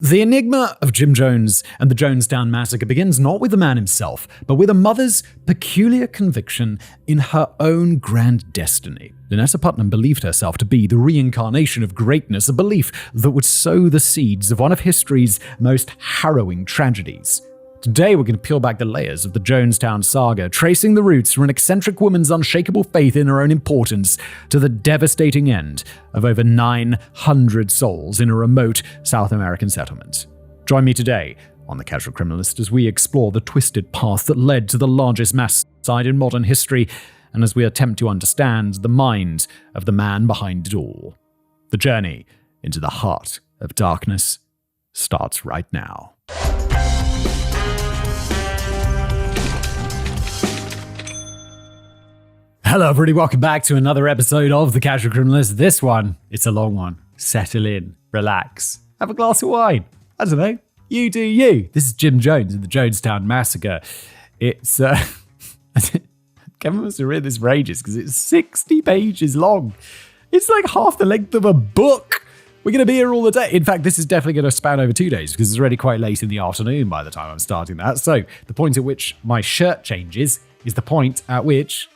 The enigma of Jim Jones and the Jonestown Massacre begins not with the man himself, but with a mother's peculiar conviction in her own grand destiny. Letta Putnam believed herself to be the reincarnation of greatness, a belief that would sow the seeds of one of history's most harrowing tragedies. Today we're going to peel back the layers of the Jonestown saga, tracing the roots from an eccentric woman's unshakable faith in her own importance to the devastating end of over 900 souls in a remote South American settlement. Join me today on The Casual Criminalist as we explore the twisted path that led to the largest mass suicide in modern history, and as we attempt to understand the mind of the man behind it all. The journey into the heart of darkness starts right now. Hello everybody, welcome back to another episode of The Casual Criminalist. This one, it's a long one. Settle in, relax, have a glass of wine. I don't know, you do you. This is Jim Jones in the Jonestown Massacre. It's, Kevin must have read this for ages because it's 60 pages long. It's like half the length of a book. We're going to be here all the day. In fact, this is definitely going to span over 2 days because it's already quite late in the afternoon by the time I'm starting that. So the point at which my shirt changes is the point at which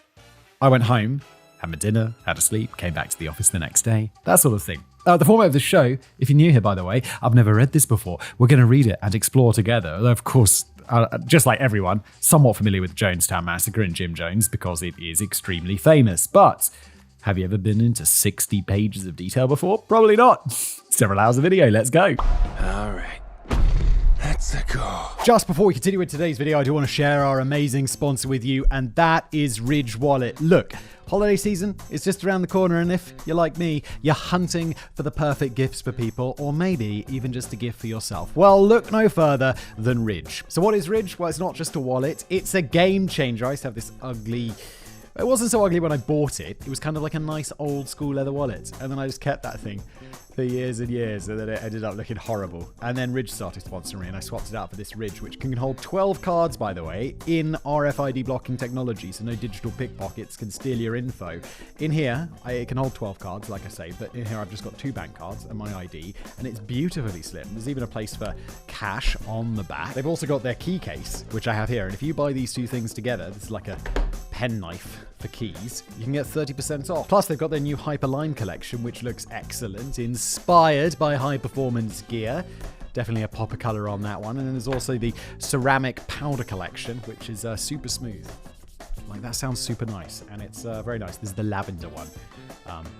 I went home, had my dinner, had a sleep, came back to the office the next day, that sort of thing. The format of the show, if you're new here, by the way, I've never read this before. We're going to read it and explore together. Although, of course, just like everyone, somewhat familiar with Jonestown Massacre and Jim Jones because it is extremely famous. But have you ever been into 60 pages of detail before? Probably not. Several hours of video, let's go. All right. Let's go. Just before we continue with today's video, I do want to share our amazing sponsor with you, and that is Ridge Wallet. Look, holiday season is just around the corner, and if you're like me, you're hunting for the perfect gifts for people, or maybe even just a gift for yourself. Well, look no further than Ridge. So what is Ridge? Well, it's not just a wallet, it's a game changer. I used to have this ugly... It wasn't so ugly when I bought it. It was kind of like a nice old school leather wallet. And then I just kept that thing for years and years, and then it ended up looking horrible. And then Ridge started sponsoring me, and I swapped it out for this Ridge, which can hold 12 cards, by the way, in RFID blocking technology, so no digital pickpockets can steal your info. In here, it can hold 12 cards, like I say, but in here I've just got 2 bank cards and my ID, and it's beautifully slim. There's even a place for cash on the back. They've also got their key case, which I have here, and if you buy these 2 things together, this is like a penknife for keys, you can get 30% off. Plus, they've got their new Hyperline collection, which looks excellent, inspired by high-performance gear. Definitely a pop of color on that one. And then there's also the ceramic powder collection, which is super smooth. Like, that sounds super nice, and it's very nice. This is the lavender one.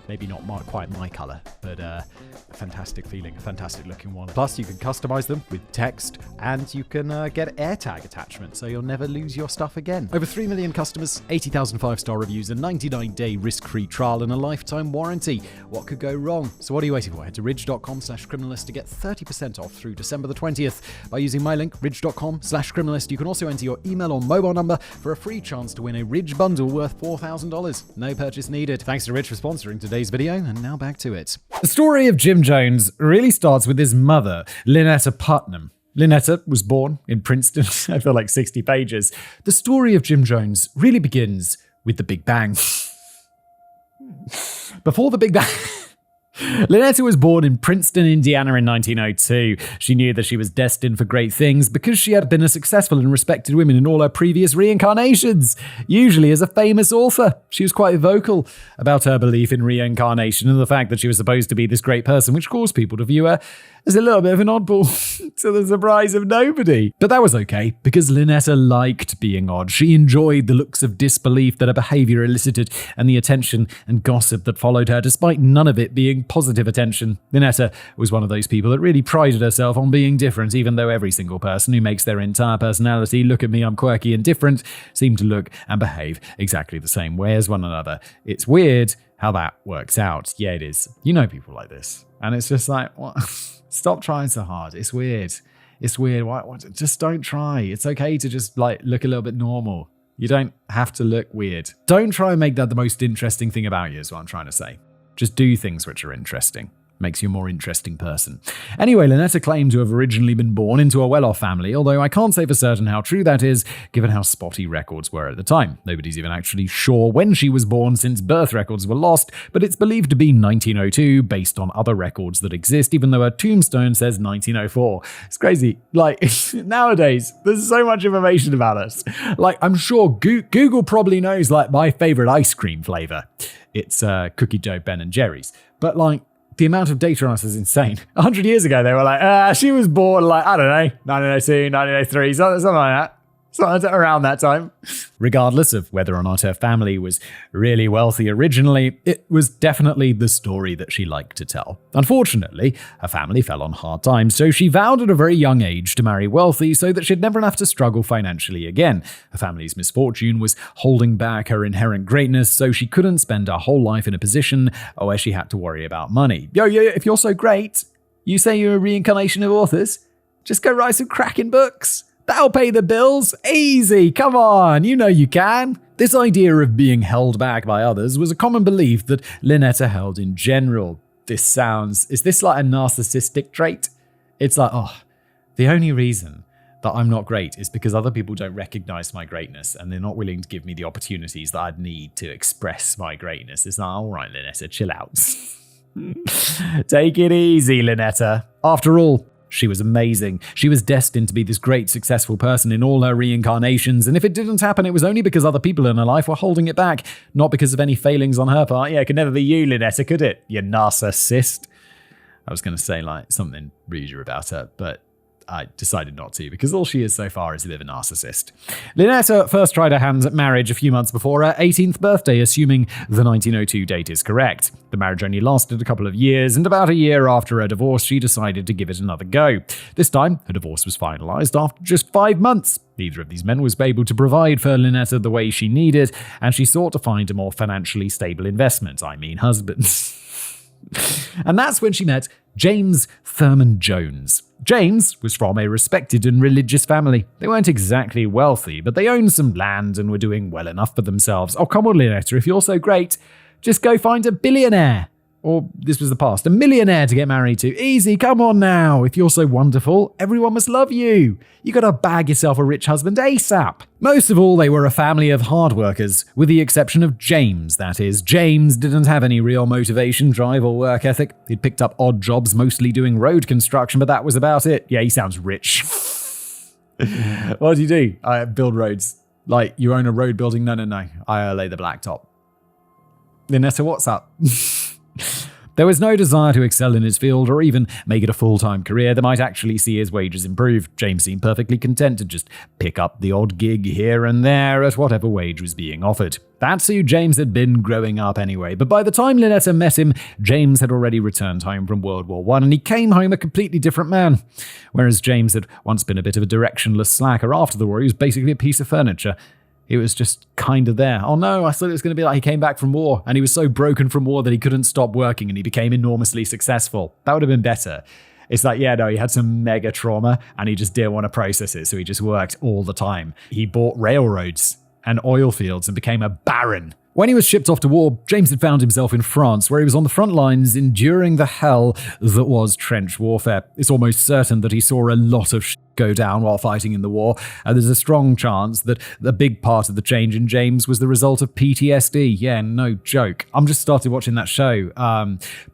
Maybe not quite my color, but a fantastic feeling, a fantastic looking one. Plus, you can customize them with text, and you can get AirTag attachment, so you'll never lose your stuff again. Over 3 million customers, 80,000 5-star reviews, a 99-day risk-free trial, and a lifetime warranty. What could go wrong? So what are you waiting for? Head to ridge.com/criminalist to get 30% off through December the 20th by using my link, ridge.com/criminalist. You can also enter your email or mobile number for a free chance to win a Ridge bundle worth $4,000. No purchase needed. Thanks to Ridge for sponsoring today's video, and now back to it. The story of Jim Jones really starts with his mother, Letta Putnam. Letta was born in Princeton. I feel like 60 pages. The story of Jim Jones really begins with the Big Bang. Before the Big Bang... Letta was born in Princeton, Indiana in 1902. She knew that she was destined for great things because she had been a successful and respected woman in all her previous reincarnations, usually as a famous author. She was quite vocal about her belief in reincarnation and the fact that she was supposed to be this great person, which caused people to view her as a little bit of an oddball, to the surprise of nobody. But that was okay, because Letta liked being odd. She enjoyed the looks of disbelief that her behavior elicited and the attention and gossip that followed her, despite none of it being positive attention. Letta was one of those people that really prided herself on being different, even though every single person who makes their entire personality, look at me, I'm quirky and different, seem to look and behave exactly the same way as one another. It's weird how that works out. Yeah, it is. You know people like this. And it's just like, what? Stop trying so hard. It's weird. It's weird. Why? Just don't try. It's okay to just like look a little bit normal. You don't have to look weird. Don't try and make that the most interesting thing about you is what I'm trying to say. Just do things which are interesting. Makes you a more interesting person. Anyway, Lynetta claimed to have originally been born into a well-off family, although I can't say for certain how true that is, given how spotty records were at the time. Nobody's even actually sure when she was born since birth records were lost, but it's believed to be 1902 based on other records that exist, even though her tombstone says 1904. It's crazy. Like, nowadays, there's so much information about us. Like, I'm sure Google probably knows, like, my favorite ice cream flavor. It's cookie dough Ben & Jerry's. But, like, the amount of data on us is insane. 100 years ago, they were like, she was born, like, I don't know, 1902, 1903, something like that. Something around that time. Regardless of whether or not her family was really wealthy originally, it was definitely the story that she liked to tell. Unfortunately, her family fell on hard times, so she vowed at a very young age to marry wealthy so that she'd never have to struggle financially again. Her family's misfortune was holding back her inherent greatness, so she couldn't spend her whole life in a position where she had to worry about money. Yo, if you're so great, you say you're a reincarnation of authors? Just go write some cracking books. That'll pay the bills. Easy, come on, you know you can. This idea of being held back by others was a common belief that Lynetta held in general. Is this like a narcissistic trait? It's like, the only reason that I'm not great is because other people don't recognize my greatness and they're not willing to give me the opportunities that I'd need to express my greatness. It's like, all right, Lynetta, chill out. Take it easy, Lynetta. After all, she was amazing. She was destined to be this great, successful person in all her reincarnations, and if it didn't happen, it was only because other people in her life were holding it back, not because of any failings on her part. Yeah, it could never be you, Lynetta, could it? You narcissist. I was going to say, like, something ruder about her, but I decided not to, because all she is so far is a bit of a narcissist. Lynetta first tried her hands at marriage a few months before her 18th birthday, assuming the 1902 date is correct. The marriage only lasted a couple of years, and about a year after her divorce, she decided to give it another go. This time, her divorce was finalized after just 5 months. Neither of these men was able to provide for Lynetta the way she needed, and she sought to find a more financially stable investment, husband. And that's when she met James Thurman Jones. James was from a respected and religious family. They weren't exactly wealthy, but they owned some land and were doing well enough for themselves. Oh, come on, Lynetta, if you're so great, just go find a billionaire. Or, this was the past, a millionaire to get married to. Easy, come on now. If you're so wonderful, everyone must love you. You gotta bag yourself a rich husband ASAP. Most of all, they were a family of hard workers, with the exception of James, that is. James didn't have any real motivation, drive, or work ethic. He'd picked up odd jobs, mostly doing road construction, but that was about it. Yeah, he sounds rich. What do you do? I build roads. Like, you own a road building? No. I lay the blacktop. Lynetta, what's up? There was no desire to excel in his field or even make it a full-time career that might actually see his wages improve. James seemed perfectly content to just pick up the odd gig here and there at whatever wage was being offered. That's who James had been growing up anyway, but by the time Lynetta met him, James had already returned home from World War I, and he came home a completely different man. Whereas James had once been a bit of a directionless slacker after the war, he was basically a piece of furniture. It was just kind of there. Oh no, I thought it was going to be like he came back from war and he was so broken from war that he couldn't stop working and he became enormously successful. That would have been better. It's like, yeah, no, he had some mega trauma and he just didn't want to process it, so he just worked all the time. He bought railroads and oil fields and became a baron. When he was shipped off to war, James had found himself in France, where he was on the front lines enduring the hell that was trench warfare. It's almost certain that he saw a lot of go down while fighting in the war, and there's a strong chance that a big part of the change in James was the result of PTSD. Yeah, no joke. I'm just started watching that show,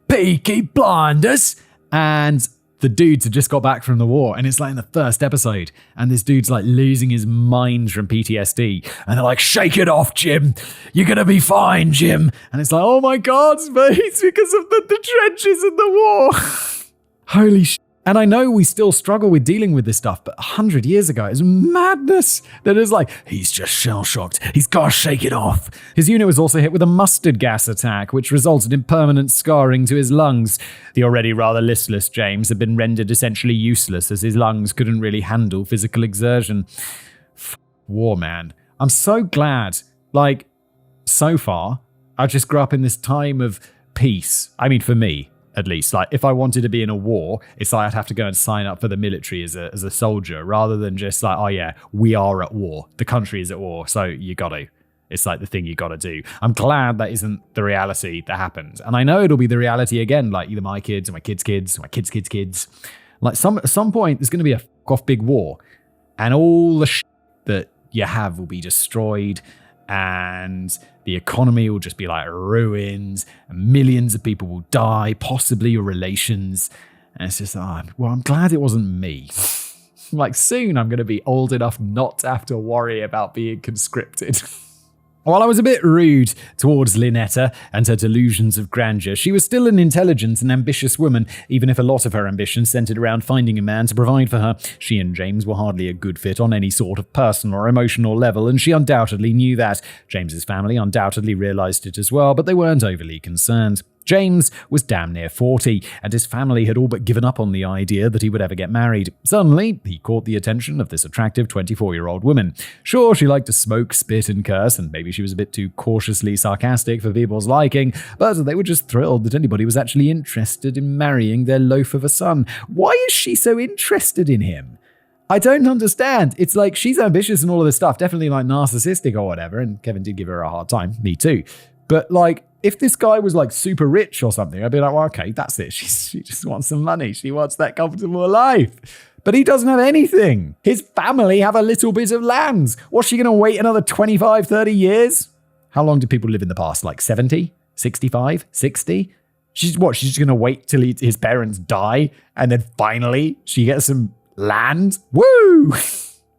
Peaky Blinders, and the dudes had just got back from the war, and it's like in the first episode, and this dude's like losing his mind from PTSD, and they're like, shake it off, Jim. You're gonna be fine, Jim. And it's like, oh my God, but it's because of the trenches in the war. Holy shit. And I know we still struggle with dealing with this stuff, but 100 years ago, it was madness. That is like, he's just shell-shocked. He's got to shake it off. His unit was also hit with a mustard gas attack, which resulted in permanent scarring to his lungs. The already rather listless James had been rendered essentially useless, as his lungs couldn't really handle physical exertion. War, man. I'm so glad, like, so far, I just grew up in this time of peace. I mean, for me. At least, like, if I wanted to be in a war, it's like I'd have to go and sign up for the military as a soldier, rather than just like, oh yeah, we are at war. The country is at war, so you got to. It's like the thing you got to do. I'm glad that isn't the reality that happens. And I know it'll be the reality again, like either my kids or my kids' kids, or my kids' kids' kids. Like at some point, there's going to be a f*** off big war. And all the shit that you have will be destroyed. And the economy will just be like ruined. And millions of people will die, possibly your relations. And it's just, I'm glad it wasn't me. Like soon I'm going to be old enough not to have to worry about being conscripted. While I was a bit rude towards Lynetta and her delusions of grandeur, she was still an intelligent and ambitious woman, even if a lot of her ambition centered around finding a man to provide for her. She and James were hardly a good fit on any sort of personal or emotional level, and she undoubtedly knew that. James's family undoubtedly realized it as well, but they weren't overly concerned. James was damn near 40, and his family had all but given up on the idea that he would ever get married. Suddenly, he caught the attention of this attractive 24-year-old woman. Sure, she liked to smoke, spit, and curse, and maybe she was a bit too cautiously sarcastic for people's liking, but they were just thrilled that anybody was actually interested in marrying their loaf of a son. Why is she so interested in him? I don't understand. It's like she's ambitious and all of this stuff, definitely like narcissistic or whatever, and Kevin did give her a hard time. Me too. But like, if this guy was like super rich or something, I'd be like, well, okay, that's it. She just wants some money. She wants that comfortable life. But he doesn't have anything. His family have a little bit of land. What's she going to wait another 25, 30 years? How long did people live in the past? Like 70, 65, 60? She's just going to wait till his parents die and then finally she gets some land? Woo!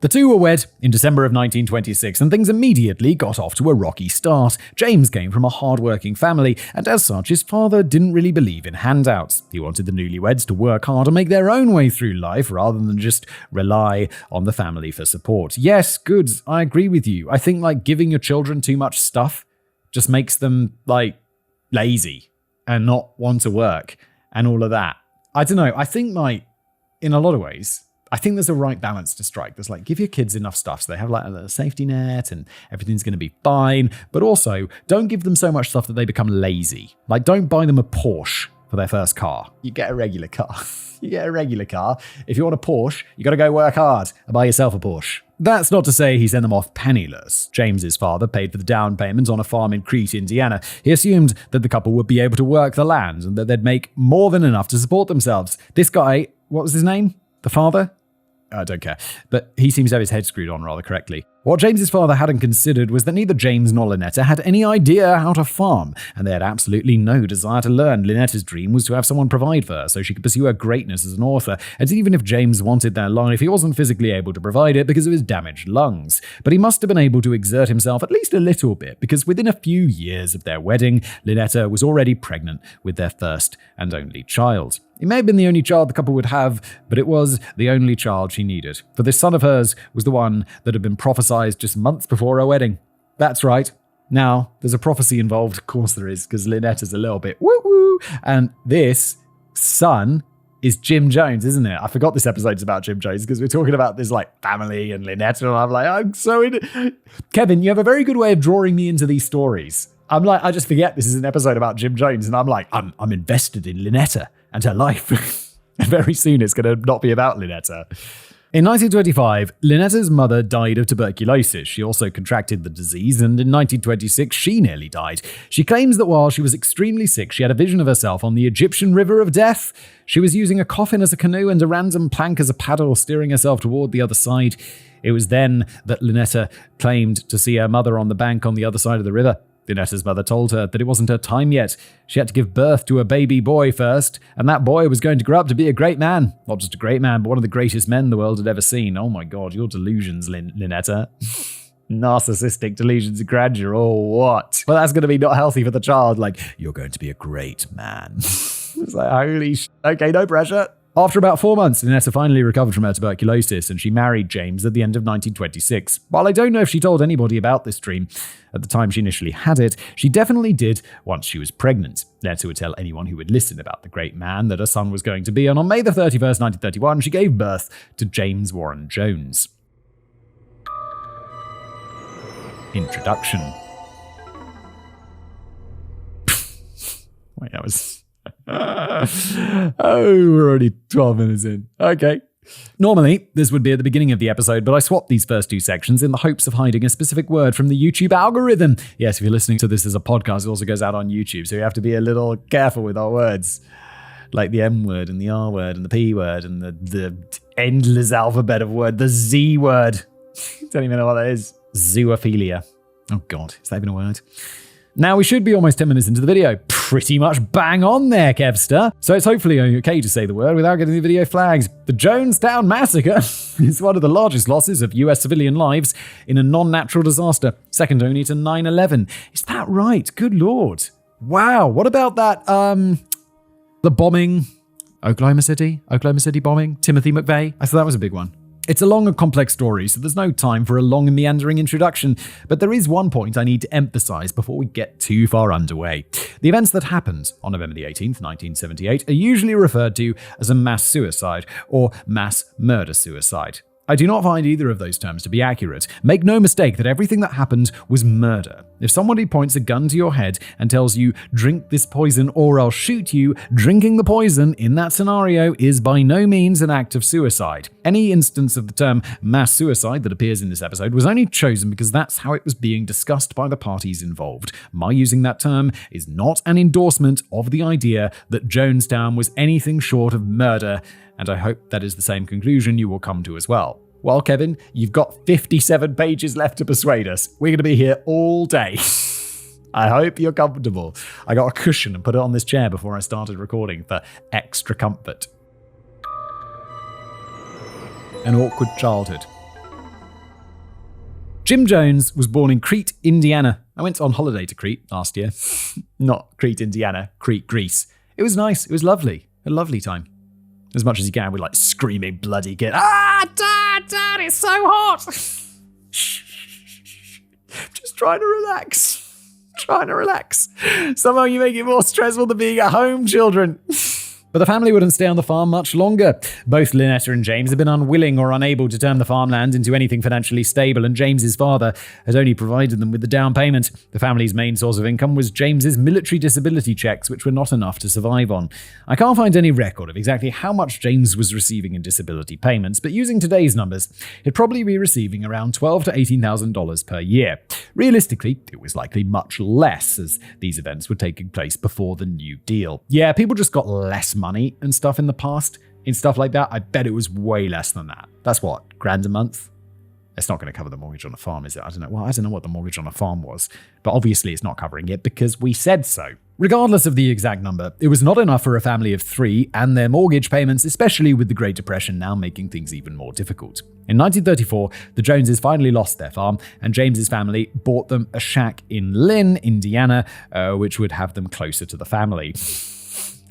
The two were wed in December of 1926, and things immediately got off to a rocky start. James came from a hard-working family, and as such, his father didn't really believe in handouts. He wanted the newlyweds to work hard and make their own way through life, rather than just rely on the family for support. Yes, good, I agree with you. I think, like, giving your children too much stuff just makes them, like, lazy and not want to work and all of that. I don't know, I think, like, in a lot of ways, I think there's a right balance to strike. There's like, give your kids enough stuff so they have like a safety net and everything's going to be fine. But also, don't give them so much stuff that they become lazy. Like, don't buy them a Porsche for their first car. You get a regular car. You get a regular car. If you want a Porsche, you got to go work hard and buy yourself a Porsche. That's not to say he sent them off penniless. James's father paid for the down payment on a farm in Crete, Indiana. He assumed that the couple would be able to work the land and that they'd make more than enough to support themselves. This guy, what was his name? The father? I don't care, but he seems to have his head screwed on rather correctly. What James's father hadn't considered was that neither James nor Lynetta had any idea how to farm, and they had absolutely no desire to learn. Lynetta's dream was to have someone provide for her so she could pursue her greatness as an author, and even if James wanted that life, he wasn't physically able to provide it because of his damaged lungs. But he must have been able to exert himself at least a little bit, because within a few years of their wedding, Lynetta was already pregnant with their first and only child. It may have been the only child the couple would have, but it was the only child she needed. For this son of hers was the one that had been prophesied just months before her wedding. That's right. Now, there's a prophecy involved. Of course there is, because Lynetta's a little bit woo-woo. And this son is Jim Jones, isn't it? I forgot this episode's about Jim Jones because we're talking about this like family and Lynetta, and I'm like, I'm so in. Kevin, you have a very good way of drawing me into these stories. I'm like, I just forget this is an episode about Jim Jones, and I'm like, I'm invested in Lynetta and her life. And very soon it's going to not be about Lynetta. In 1925, Lynetta's mother died of tuberculosis. She also contracted the disease, and in 1926, she nearly died. She claims that while she was extremely sick, she had a vision of herself on the Egyptian River of Death. She was using a coffin as a canoe and a random plank as a paddle, steering herself toward the other side. It was then that Lynetta claimed to see her mother on the bank on the other side of the river. Lynetta's mother told her that it wasn't her time yet. She had to give birth to a baby boy first, and that boy was going to grow up to be a great man. Not just a great man, but one of the greatest men the world had ever seen. Oh my god, your delusions, Lynetta. Narcissistic delusions of grandeur, or what? Well, that's going to be not healthy for the child. Like, you're going to be a great man. It's like, holy okay, no pressure. After about 4 months, Lynetta finally recovered from her tuberculosis, and she married James at the end of 1926. While I don't know if she told anybody about this dream at the time she initially had it, she definitely did once she was pregnant. Lynetta would tell anyone who would listen about the great man that her son was going to be, and on May the 31st, 1931, she gave birth to James Warren Jones. Introduction. Wait, that was... oh, we're already 12 minutes in. Okay. Normally, this would be at the beginning of the episode, but I swapped these first two sections in the hopes of hiding a specific word from the YouTube algorithm. Yes, if you're listening to this as a podcast, it also goes out on YouTube, so you have to be a little careful with our words. Like the M word and the R word and the P word and the endless alphabet of word, the Z word. Don't even know what that is. Zoophilia. Oh God, is that even a word? Now, we should be almost 10 minutes into the video. Pretty much bang on there, Kevster. So it's hopefully okay to say the word without getting the video flagged. The Jonestown Massacre is one of the largest losses of US civilian lives in a non-natural disaster, second only to 9/11. Is that right? Good Lord. Wow. What about that, the bombing, Oklahoma City bombing, Timothy McVeigh? I thought that was a big one. It's a long and complex story, so there's no time for a long and meandering introduction, but there is one point I need to emphasize before we get too far underway. The events that happened on November the 18th, 1978 are usually referred to as a mass suicide or mass murder-suicide. I do not find either of those terms to be accurate. Make no mistake that everything that happened was murder. If somebody points a gun to your head and tells you, drink this poison or I'll shoot you, drinking the poison in that scenario is by no means an act of suicide. Any instance of the term mass suicide that appears in this episode was only chosen because that's how it was being discussed by the parties involved. My using that term is not an endorsement of the idea that Jonestown was anything short of murder, and I hope that is the same conclusion you will come to as well. Well, Kevin, you've got 57 pages left to persuade us. We're going to be here all day. I hope you're comfortable. I got a cushion and put it on this chair before I started recording for extra comfort. An awkward childhood. Jim Jones was born in Crete, Indiana. I went on holiday to Crete last year. Not Crete, Indiana, Crete, Greece. It was nice. It was lovely. A lovely time. As much as you can with like screaming bloody kid. Dad, it's so hot. Just trying to relax. Somehow you make it more stressful than being at home, children. But the family wouldn't stay on the farm much longer. Both Letta and James had been unwilling or unable to turn the farmland into anything financially stable, and James's father had only provided them with the down payment. The family's main source of income was James's military disability checks, which were not enough to survive on. I can't find any record of exactly how much James was receiving in disability payments, but using today's numbers, he'd probably be receiving around $12,000 to $18,000 per year. Realistically, it was likely much less, as these events were taking place before the New Deal. Yeah, people just got less money and stuff in the past. In stuff like that, I bet it was way less than that. That's what, $1,000 a month? It's not going to cover the mortgage on a farm, is it? I don't know. Well, I don't know what the mortgage on a farm was, but obviously it's not covering it because we said so. Regardless of the exact number, it was not enough for a family of 3 and their mortgage payments, especially with the Great Depression now making things even more difficult. In 1934, the Joneses finally lost their farm, and James's family bought them a shack in Lynn, Indiana, which would have them closer to the family.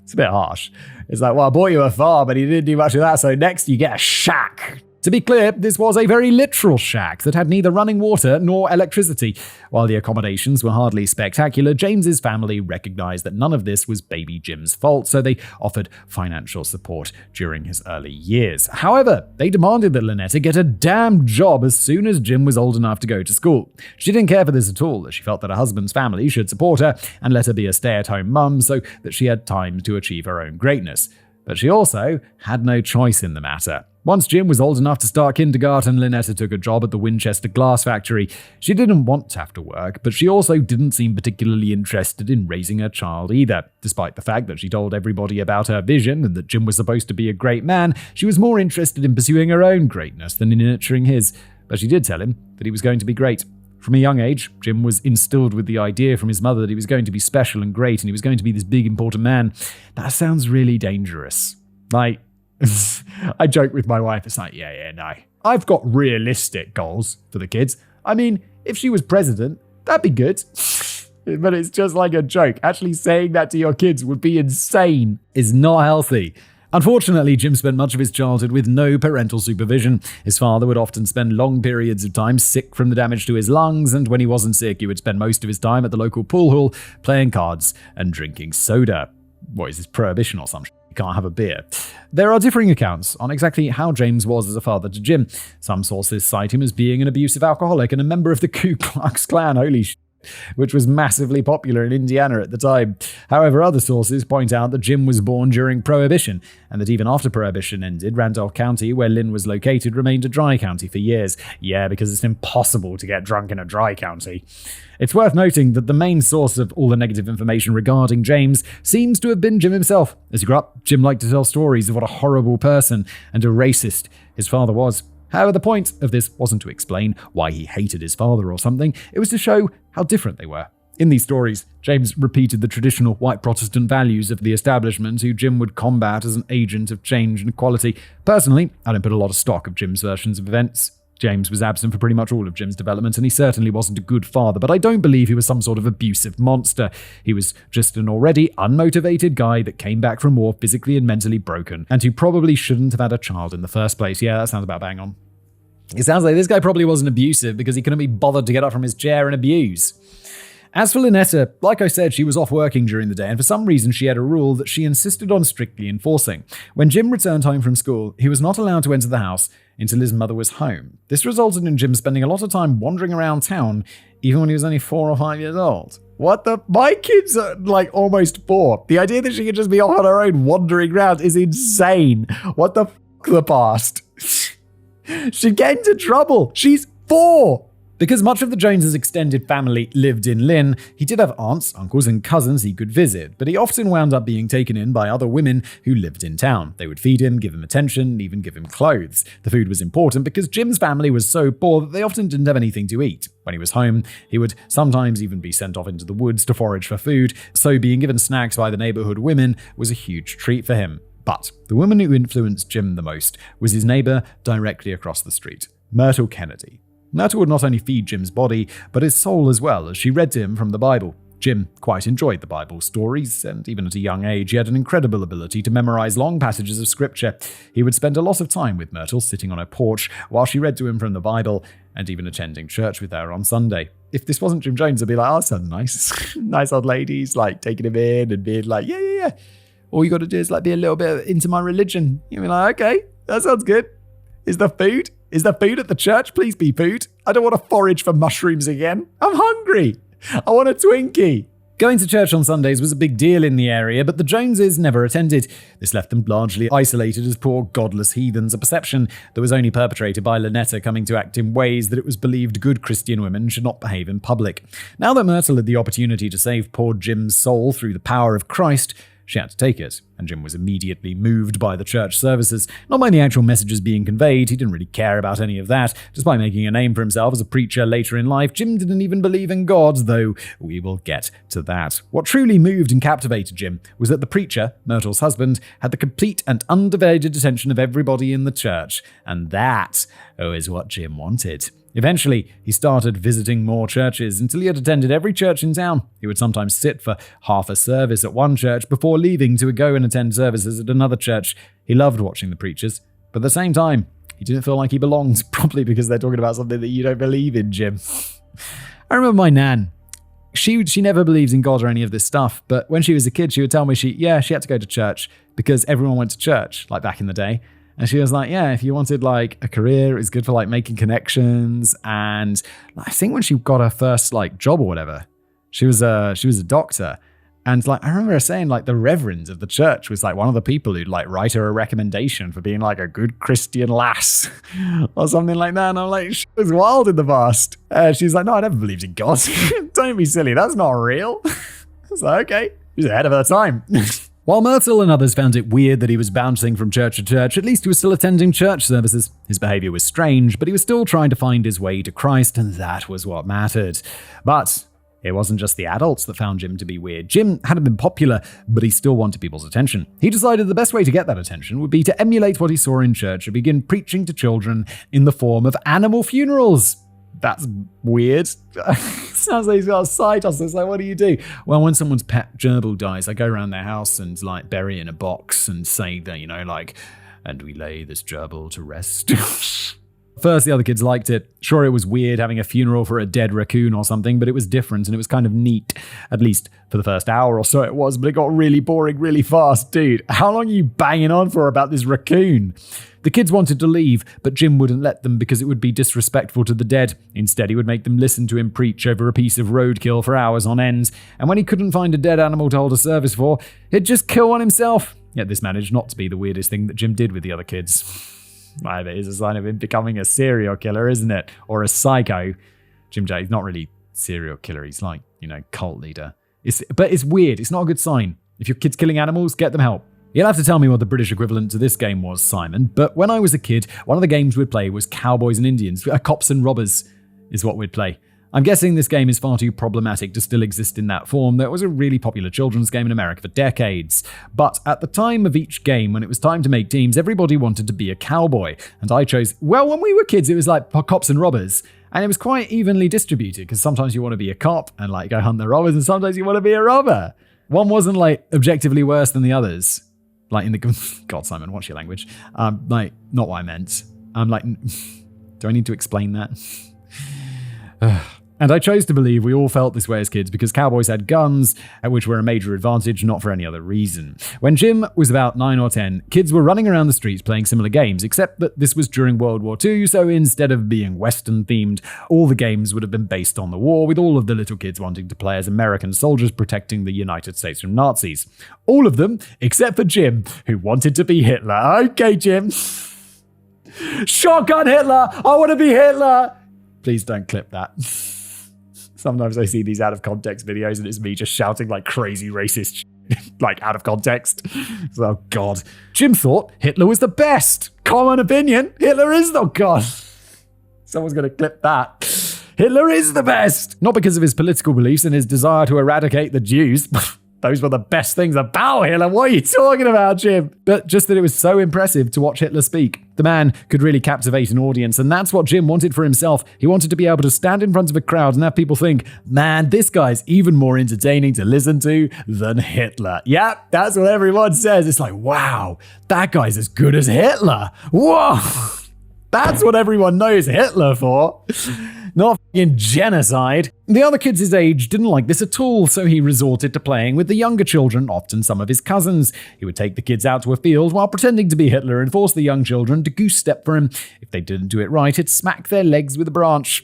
It's a bit harsh. It's like, well, I bought you a farm, but you didn't do much of that, so next you get a shack. To be clear, this was a very literal shack that had neither running water nor electricity. While the accommodations were hardly spectacular, James's family recognized that none of this was baby Jim's fault, so they offered financial support during his early years. However, they demanded that Lynetta get a damn job as soon as Jim was old enough to go to school. She didn't care for this at all, as she felt that her husband's family should support her and let her be a stay-at-home mum so that she had time to achieve her own greatness. But she also had no choice in the matter. Once Jim was old enough to start kindergarten, Lynetta took a job at the Winchester glass factory. She didn't want to have to work, but she also didn't seem particularly interested in raising her child either. Despite the fact that she told everybody about her vision and that Jim was supposed to be a great man, she was more interested in pursuing her own greatness than in nurturing his. But she did tell him that he was going to be great. From a young age, Jim was instilled with the idea from his mother that he was going to be special and great and he was going to be this big, important man. That sounds really dangerous. Like, I joke with my wife, it's like, no. I've got realistic goals for the kids. I mean, if she was president, that'd be good. But it's just like a joke. Actually saying that to your kids would be insane. It's not healthy. Unfortunately, Jim spent much of his childhood with no parental supervision. His father would often spend long periods of time sick from the damage to his lungs, and when he wasn't sick, he would spend most of his time at the local pool hall playing cards and drinking soda. What is this, prohibition or something? You can't have a beer. There are differing accounts on exactly how James was as a father to Jim. Some sources cite him as being an abusive alcoholic and a member of the Ku Klux Klan. Holy sh**. which was massively popular in Indiana at the time. However, other sources point out that Jim was born during Prohibition, and that even after Prohibition ended, Randolph County, where Lynn was located, remained a dry county for years. Yeah, because it's impossible to get drunk in a dry county. It's worth noting that the main source of all the negative information regarding James seems to have been Jim himself. As he grew up, Jim liked to tell stories of what a horrible person and a racist his father was. However, the point of this wasn't to explain why he hated his father or something. It was to show how different they were. In these stories, James repeated the traditional white Protestant values of the establishment, who Jim would combat as an agent of change and equality. Personally, I don't put a lot of stock of Jim's versions of events. James was absent for pretty much all of Jim's development, and he certainly wasn't a good father, but I don't believe he was some sort of abusive monster. He was just an already unmotivated guy that came back from war physically and mentally broken, and who probably shouldn't have had a child in the first place. Yeah, that sounds about bang on. It sounds like this guy probably wasn't abusive because he couldn't be bothered to get up from his chair and abuse. As for Lynetta, like I said, she was off working during the day, and for some reason she had a rule that she insisted on strictly enforcing. When Jim returned home from school, he was not allowed to enter the house until his mother was home. This resulted in Jim spending a lot of time wandering around town, even when he was only 4 or 5 years old. What the? My kids are like almost 4. The idea that she could just be off on her own wandering around is insane. What the the past? She'd get into trouble. She's 4. Because much of the Joneses' extended family lived in Lynn, he did have aunts, uncles, and cousins he could visit, but he often wound up being taken in by other women who lived in town. They would feed him, give him attention, and even give him clothes. The food was important because Jim's family was so poor that they often didn't have anything to eat. When he was home, he would sometimes even be sent off into the woods to forage for food, so being given snacks by the neighborhood women was a huge treat for him. But the woman who influenced Jim the most was his neighbor directly across the street, Myrtle Kennedy. Myrtle would not only feed Jim's body, but his soul as well, as she read to him from the Bible. Jim quite enjoyed the Bible stories, and even at a young age, he had an incredible ability to memorize long passages of scripture. He would spend a lot of time with Myrtle, sitting on her porch, while she read to him from the Bible, and even attending church with her on Sunday. If this wasn't Jim Jones, I'd be like, oh, that sounds nice. Nice old ladies, like, taking him in and being like, yeah. All you got to do is, like, be a little bit into my religion. You'd be like, okay, that sounds good. Is there food at the church? Please be food. I don't want to forage for mushrooms again. I'm hungry. I want a Twinkie. Going to church on Sundays was a big deal in the area, but the Joneses never attended. This left them largely isolated as poor godless heathens, a perception that was only perpetrated by Lynetta coming to act in ways that it was believed good Christian women should not behave in public. Now that Myrtle had the opportunity to save poor Jim's soul through the power of Christ, she had to take it, and Jim was immediately moved by the church services, not by the actual messages being conveyed. He didn't really care about any of that. Despite making a name for himself as a preacher later in life, Jim didn't even believe in God, though we will get to that. What truly moved and captivated Jim was that the preacher, Myrtle's husband, had the complete and undivided attention of everybody in the church, and that is what Jim wanted. Eventually, he started visiting more churches until he had attended every church in town. He would sometimes sit for half a service at one church before leaving to go and attend services at another church. He loved watching the preachers, but at the same time, he didn't feel like he belonged, probably because they're talking about something that you don't believe in, Jim. I remember my nan. She never believed in God or any of this stuff, but when she was a kid, she would tell me she had to go to church because everyone went to church, like back in the day. And she was like, yeah, if you wanted like a career, it was good for like making connections. And I think when she got her first like job or whatever, she was a doctor. And like I remember her saying like the reverend of the church was like one of the people who'd like write her a recommendation for being like a good Christian lass or something like that. And I'm like, she was wild in the past. She's like, no, I never believed in God. Don't be silly. That's not real. I was like, okay, she's ahead of her time. While Myrtle and others found it weird that he was bouncing from church to church, at least he was still attending church services. His behavior was strange, but he was still trying to find his way to Christ, and that was what mattered. But it wasn't just the adults that found Jim to be weird. Jim hadn't been popular, but he still wanted people's attention. He decided the best way to get that attention would be to emulate what he saw in church and begin preaching to children in the form of animal funerals. That's weird. Sounds like he's got a side hustle. It's like, what do you do? Well, when someone's pet gerbil dies, I go around their house and like bury it in a box and say that, like, and we lay this gerbil to rest. First, the other kids liked it. Sure, it was weird having a funeral for a dead raccoon or something, but it was different and it was kind of neat. At least for the first hour or so it was, but it got really boring really fast. Dude, how long are you banging on for about this raccoon? The kids wanted to leave, but Jim wouldn't let them because it would be disrespectful to the dead. Instead, he would make them listen to him preach over a piece of roadkill for hours on end. And when he couldn't find a dead animal to hold a service for, he'd just kill one himself. Yet this managed not to be the weirdest thing that Jim did with the other kids. It is a sign of him becoming a serial killer, isn't it? Or a psycho. Jim J, he's not really serial killer. He's like, cult leader. But it's weird. It's not a good sign. If your kid's killing animals, get them help. You'll have to tell me what the British equivalent to this game was, Simon. But when I was a kid, one of the games we'd play was Cowboys and Indians. Cops and robbers is what we'd play. I'm guessing this game is far too problematic to still exist in that form, though it was a really popular children's game in America for decades. But at the time of each game, when it was time to make teams, everybody wanted to be a cowboy. And I chose, when we were kids, it was like cops and robbers. And it was quite evenly distributed, because sometimes you want to be a cop and go hunt the robbers, and sometimes you want to be a robber. One wasn't objectively worse than the others. In the... God, Simon, what's your language? Not what I meant. Do I need to explain that? And I chose to believe we all felt this way as kids because cowboys had guns, which were a major advantage, not for any other reason. When Jim was about 9 or 10, kids were running around the streets playing similar games, except that this was during World War II, so instead of being Western-themed, all the games would have been based on the war, with all of the little kids wanting to play as American soldiers protecting the United States from Nazis. All of them, except for Jim, who wanted to be Hitler. Okay, Jim. Shotgun Hitler! I want to be Hitler! Please don't clip that. Sometimes I see these out of context videos and it's me just shouting crazy racist out of context. Oh God. Jim thought Hitler was the best. Common opinion. Hitler is the God. Someone's going to clip that. Hitler is the best. Not because of his political beliefs and his desire to eradicate the Jews. Those were the best things about Hitler. What are you talking about, Jim? But just that it was so impressive to watch Hitler speak. The man could really captivate an audience, and that's what Jim wanted for himself. He wanted to be able to stand in front of a crowd and have people think, man, this guy's even more entertaining to listen to than Hitler. Yeah, that's what everyone says. It's wow, that guy's as good as Hitler. Whoa, that's what everyone knows Hitler for. Not f***ing genocide. The other kids his age didn't like this at all, so he resorted to playing with the younger children, often some of his cousins. He would take the kids out to a field while pretending to be Hitler and force the young children to goose step for him. If they didn't do it right, he'd smack their legs with a branch.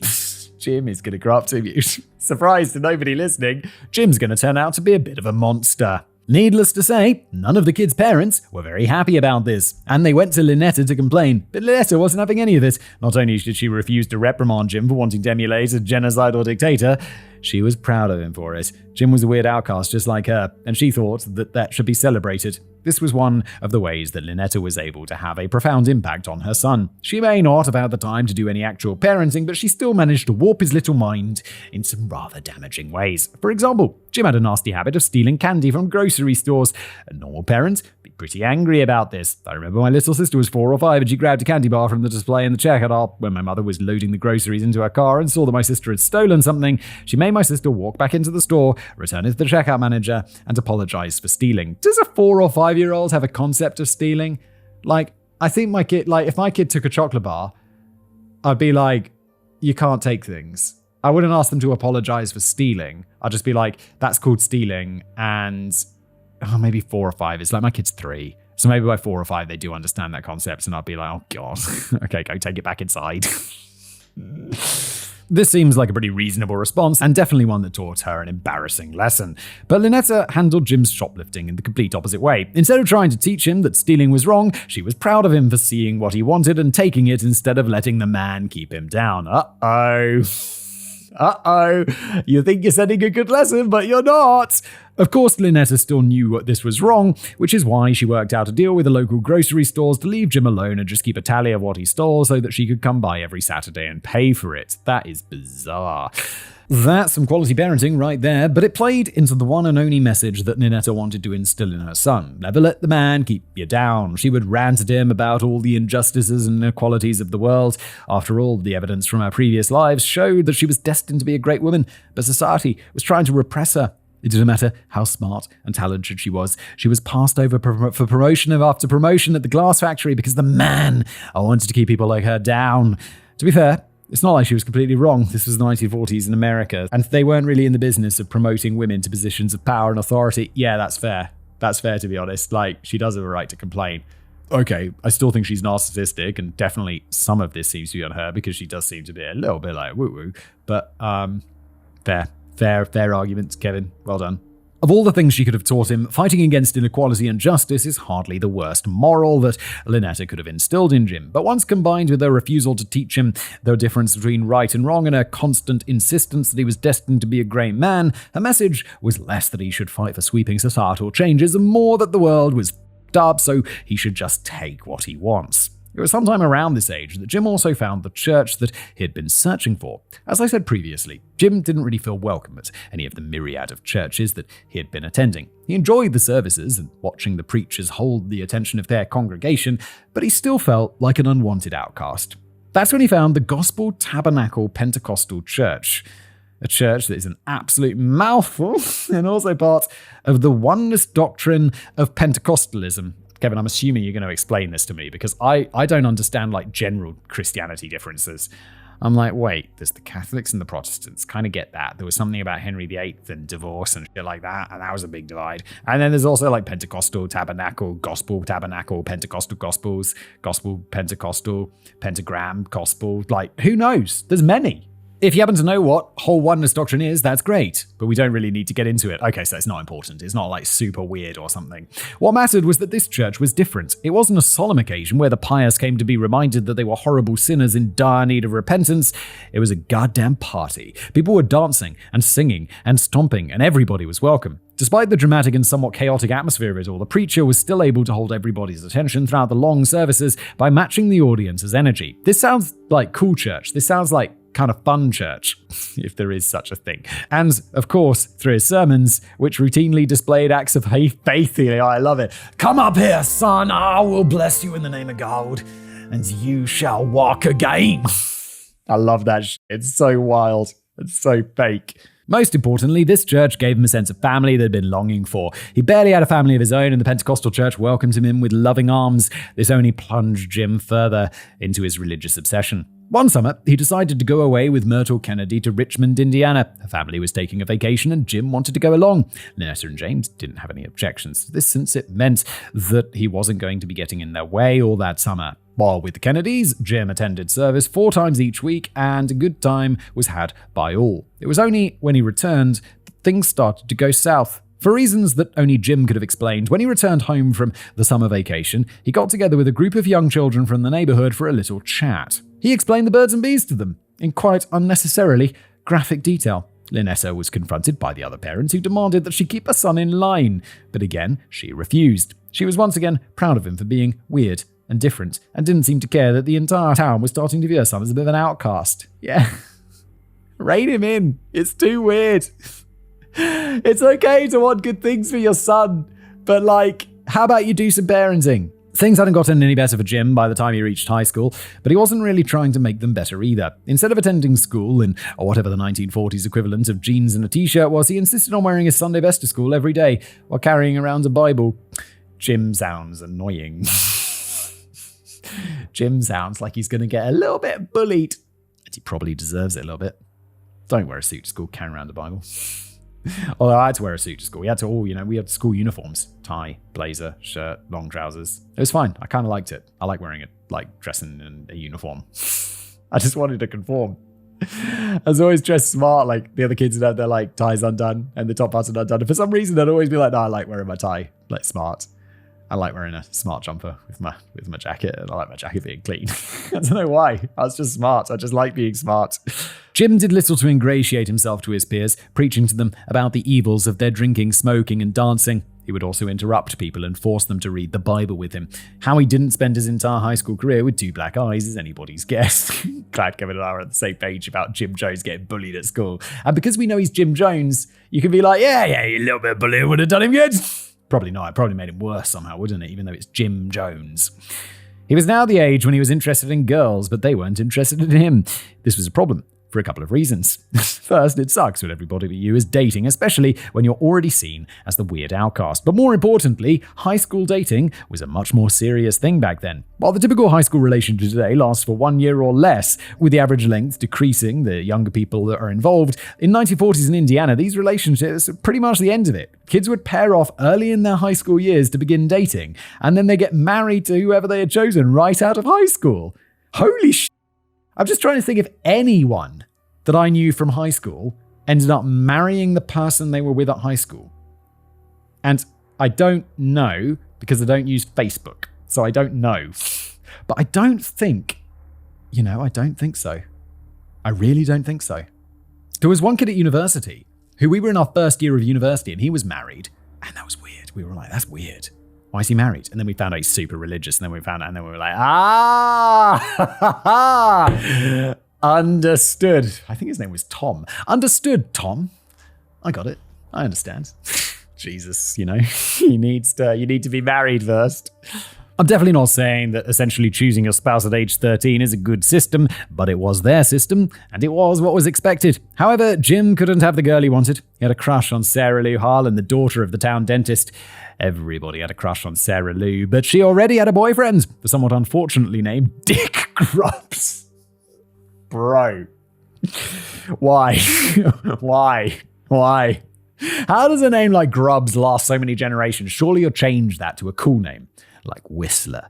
Jim is going to grow up to be... Surprise to nobody listening, Jim's going to turn out to be a bit of a monster. Needless to say, none of the kids' parents were very happy about this, and they went to Lynetta to complain, but Lynetta wasn't having any of it. Not only did she refuse to reprimand Jim for wanting to emulate a genocidal dictator, she was proud of him for it. Jim was a weird outcast just like her, and she thought that should be celebrated. This was one of the ways that Lynetta was able to have a profound impact on her son. She may not have had the time to do any actual parenting, but she still managed to warp his little mind in some rather damaging ways. For example, Jim had a nasty habit of stealing candy from grocery stores. A normal parent would be pretty angry about this. I remember my little sister was 4 or 5 and she grabbed a candy bar from the display in the checkout aisle when my mother was loading the groceries into her car and saw that my sister had stolen something. She made my sister walk back into the store, return it to the checkout manager, and apologize for stealing. Does a 4 or 5-year-old have a concept of stealing? I think my kid, if my kid took a chocolate bar, I'd be like, you can't take things. I wouldn't ask them to apologize for stealing. I'd just be like, that's called stealing. And maybe 4 or 5. It's my kid's 3. So maybe by 4 or 5, they do understand that concept. And I'd be like, oh God, okay, go take it back inside. This seems like a pretty reasonable response, and definitely one that taught her an embarrassing lesson. But Lynetta handled Jim's shoplifting in the complete opposite way. Instead of trying to teach him that stealing was wrong, she was proud of him for seeing what he wanted and taking it instead of letting the man keep him down. Uh-oh. You think you're sending a good lesson, but you're not. Of course, Lynetta still knew this was wrong, which is why she worked out a deal with the local grocery stores to leave Jim alone and just keep a tally of what he stole so that she could come by every Saturday and pay for it. That is bizarre. That's some quality parenting right there, but it played into the one and only message that Lynetta wanted to instill in her son. Never let the man keep you down. She would rant at him about all the injustices and inequalities of the world. After all, the evidence from her previous lives showed that she was destined to be a great woman, but society was trying to repress her. It didn't matter how smart and talented she was passed over for promotion after promotion at the glass factory because the man wanted to keep people like her down. To be fair, it's not like she was completely wrong. This was the 1940s in America, and they weren't really in the business of promoting women to positions of power and authority. Yeah, that's fair. That's fair, to be honest. Like, she does have a right to complain. Okay, I still think she's narcissistic, and definitely some of this seems to be on her because she does seem to be a little bit like woo-woo. But, fair arguments, Kevin. Well done. Of all the things she could have taught him, fighting against inequality and justice is hardly the worst moral that Lynetta could have instilled in Jim. But once combined with her refusal to teach him the difference between right and wrong and her constant insistence that he was destined to be a great man, her message was less that he should fight for sweeping societal changes and more that the world was f***ed up, so he should just take what he wants. It was sometime around this age that Jim also found the church that he had been searching for. As I said previously, Jim didn't really feel welcome at any of the myriad of churches that he had been attending. He enjoyed the services and watching the preachers hold the attention of their congregation, but he still felt like an unwanted outcast. That's when he found the Gospel Tabernacle Pentecostal Church, a church that is an absolute mouthful and also part of the oneness doctrine of Pentecostalism. Kevin, I'm assuming you're going to explain this to me because I don't understand like general Christianity differences. I'm like, wait, there's the Catholics and the Protestants. Kind of get that. There was something about Henry VIII and divorce and shit like that, and that was a big divide. And then there's also like Pentecostal, Tabernacle, Gospel, Tabernacle, Pentecostal Gospels, Gospel, Pentecostal, Pentagram, Gospel. Like, who knows? There's many. If you happen to know what whole oneness doctrine is, that's great, but we don't really need to get into it. Okay, so it's not important. It's not like super weird or something. What mattered was that this church was different. It wasn't a solemn occasion where the pious came to be reminded that they were horrible sinners in dire need of repentance. It was a goddamn party. People were dancing and singing and stomping, and everybody was welcome. Despite the dramatic and somewhat chaotic atmosphere of it all, the preacher was still able to hold everybody's attention throughout the long services by matching the audience's energy. This sounds like cool church. This sounds like kind of fun church, if there is such a thing. And, of course, through his sermons, which routinely displayed acts of faith. I love it. Come up here, son. I will bless you in the name of God, and you shall walk again. I love that shit. It's so wild. It's so fake. Most importantly, this church gave him a sense of family they'd been longing for. He barely had a family of his own, and the Pentecostal church welcomed him in with loving arms. This only plunged Jim further into his religious obsession. One summer, he decided to go away with Myrtle Kennedy to Richmond, Indiana. Her family was taking a vacation and Jim wanted to go along. Lynetta and James didn't have any objections to this since it meant that he wasn't going to be getting in their way all that summer. While with the Kennedys, Jim attended service 4 times each week and a good time was had by all. It was only when he returned that things started to go south. For reasons that only Jim could have explained, when he returned home from the summer vacation, he got together with a group of young children from the neighborhood for a little chat. He explained the birds and bees to them in quite unnecessarily graphic detail. Lynetta was confronted by the other parents who demanded that she keep her son in line, but again, she refused. She was once again proud of him for being weird and different and didn't seem to care that the entire town was starting to view her son as a bit of an outcast. Yeah. Rein him in. It's too weird. It's okay to want good things for your son, but how about you do some parenting? Things hadn't gotten any better for Jim by the time he reached high school, but he wasn't really trying to make them better either. Instead of attending school in whatever the 1940s equivalent of jeans and a t-shirt was, he insisted on wearing his Sunday best to school every day while carrying around a Bible. Jim sounds annoying. Jim sounds like he's going to get a little bit bullied. And he probably deserves it a little bit. Don't wear a suit to school carrying around a Bible. Although I had to wear a suit to school. We had school uniforms. Tie, blazer, shirt, long trousers. It was fine. I kind of liked it. I like wearing it, dressing in a uniform. I just wanted to conform. I was always dressed smart, the other kids would have their ties undone and the top button undone. And for some reason, I'd always be no, I like wearing my tie, smart. I like wearing a smart jumper with my jacket, and I like my jacket being clean. I don't know why. I was just smart. I just like being smart. Jim did little to ingratiate himself to his peers, preaching to them about the evils of their drinking, smoking, and dancing. He would also interrupt people and force them to read the Bible with him. How he didn't spend his entire high school career with 2 black eyes is anybody's guess. Glad Kevin and I are on the same page about Jim Jones getting bullied at school. And because we know he's Jim Jones, you can be yeah, a little bit of bullying would have done him good. Probably not. It probably made him worse somehow, wouldn't it? Even though it's Jim Jones. He was now the age when he was interested in girls, but they weren't interested in him. This was a problem. for a couple of reasons. First, it sucks when everybody but you is dating, especially when you're already seen as the weird outcast. But more importantly, high school dating was a much more serious thing back then. While the typical high school relationship today lasts for 1 year or less, with the average length decreasing the younger people that are involved, in 1940s in Indiana, these relationships were pretty much the end of it. Kids would pair off early in their high school years to begin dating, and then they get married to whoever they had chosen right out of high school. Holy shit. I'm just trying to think if anyone that I knew from high school ended up marrying the person they were with at high school. And I don't know because I don't use Facebook, so I don't know. But I don't think so. I really don't think so. There was one kid at university who we were in our first year of university and he was married, and that was weird. We were like, that's weird. Why is he married? And then we found out he's super religious. And then we found out, and then we were like, understood. I think his name was Tom. Understood, Tom. I got it. I understand. Jesus, you need to be married first. I'm definitely not saying that essentially choosing your spouse at age 13 is a good system, but it was their system, and it was what was expected. However, Jim couldn't have the girl he wanted. He had a crush on Sarah Lou Harlan, the daughter of the town dentist. Everybody had a crush on Sarah Lou, but she already had a boyfriend, the somewhat unfortunately named Dick Grubbs. Bro. Why? Why? How does a name like Grubbs last so many generations? Surely you'll change that to a cool name, like Whistler.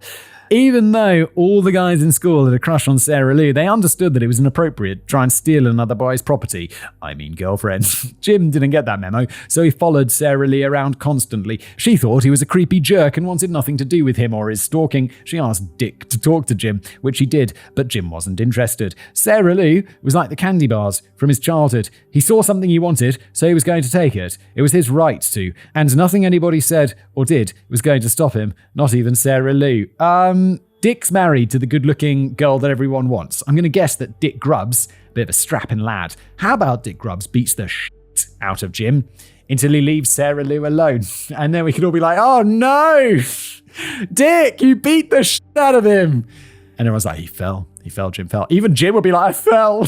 Even though all the guys in school had a crush on Sarah Lou, they understood that it was inappropriate to try and steal another boy's property. I mean girlfriend. Jim didn't get that memo, so he followed Sarah Lou around constantly. She thought he was a creepy jerk and wanted nothing to do with him or his stalking. She asked Dick to talk to Jim, which he did, but Jim wasn't interested. Sarah Lou was like the candy bars from his childhood. He saw something he wanted, so he was going to take it. It was his right to, and nothing anybody said or did was going to stop him, not even Sarah Lou. Dick's married to the good-looking girl that everyone wants. I'm going to guess that Dick Grubbs, a bit of a strapping lad. How about Dick Grubbs beats the shit out of Jim until he leaves Sarah Lou alone? And then we can all be like, oh no! Dick, you beat the shit out of him! And everyone's like, he fell, Jim fell. Even Jim will be like, I fell.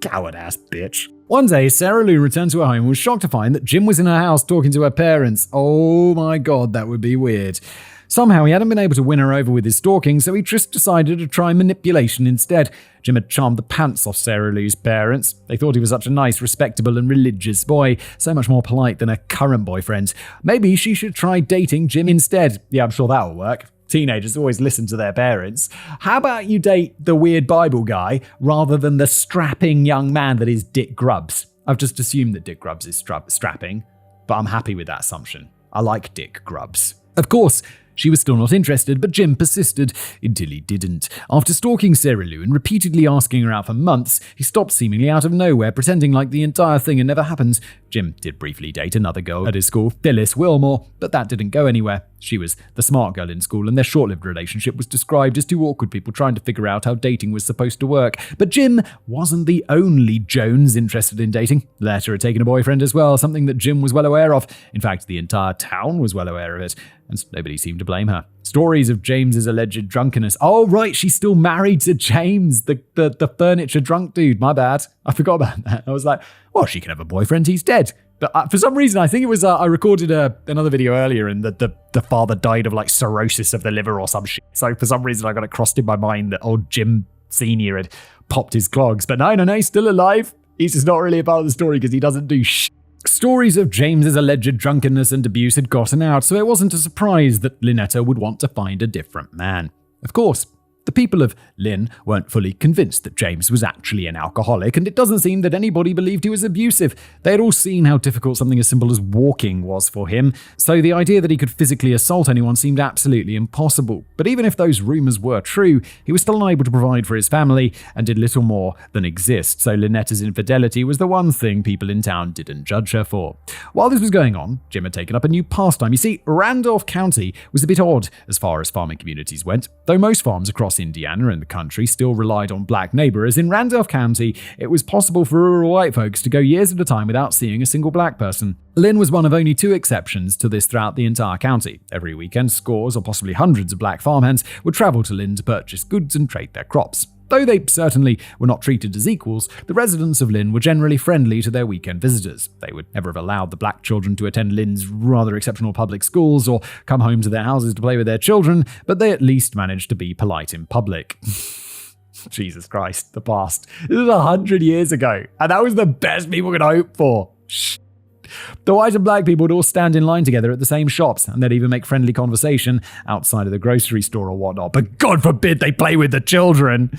Coward-ass bitch. One day, Sarah Lou returned to her home and was shocked to find that Jim was in her house talking to her parents. Oh my god, that would be weird. Somehow he hadn't been able to win her over with his stalking, so he just decided to try manipulation instead. Jim had charmed the pants off Sarah Lou's parents. They thought he was such a nice, respectable and religious boy, so much more polite than her current boyfriend. Maybe she should try dating Jim instead. Yeah, I'm sure that'll work. Teenagers always listen to their parents. How about you date the weird Bible guy rather than the strapping young man that is Dick Grubbs? I've just assumed that Dick Grubbs is strapping, but I'm happy with that assumption. I like Dick Grubbs. Of course, she was still not interested, but Jim persisted until he didn't. After stalking Sarah Lou and repeatedly asking her out for months, he stopped seemingly out of nowhere, pretending like the entire thing had never happened. Jim did briefly date another girl at his school, Phyllis Wilmore, but that didn't go anywhere. She was the smart girl in school, and their short-lived relationship was described as two awkward people trying to figure out how dating was supposed to work. But Jim wasn't the only Jones interested in dating. Letta had taken a boyfriend as well, something that Jim was well aware of. In fact, the entire town was well aware of it, and nobody seemed to blame her. Stories of James's alleged drunkenness. Oh, right, she's still married to James, the furniture drunk dude. My bad. I forgot about that. I was like, well, she can have a boyfriend. He's dead. But for some reason, I think it was, I recorded another video earlier and the father died of like cirrhosis of the liver or some shit. So for some reason, I got it crossed in my mind that old Jim Sr. had popped his clogs. But no, he's still alive. He's just not really a part of the story because he doesn't do shit. Stories of James's alleged drunkenness and abuse had gotten out, so it wasn't a surprise that Lynetta would want to find a different man. Of course, the people of Lynn weren't fully convinced that James was actually an alcoholic, and it doesn't seem that anybody believed he was abusive. They had all seen how difficult something as simple as walking was for him, so the idea that he could physically assault anyone seemed absolutely impossible. But even if those rumors were true, he was still unable to provide for his family and did little more than exist, so Lynetta's infidelity was the one thing people in town didn't judge her for. While this was going on, Jim had taken up a new pastime. You see, Randolph County was a bit odd as far as farming communities went. Though most farms across Indiana and the country still relied on black neighbors, in Randolph County, it was possible for rural white folks to go years at a time without seeing a single black person. Lynn was one of only 2 exceptions to this throughout the entire county. Every weekend, scores or possibly hundreds of black farmhands would travel to Lynn to purchase goods and trade their crops. Though they certainly were not treated as equals, the residents of Lynn were generally friendly to their weekend visitors. They would never have allowed the black children to attend Lynn's rather exceptional public schools or come home to their houses to play with their children, but they at least managed to be polite in public. Jesus Christ, the past. This was 100 years ago, and that was the best people could hope for. The white and black people would all stand in line together at the same shops, and they'd even make friendly conversation outside of the grocery store or whatnot. But God forbid they play with the children.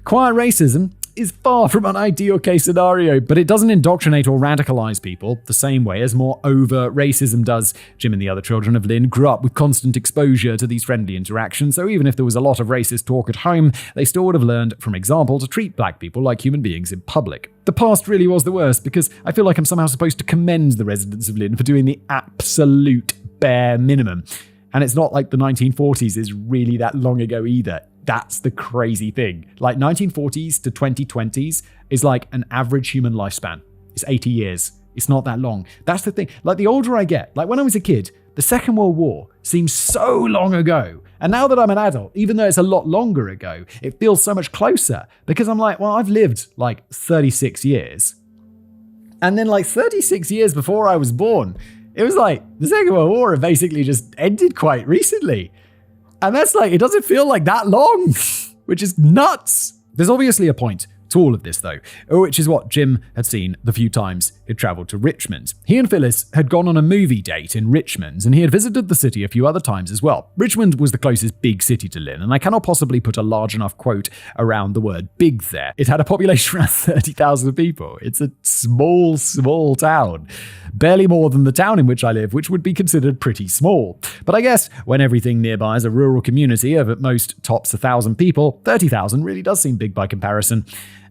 Quiet racism is far from an ideal case scenario, but it doesn't indoctrinate or radicalize people the same way as more overt racism does. Jim and the other children of Lynn grew up with constant exposure to these friendly interactions, so even if there was a lot of racist talk at home, they still would have learned from example to treat black people like human beings in public. The past really was the worst, because I feel like I'm somehow supposed to commend the residents of Lynn for doing the absolute bare minimum. And it's not like the 1940s is really that long ago either. That's the crazy thing. Like 1940s to 2020s is like an average human lifespan. It's 80 years. It's not that long. That's the thing. Like the older I get, like when I was a kid, the Second World War seems so long ago. And now that I'm an adult, even though it's a lot longer ago, it feels so much closer because I'm like, well, I've lived like 36 years. And then like 36 years before I was born, it was like the Second World War had basically just ended quite recently. And that's like, it doesn't feel like that long, which is nuts. There's obviously a point to all of this though, which is what Jim had seen the few times he'd traveled to Richmond. He and Phyllis had gone on a movie date in Richmond, and he had visited the city a few other times as well. Richmond was the closest big city to Lynn, and I cannot possibly put a large enough quote around the word big there. It had a population around 30,000 people. It's a small town. Barely more than the town in which I live, which would be considered pretty small. But I guess when everything nearby is a rural community of at most tops 1,000 people, 30,000 really does seem big by comparison.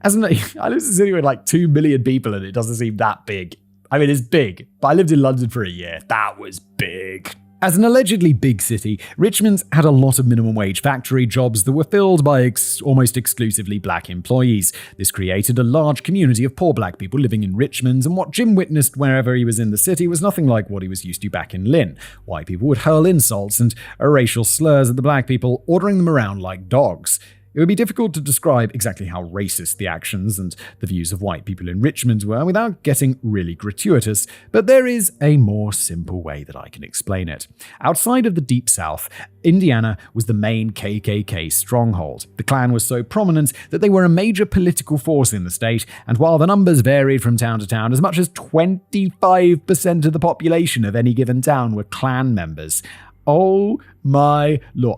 I live in a city with like 2 million people and it doesn't seem that big. I mean, it's big, but I lived in London for a year. That was big. As an allegedly big city, Richmond had a lot of minimum wage factory jobs that were filled by almost exclusively black employees. This created a large community of poor black people living in Richmond, and what Jim witnessed wherever he was in the city was nothing like what he was used to back in Lynn. White people would hurl insults and racial slurs at the black people, ordering them around like dogs. It would be difficult to describe exactly how racist the actions and the views of white people in Richmond were without getting really gratuitous, but there is a more simple way that I can explain it. Outside of the Deep South, Indiana was the main KKK stronghold. The Klan was so prominent that they were a major political force in the state, and while the numbers varied from town to town, as much as 25% of the population of any given town were Klan members. Oh my lord.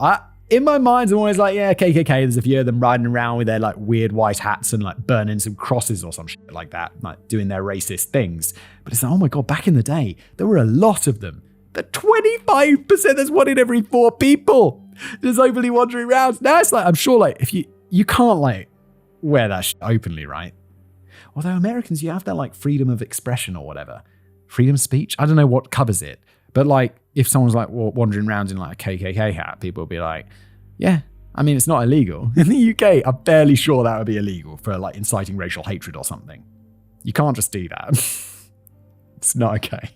In my mind, I'm always like, yeah, KKK, there's a few of them riding around with their like weird white hats and like burning some crosses or some shit like that, like doing their racist things. But it's like, oh my God, back in the day, there were a lot of them. The 25%, there's one in every 4 people just openly wandering around. Now it's like, I'm sure like if you can't like wear that shit openly, right? Although Americans, you have that like freedom of expression or whatever. Freedom of speech? I don't know what covers it. But like, if someone's like wandering around in like a KKK hat, people will be like, yeah, I mean, it's not illegal. In the UK, I'm fairly sure that would be illegal for like inciting racial hatred or something. You can't just do that. It's not okay.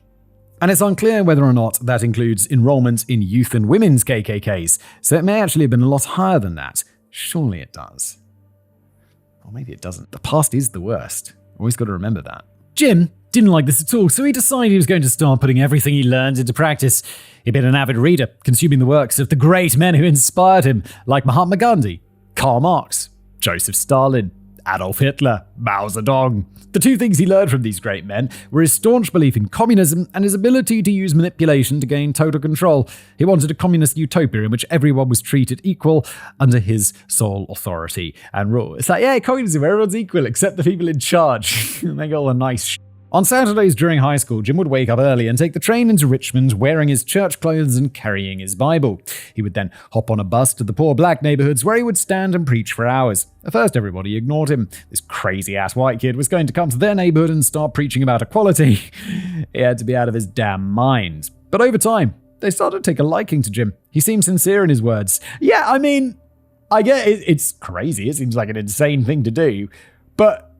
And it's unclear whether or not that includes enrollment in youth and women's KKKs, so it may actually have been a lot higher than that. Surely it does. Or maybe it doesn't. The past is the worst. Always got to remember that. Jim didn't like this at all, so he decided he was going to start putting everything he learned into practice. He'd been an avid reader, consuming the works of the great men who inspired him, like Mahatma Gandhi, Karl Marx, Joseph Stalin, Adolf Hitler, Mao Zedong. The two things he learned from these great men were his staunch belief in communism and his ability to use manipulation to gain total control. He wanted a communist utopia in which everyone was treated equal under his sole authority and rule. It's like, yeah, communism, everyone's equal except the people in charge. And they got all the nice shit. On Saturdays during high school, Jim would wake up early and take the train into Richmond wearing his church clothes and carrying his Bible. He would then hop on a bus to the poor black neighborhoods where he would stand and preach for hours. At first, everybody ignored him. This crazy-ass white kid was going to come to their neighborhood and start preaching about equality. He had to be out of his damn mind. But over time, they started to take a liking to Jim. He seemed sincere in his words. Yeah, I mean, I get it. It's crazy. It seems like an insane thing to do. But,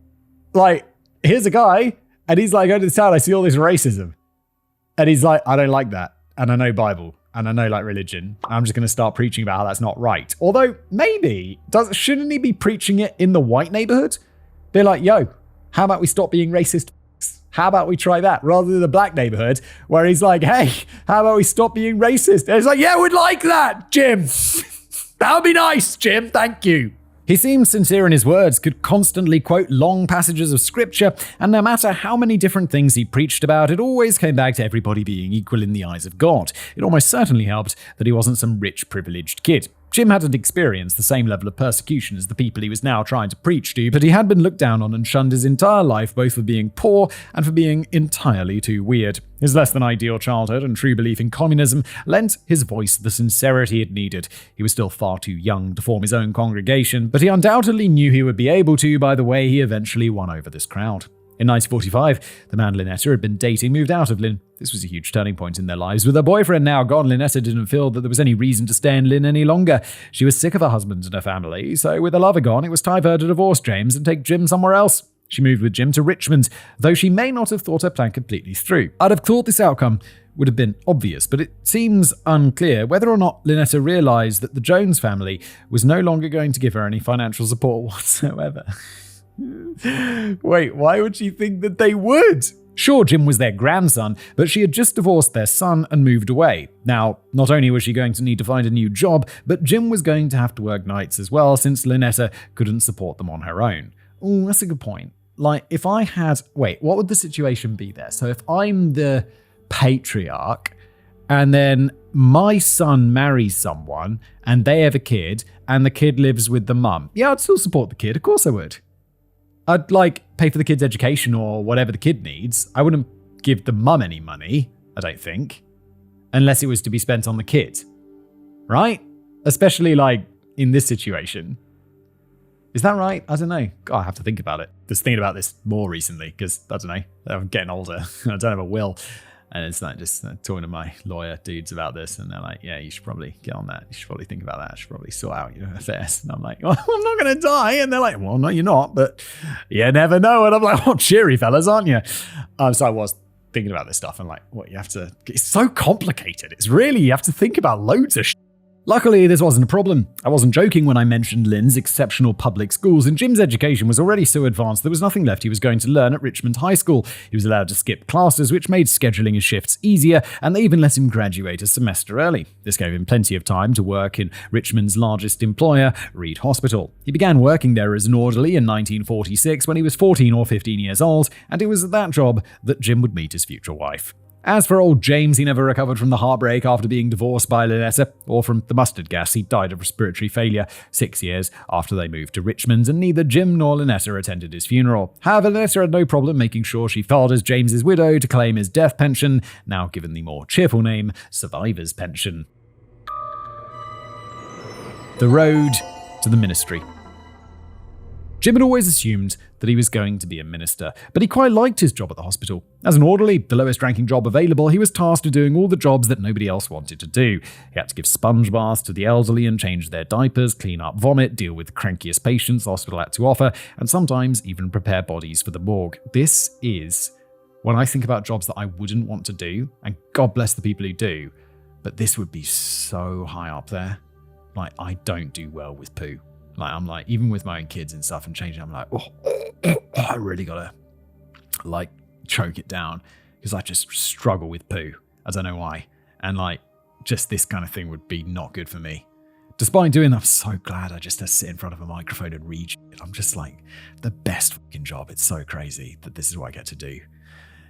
like, here's a guy... and he's like, going to the town, I see all this racism. And he's like, I don't like that. And I know Bible. and I know like religion. I'm just going to start preaching about how that's not right. Although maybe, shouldn't he be preaching it in the white neighborhood? Be like, yo, how about we stop being racist? How about we try that? Rather than the black neighborhood where he's like, hey, how about we stop being racist? And it's like, yeah, we'd like that, Jim. That would be nice, Jim. Thank you. He seemed sincere in his words, could constantly quote long passages of scripture, and no matter how many different things he preached about, it always came back to everybody being equal in the eyes of God. It almost certainly helped that he wasn't some rich, privileged kid. Jim hadn't experienced the same level of persecution as the people he was now trying to preach to, but he had been looked down on and shunned his entire life, both for being poor and for being entirely too weird. His less than ideal childhood and true belief in communism lent his voice the sincerity it needed. He was still far too young to form his own congregation, but he undoubtedly knew he would be able to by the way he eventually won over this crowd. In 1945, the man Lynetta had been dating moved out of Lynn. This was a huge turning point in their lives. With her boyfriend now gone, Lynetta didn't feel that there was any reason to stay in Lynn any longer. She was sick of her husband and her family, so with her lover gone, it was time for her to divorce James and take Jim somewhere else. She moved with Jim to Richmond, though she may not have thought her plan completely through. I'd have thought this outcome would have been obvious, but it seems unclear whether or not Lynetta realized that the Jones family was no longer going to give her any financial support whatsoever. Wait, why would she think that they would? Sure, Jim was their grandson, but she had just divorced their son and moved away. Now, not only was she going to need to find a new job, but Jim was going to have to work nights as well, since Lynetta couldn't support them on her own. Oh, that's a good point. Like, if I had... Wait, what would the situation be there? So if I'm the patriarch, and then my son marries someone, and they have a kid, and the kid lives with the mum. Yeah, I'd still support the kid. Of course I would. I'd pay for the kid's education or whatever the kid needs. I wouldn't give the mum any money, I don't think, unless it was to be spent on the kid, right? Especially in this situation. Is that right? I don't know. God, I have to think about it. Just thinking about this more recently because, I don't know, I'm getting older. I don't have a will. And it's just talking to my lawyer dudes about this, and they're like, yeah, you should probably get on that. You should probably think about that. You should probably sort out your affairs. And I'm like, well, I'm not going to die. And they're like, well, no, you're not, but you never know. And I'm like, oh, cheery fellas, aren't you? So I was thinking about this stuff, and what you have to, it's so complicated. It's really, you have to think about loads of shit. Luckily, this wasn't a problem. I wasn't joking when I mentioned Lynn's exceptional public schools, and Jim's education was already so advanced there was nothing left he was going to learn at Richmond High School. He was allowed to skip classes, which made scheduling his shifts easier, and they even let him graduate a semester early. This gave him plenty of time to work in Richmond's largest employer, Reed Hospital. He began working there as an orderly in 1946 when he was 14 or 15 years old, and it was at that job that Jim would meet his future wife. As for old James, he never recovered from the heartbreak after being divorced by Lynetta, or from the mustard gas. He died of respiratory failure 6 years after they moved to Richmond, and neither Jim nor Lynetta attended his funeral. However, Lynetta had no problem making sure she filed as James's widow to claim his death pension, now given the more cheerful name, Survivor's Pension. The road to the ministry. Jim had always assumed that he was going to be a minister, but he quite liked his job at the hospital. As an orderly, the lowest ranking job available, he was tasked with doing all the jobs that nobody else wanted to do. He had to give sponge baths to the elderly and change their diapers, clean up vomit, deal with the crankiest patients the hospital had to offer, and sometimes even prepare bodies for the morgue. This is, when I think about jobs that I wouldn't want to do, and God bless the people who do, but this would be so high up there. I don't do well with poo. I'm even with my own kids and stuff and changing, I'm I really gotta choke it down because I just struggle with poo. I don't know why. And just this kind of thing would be not good for me. Despite doing that, I'm so glad I just have to sit in front of a microphone and read shit. I'm just the best fucking job. It's so crazy that this is what I get to do.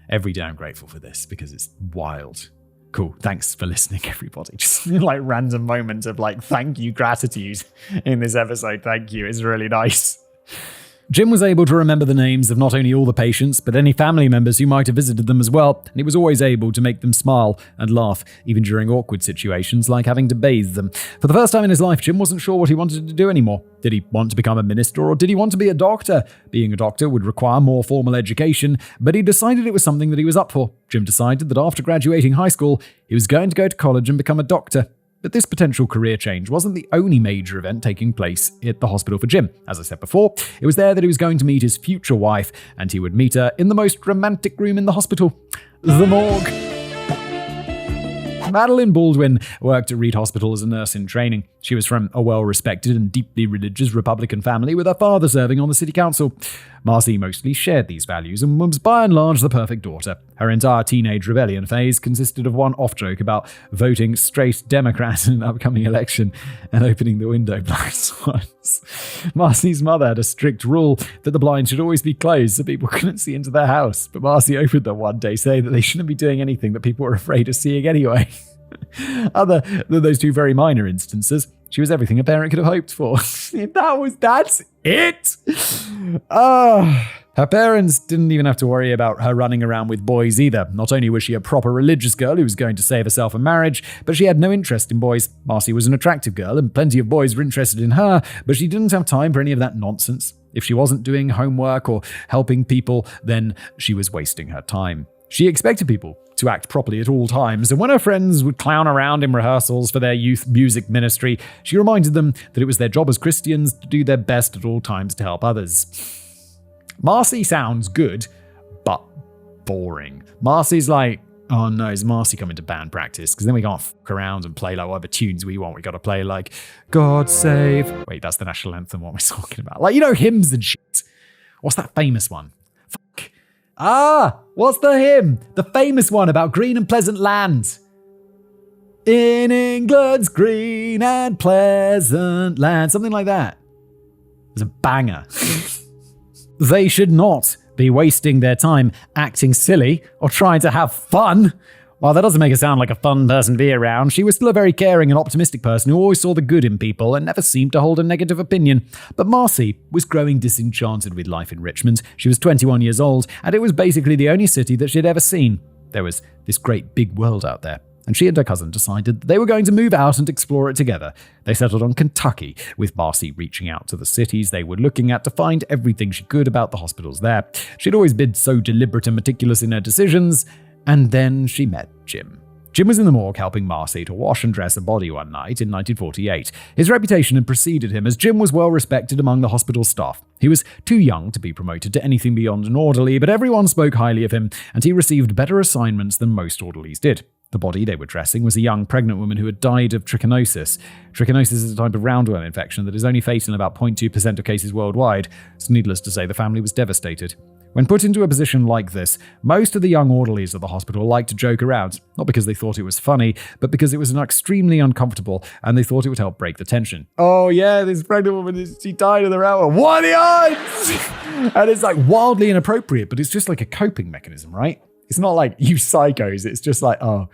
Every day I'm grateful for this because it's wild. Cool. Thanks for listening, everybody. Just random moments of thank you, gratitude in this episode. Thank you. It's really nice. Jim was able to remember the names of not only all the patients, but any family members who might have visited them as well, and he was always able to make them smile and laugh, even during awkward situations like having to bathe them. For the first time in his life, Jim wasn't sure what he wanted to do anymore. Did he want to become a minister, or did he want to be a doctor? Being a doctor would require more formal education, but he decided it was something that he was up for. Jim decided that after graduating high school, he was going to go to college and become a doctor. But this potential career change wasn't the only major event taking place at the hospital for Jim. As I said before, it was there that he was going to meet his future wife, and he would meet her in the most romantic room in the hospital, the morgue. Madeline Baldwin worked at Reed Hospital as a nurse in training. She was from a well-respected and deeply religious Republican family, with her father serving on the city council. Marcy mostly shared these values and was by and large the perfect daughter. Her entire teenage rebellion phase consisted of one off-joke about voting straight Democrat in an upcoming election and opening the window blinds once. Marcy's mother had a strict rule that the blinds should always be closed so people couldn't see into their house, but Marcy opened them one day saying that they shouldn't be doing anything that people were afraid of seeing anyway. Other than those two very minor instances, she was everything a parent could have hoped for. That's it! Her parents didn't even have to worry about her running around with boys either. Not only was she a proper religious girl who was going to save herself a marriage, but she had no interest in boys. Marcy was an attractive girl, and plenty of boys were interested in her, but she didn't have time for any of that nonsense. If she wasn't doing homework or helping people, then she was wasting her time. She expected people to act properly at all times, and when her friends would clown around in rehearsals for their youth music ministry, she reminded them that it was their job as Christians to do their best at all times to help others. Marcy sounds good, but boring. Marcy's like, oh no, is Marcy coming to band practice? Because then we can't fuck around and play like whatever tunes we want. We got to play like, God Save. Wait, that's the national anthem, what we're talking about. Like, hymns and shit. What's that famous one? Fuck. What's the hymn? The famous one about green and pleasant land. In England's green and pleasant land. Something like that. It's a banger. They should not be wasting their time acting silly or trying to have fun. While that doesn't make her sound like a fun person to be around, she was still a very caring and optimistic person who always saw the good in people and never seemed to hold a negative opinion. But Marcy was growing disenchanted with life in Richmond. She was 21 years old, and it was basically the only city that she'd ever seen. There was this great big world out there, and she and her cousin decided that they were going to move out and explore it together. They settled on Kentucky, with Marcy reaching out to the cities they were looking at to find everything she could about the hospitals there. She'd always been so deliberate and meticulous in her decisions, and then she met Jim. Jim was in the morgue helping Marcy to wash and dress a body one night in 1948. His reputation had preceded him, as Jim was well respected among the hospital staff. He was too young to be promoted to anything beyond an orderly, but everyone spoke highly of him, and he received better assignments than most orderlies did. The body they were dressing was a young pregnant woman who had died of trichinosis. Trichinosis is a type of roundworm infection that is only fatal in about 0.2% of cases worldwide. It's needless to say the family was devastated. When put into a position like this, most of the young orderlies of the hospital liked to joke around, not because they thought it was funny, but because it was extremely uncomfortable and they thought it would help break the tension. Oh yeah, this pregnant woman, she died of the roundworm. What are the odds? And it's like wildly inappropriate, but it's just like a coping mechanism, right? It's not like you psychos, it's just like, oh,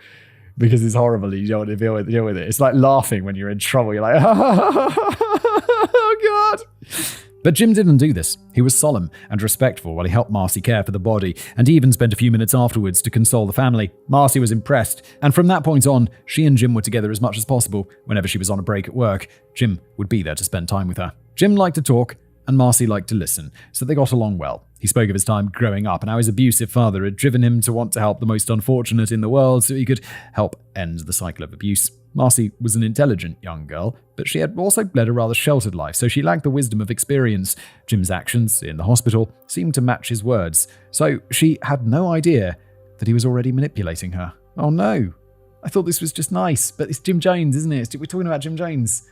because it's horrible and you don't want to deal with it. It's like laughing when you're in trouble. You're like, oh God. But Jim didn't do this. He was solemn and respectful while he helped Marcy care for the body, and he even spent a few minutes afterwards to console the family. Marcy was impressed, and from that point on, she and Jim were together as much as possible. Whenever she was on a break at work, Jim would be there to spend time with her. Jim liked to talk, and Marcy liked to listen, so they got along well. He spoke of his time growing up and how his abusive father had driven him to want to help the most unfortunate in the world so he could help end the cycle of abuse. Marcy was an intelligent young girl, but she had also led a rather sheltered life, so she lacked the wisdom of experience. Jim's actions in the hospital seemed to match his words, so she had no idea that he was already manipulating her. Oh no, I thought this was just nice, but it's Jim Jones, isn't it? We're talking about Jim Jones.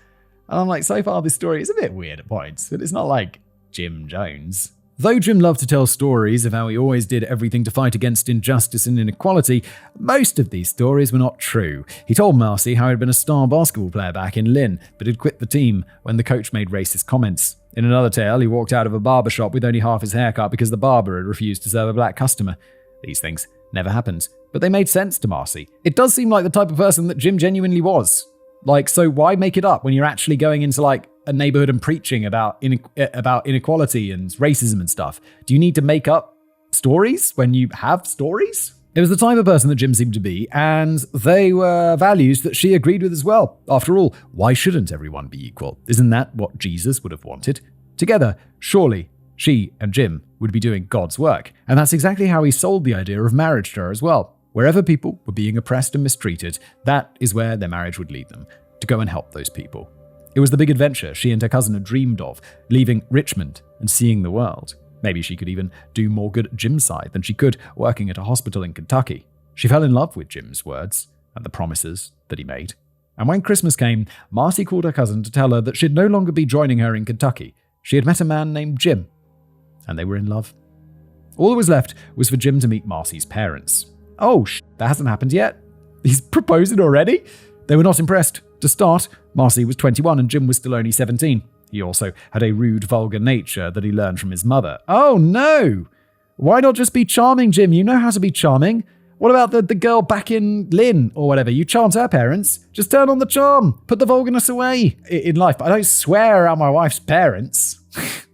And I'm like, so far this story is a bit weird at points, but it's not like Jim Jones. Though Jim loved to tell stories of how he always did everything to fight against injustice and inequality, most of these stories were not true. He told Marcy how he'd been a star basketball player back in Lynn, but had quit the team when the coach made racist comments. In another tale, he walked out of a barber shop with only half his haircut because the barber had refused to serve a black customer. These things never happened, but they made sense to Marcy. It does seem like the type of person that Jim genuinely was. Like, so why make it up when you're actually going into like a neighborhood and preaching about inequality and racism and stuff? Do you need to make up stories when you have stories? It was the type of person that Jim seemed to be, and they were values that she agreed with as well. After all, why shouldn't everyone be equal? Isn't that what Jesus would have wanted? Together, surely, she and Jim would be doing God's work. And that's exactly how he sold the idea of marriage to her as well. Wherever people were being oppressed and mistreated, that is where their marriage would lead them, to go and help those people. It was the big adventure she and her cousin had dreamed of, leaving Richmond and seeing the world. Maybe she could even do more good at Jim's side than she could working at a hospital in Kentucky. She fell in love with Jim's words, and the promises that he made. And when Christmas came, Marcy called her cousin to tell her that she'd no longer be joining her in Kentucky. She had met a man named Jim, and they were in love. All that was left was for Jim to meet Marcy's parents. Oh, that hasn't happened yet? He's proposing already? They were not impressed. To start, Marcy was 21 and Jim was still only 17. He also had a rude, vulgar nature that he learned from his mother. Oh no! Why not just be charming, Jim? You know how to be charming. What about the girl back in Lynn or whatever? You charmed her parents. Just turn on the charm. Put the vulgarness away in life. But I don't swear around my wife's parents.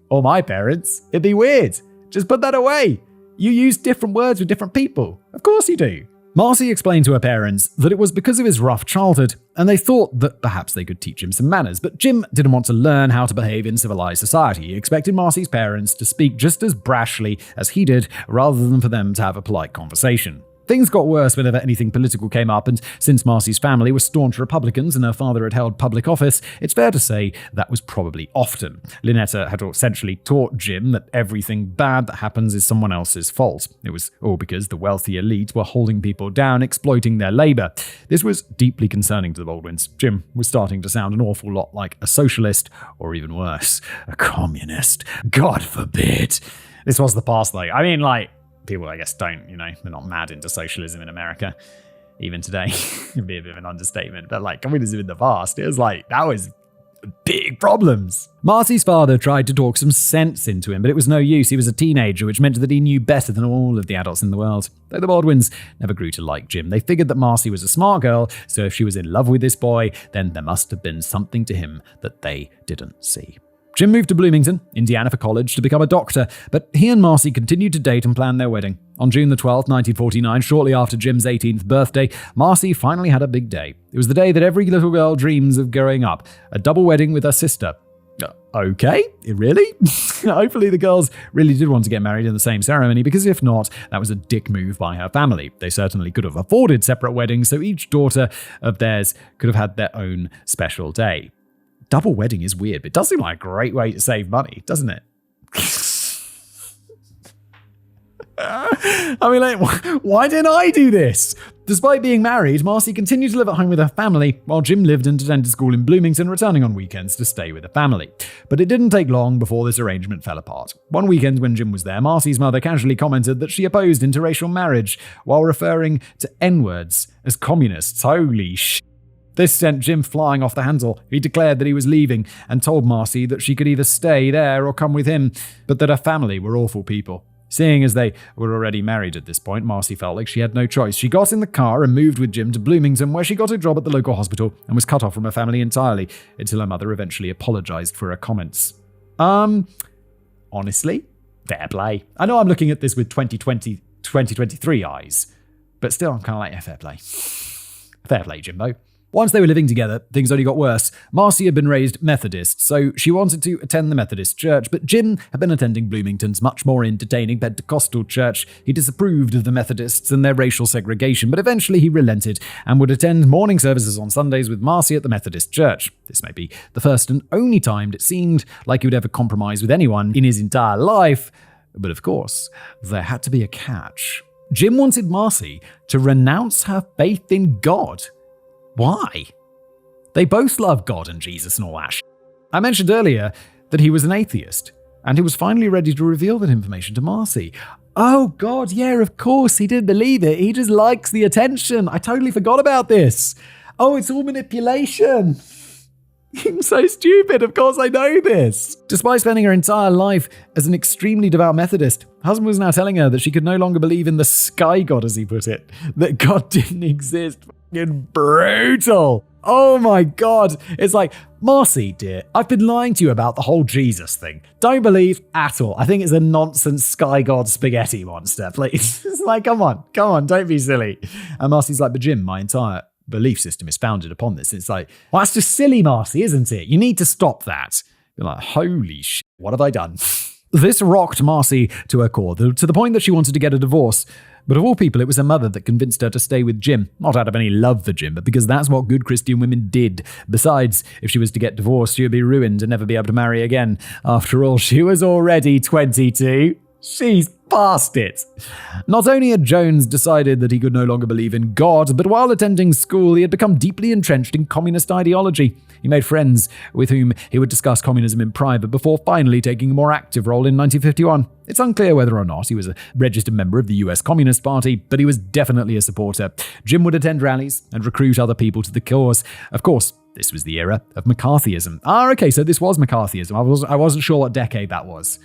Or my parents. It'd be weird. Just put that away. You use different words with different people. Of course you do. Marcy explained to her parents that it was because of his rough childhood, and they thought that perhaps they could teach him some manners. But Jim didn't want to learn how to behave in civilized society. He expected Marcy's parents to speak just as brashly as he did, rather than for them to have a polite conversation. Things got worse whenever anything political came up, and since Marcy's family was staunch Republicans and her father had held public office, it's fair to say that was probably often. Lynetta had essentially taught Jim that everything bad that happens is someone else's fault. It was all because the wealthy elite were holding people down, exploiting their labor. This was deeply concerning to the Baldwins. Jim was starting to sound an awful lot like a socialist, or even worse, a communist. God forbid. This was the past, though. I mean, people, I guess, they're not mad into socialism in America, even today. It'd be a bit of an understatement, but communism in the past, it was that was big problems. Marcy's father tried to talk some sense into him, but it was no use. He was a teenager, which meant that he knew better than all of the adults in the world. Though the Baldwins never grew to like Jim, they figured that Marcy was a smart girl, so if she was in love with this boy, then there must have been something to him that they didn't see. Jim moved to Bloomington, Indiana for college to become a doctor, but he and Marcy continued to date and plan their wedding. On June the 12th, 1949, shortly after Jim's 18th birthday, Marcy finally had a big day. It was the day that every little girl dreams of growing up, a double wedding with her sister. Okay, really? Hopefully the girls really did want to get married in the same ceremony, because if not, that was a dick move by her family. They certainly could have afforded separate weddings, so each daughter of theirs could have had their own special day. Double wedding is weird, but it does seem like a great way to save money, doesn't it? Why didn't I do this? Despite being married, Marcy continued to live at home with her family, while Jim lived and attended school in Bloomington, returning on weekends to stay with the family. But it didn't take long before this arrangement fell apart. One weekend when Jim was there, Marcy's mother casually commented that she opposed interracial marriage, while referring to N-words as communists. Holy shit. This sent Jim flying off the handle. He declared that he was leaving and told Marcy that she could either stay there or come with him, but that her family were awful people. Seeing as they were already married at this point, Marcy felt like she had no choice. She got in the car and moved with Jim to Bloomington, where she got a job at the local hospital and was cut off from her family entirely, until her mother eventually apologized for her comments. Honestly, fair play. I know I'm looking at this with 2023 eyes, but still I'm kind of like, fair play. Fair play, Jimbo. Once they were living together, things only got worse. Marcy had been raised Methodist, so she wanted to attend the Methodist church, but Jim had been attending Bloomington's much more entertaining Pentecostal church. He disapproved of the Methodists and their racial segregation, but eventually he relented and would attend morning services on Sundays with Marcy at the Methodist church. This may be the first and only time it seemed like he would ever compromise with anyone in his entire life, but of course, there had to be a catch. Jim wanted Marcy to renounce her faith in God. Why? They both love God and Jesus and all that shit. I mentioned earlier that he was an atheist, and he was finally ready to reveal that information to Marcy. Oh God, yeah, of course, he did believe it. He just likes the attention. I totally forgot about this. Oh, it's all manipulation. I'm so stupid, of course I know this. Despite spending her entire life as an extremely devout Methodist, her husband was now telling her that she could no longer believe in the sky god, as he put it, that God didn't exist. Fucking brutal. Oh my God. It's like, Marcy, dear, I've been lying to you about the whole Jesus thing. Don't believe at all. I think it's a nonsense sky god spaghetti monster, please. It's like, come on, don't be silly. And Marcy's like, but Jim, my entire belief system is founded upon this. It's like, well, that's just silly, Marcy, isn't it? You need to stop that. You're like, holy shit, what have I done? This rocked Marcy to her core, to the point that she wanted to get a divorce. But of all people, it was her mother that convinced her to stay with Jim. Not out of any love for Jim, but because that's what good Christian women did. Besides, if she was to get divorced, she would be ruined and never be able to marry again. After all, she was already 22. She's past it. Not only had Jones decided that he could no longer believe in God, but while attending school, he had become deeply entrenched in communist ideology. He made friends with whom he would discuss communism in private before finally taking a more active role in 1951. It's unclear whether or not he was a registered member of the US Communist Party, but he was definitely a supporter. Jim would attend rallies and recruit other people to the cause. Of course, this was the era of McCarthyism. Okay, so this was McCarthyism. I wasn't sure what decade that was.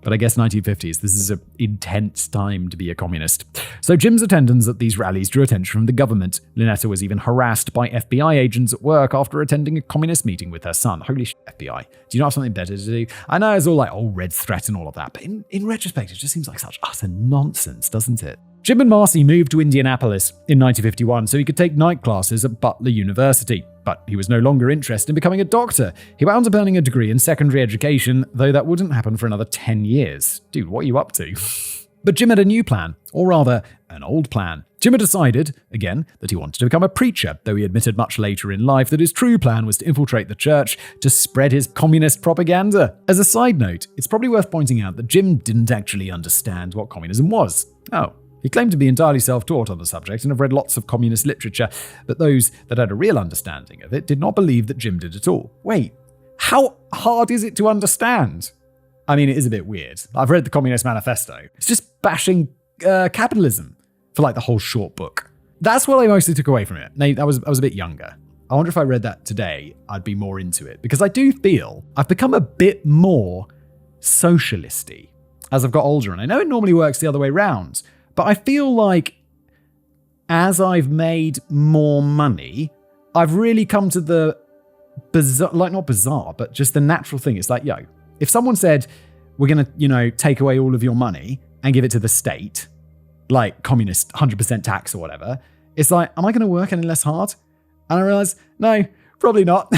But I guess 1950s, this is an intense time to be a communist. So Jim's attendance at these rallies drew attention from the government. Lynetta was even harassed by FBI agents at work after attending a communist meeting with her son. Holy shit, FBI. Do you not have something better to do? I know it's all like, red threat and all of that, but in retrospect, it just seems like such utter nonsense, doesn't it? Jim and Marcy moved to Indianapolis in 1951 so he could take night classes at Butler University. But he was no longer interested in becoming a doctor. He wound up earning a degree in secondary education, though that wouldn't happen for another 10 years. Dude, what are you up to? But Jim had a new plan, or rather, an old plan. Jim had decided, again, that he wanted to become a preacher, though he admitted much later in life that his true plan was to infiltrate the church to spread his communist propaganda. As a side note, it's probably worth pointing out that Jim didn't actually understand what communism was. He claimed to be entirely self-taught on the subject and have read lots of communist literature, but those that had a real understanding of it did not believe that Jim did at all. Wait, how hard is it to understand? I mean, it is a bit weird. I've read the Communist Manifesto. It's just bashing capitalism for like the whole short book. That's what I mostly took away from it. Now, I was a bit younger. I wonder if I read that today, I'd be more into it, because I do feel I've become a bit more socialisty as I've got older, and I know it normally works the other way around. But I feel like as I've made more money, I've really come to the bizarre, like not bizarre, but just the natural thing. It's like, if someone said, we're going to, take away all of your money and give it to the state, like communist 100% tax or whatever, it's like, am I going to work any less hard? And I realize, no, probably not.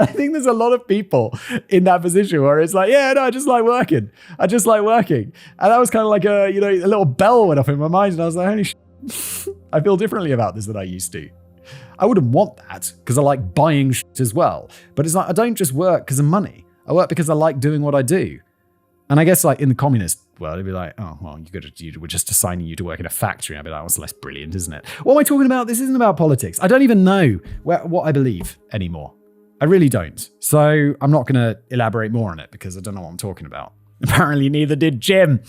I think there's a lot of people in that position where it's like, I just like working. And that was kind of like a little bell went off in my mind, and I was like, holy shit, I feel differently about this than I used to. I wouldn't want that because I like buying shit as well. But it's like, I don't just work because of money. I work because I like doing what I do. And I guess like in the communist world, it'd be like, oh, well, we're just assigning you to work in a factory. I'd be like, it's less brilliant, isn't it? What am I talking about? This isn't about politics. I don't even know what I believe anymore. I really don't. So I'm not going to elaborate more on it because I don't know what I'm talking about. Apparently neither did Jim.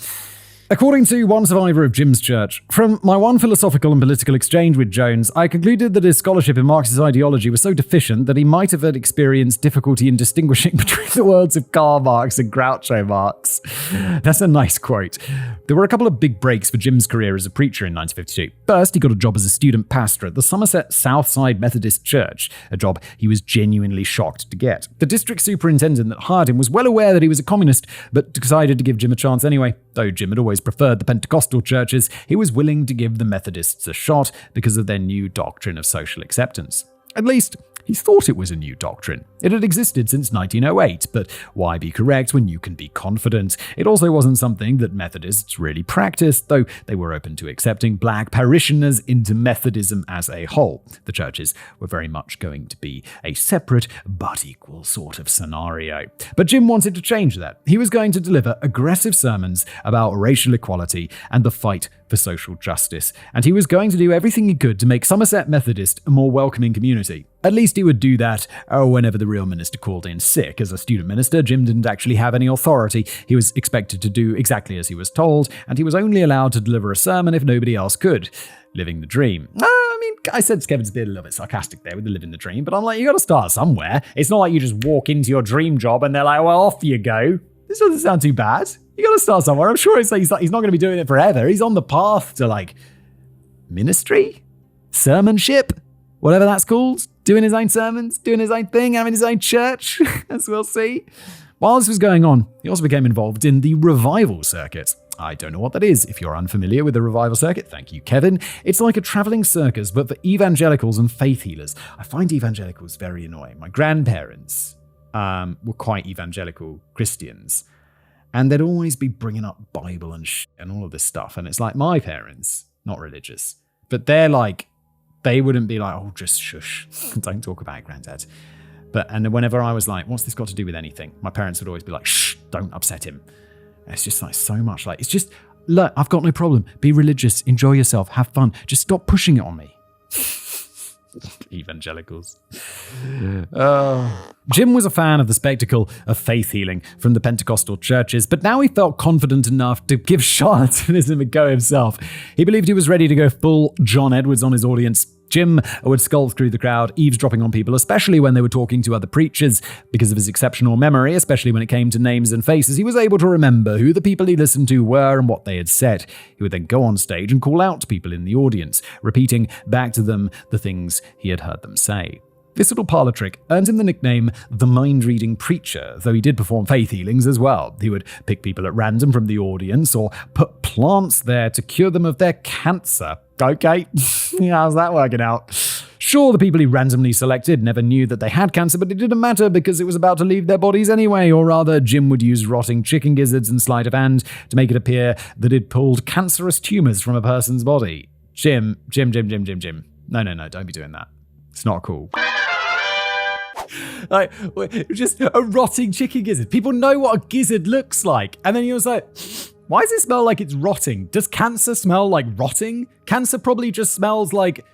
According to one survivor of Jim's church, from my one philosophical and political exchange with Jones, I concluded that his scholarship in Marxist ideology was so deficient that he might have experienced difficulty in distinguishing between the worlds of Karl Marx and Groucho Marx. That's a nice quote. There were a couple of big breaks for Jim's career as a preacher in 1952. First, he got a job as a student pastor at the Somerset Southside Methodist Church, a job he was genuinely shocked to get. The district superintendent that hired him was well aware that he was a communist, but decided to give Jim a chance anyway. Though Jim had always preferred the Pentecostal churches, he was willing to give the Methodists a shot because of their new doctrine of social acceptance. At least, he thought it was a new doctrine. It had existed since 1908, but why be correct when you can be confident? It also wasn't something that Methodists really practiced, though they were open to accepting black parishioners into Methodism as a whole. The churches were very much going to be a separate but equal sort of scenario. But Jim wanted to change that. He was going to deliver aggressive sermons about racial equality and the fight for social justice, and he was going to do everything he could to make Somerset Methodist a more welcoming community. At least he would do that whenever the real minister called in sick. As a student minister, Jim didn't actually have any authority. He was expected to do exactly as he was told, and he was only allowed to deliver a sermon if nobody else could. Living the dream. I said Kevin's being a little bit sarcastic there with the living the dream, but I'm like, you got to start somewhere. It's not like you just walk into your dream job and they're like, well, off you go. This doesn't sound too bad. You got to start somewhere. I'm sure he's not going to be doing it forever. He's on the path to like ministry, sermonship, whatever that's called. Doing his own sermons, doing his own thing, having his own church, as we'll see. While this was going on, he also became involved in the revival circuit. I don't know what that is. If you're unfamiliar with the revival circuit, thank you, Kevin. It's like a traveling circus, but for evangelicals and faith healers. I find evangelicals very annoying. My grandparents were quite evangelical Christians, and they'd always be bringing up Bible and all of this stuff. And it's like, my parents, not religious, but they're like, they wouldn't be like, oh, just shush, don't talk about it, Granddad. And whenever I was like, what's this got to do with anything? My parents would always be like, shh, don't upset him. And it's just like so much like, it's just look, I've got no problem. Be religious, enjoy yourself, have fun. Just stop pushing it on me. Evangelicals. Jim was a fan of the spectacle of faith healing from the Pentecostal churches, but now he felt confident enough to give charlatanism a go himself. He believed he was ready to go full John Edwards on his audience. Jim would scull through the crowd, eavesdropping on people, especially when they were talking to other preachers. Because of his exceptional memory, especially when it came to names and faces, he was able to remember who the people he listened to were and what they had said. He would then go on stage and call out to people in the audience, repeating back to them the things he had heard them say. This little parlor trick earned him the nickname the mind-reading preacher, though he did perform faith healings as well. He would pick people at random from the audience or put plants there to cure them of their cancer. Okay, how's that working out? Sure, the people he randomly selected never knew that they had cancer, but it didn't matter because it was about to leave their bodies anyway, or rather, Jim would use rotting chicken gizzards and sleight of hand to make it appear that it pulled cancerous tumors from a person's body. Jim. No, don't be doing that. It's not cool. Like, just a rotting chicken gizzard. People know what a gizzard looks like. And then he was like, why does it smell like it's rotting? Does cancer smell like rotting? Cancer probably just smells like,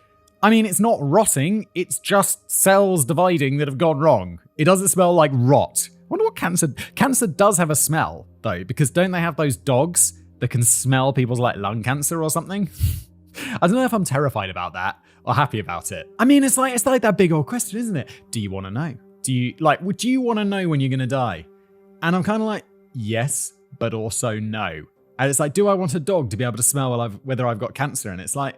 it's not rotting. It's just cells dividing that have gone wrong. It doesn't smell like rot. I wonder what cancer does have a smell, though, because don't they have those dogs that can smell people's lung cancer or something? I don't know if I'm terrified about that or happy about it. It's like that big old question, isn't it? Do you want to know? Do you want to know when you're going to die? And I'm kind of like, yes, but also no. And it's like, do I want a dog to be able to smell whether I've got cancer? And it's like,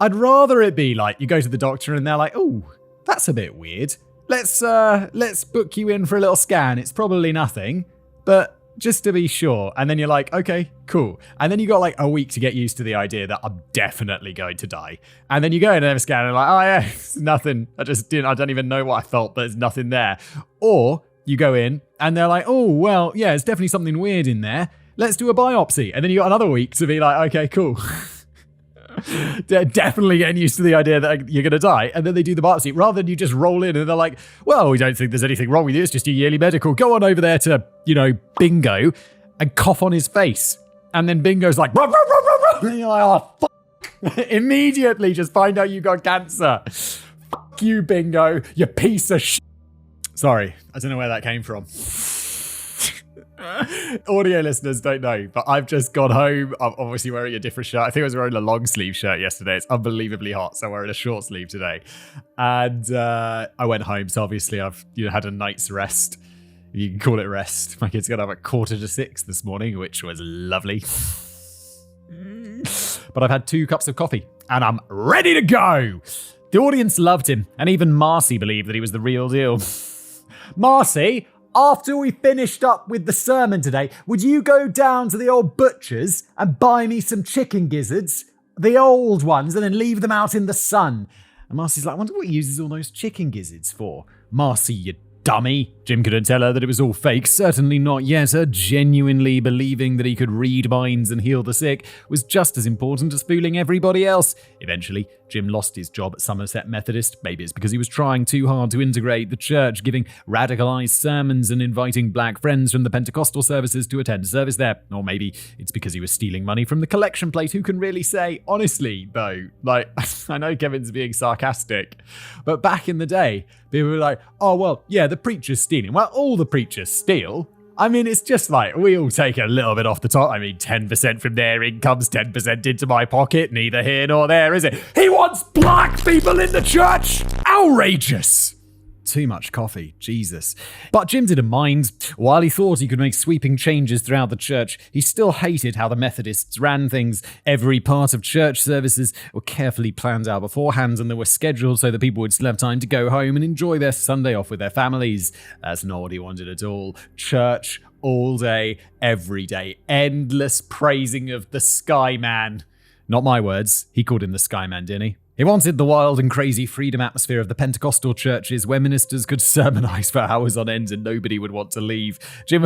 I'd rather it be like you go to the doctor and they're like, oh, that's a bit weird. Let's book you in for a little scan. It's probably nothing, but just to be sure. And then you're like, okay, cool. And then you got a week to get used to the idea that I'm definitely going to die. And then you go in and have a scan and oh yeah, it's nothing. I don't even know what I felt, but there's nothing there. Or you go in and they're like, oh, well, yeah, it's definitely something weird in there. Let's do a biopsy. And then you got another week to be like, okay, cool. They're definitely getting used to the idea that you're going to die. And then they do the biopsy rather than you just roll in and they're like, well, we don't think there's anything wrong with you. It's just your yearly medical. Go on over there to, Bingo and cough on his face. And then Bingo's like, ruh, ruh, ruh, ruh, ruh. And you're like, oh, fuck. Immediately just find out you got cancer. Fuck you, Bingo, you piece of shit. Sorry, I don't know where that came from. Audio listeners don't know, but I've just got home. I'm obviously wearing a different shirt. I think I was wearing a long sleeve shirt yesterday. It's unbelievably hot, so I'm wearing a short sleeve today. And I went home, so obviously I've had a night's rest. You can call it rest. My kids got up at 5:45 this morning, which was lovely. But I've had 2 cups of coffee, and I'm ready to go. The audience loved him, and even Marcy believed that he was the real deal. Marcy, after we finished up with the sermon today, would you go down to the old butcher's and buy me some chicken gizzards, the old ones, and then leave them out in the sun? And Marcy's like, I wonder what he uses all those chicken gizzards for. Marcy, you dummy. Jim couldn't tell her that it was all fake. Certainly not yet. Her genuinely believing that he could read minds and heal the sick was just as important as fooling everybody else. Eventually, Jim lost his job at Somerset Methodist. Maybe it's because he was trying too hard to integrate the church, giving radicalized sermons and inviting black friends from the Pentecostal services to attend service there. Or maybe it's because he was stealing money from the collection plate. Who can really say? Honestly, though, I know Kevin's being sarcastic, but back in the day, people were like, oh, well, yeah, the preacher's stealing. Well, all the preachers steal. It's just we all take a little bit off the top. 10% from their incomes, 10% into my pocket. Neither here nor there, is it? He wants black people in the church! Outrageous! Too much coffee, Jesus. But Jim didn't mind. While he thought he could make sweeping changes throughout the church, he still hated how the Methodists ran things. Every part of church services were carefully planned out beforehand, and they were scheduled so that people would still have time to go home and enjoy their Sunday off with their families. That's not what he wanted at all. Church all day, every day. Endless praising of the Sky Man. Not my words. He called him the Sky Man, didn't he? He wanted the wild and crazy freedom atmosphere of the Pentecostal churches where ministers could sermonize for hours on end and nobody would want to leave. Jim,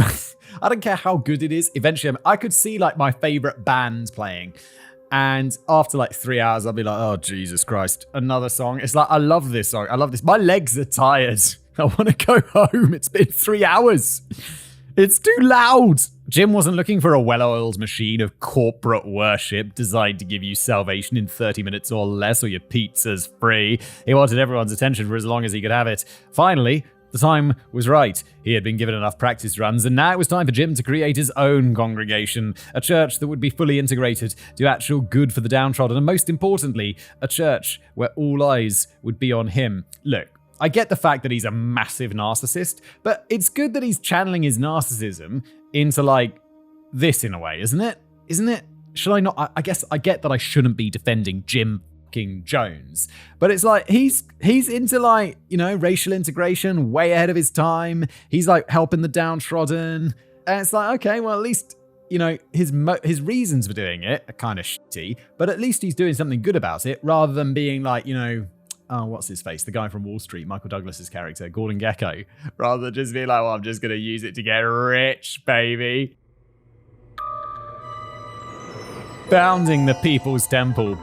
I don't care how good it is. Eventually, I could see my favorite band playing. And after 3 hours, I'll be like, oh, Jesus Christ, another song. It's I love this song. I love this. My legs are tired. I want to go home. It's been 3 hours. It's too loud. Jim wasn't looking for a well-oiled machine of corporate worship designed to give you salvation in 30 minutes or less, or your pizza's free. He wanted everyone's attention for as long as he could have it. Finally, the time was right. He had been given enough practice runs, and now it was time for Jim to create his own congregation, a church that would be fully integrated, do actual good for the downtrodden, and most importantly, a church where all eyes would be on him. Look, I get the fact that he's a massive narcissist, but it's good that he's channeling his narcissism into, like, this in a way, isn't it? Isn't it? Should I not? I guess I get that I shouldn't be defending Jim fucking Jones, but it's like he's into, like, you know, racial integration way ahead of his time. He's like helping the downtrodden, and it's like, okay, well, at least, you know, his reasons for doing it are kind of shitty, but at least he's doing something good about it, rather than being like, you know, oh, what's his face? The guy from Wall Street, Michael Douglas's character, Gordon Gekko, rather than just being like, well, I'm just going to use it to get rich, baby. Founding the People's Temple.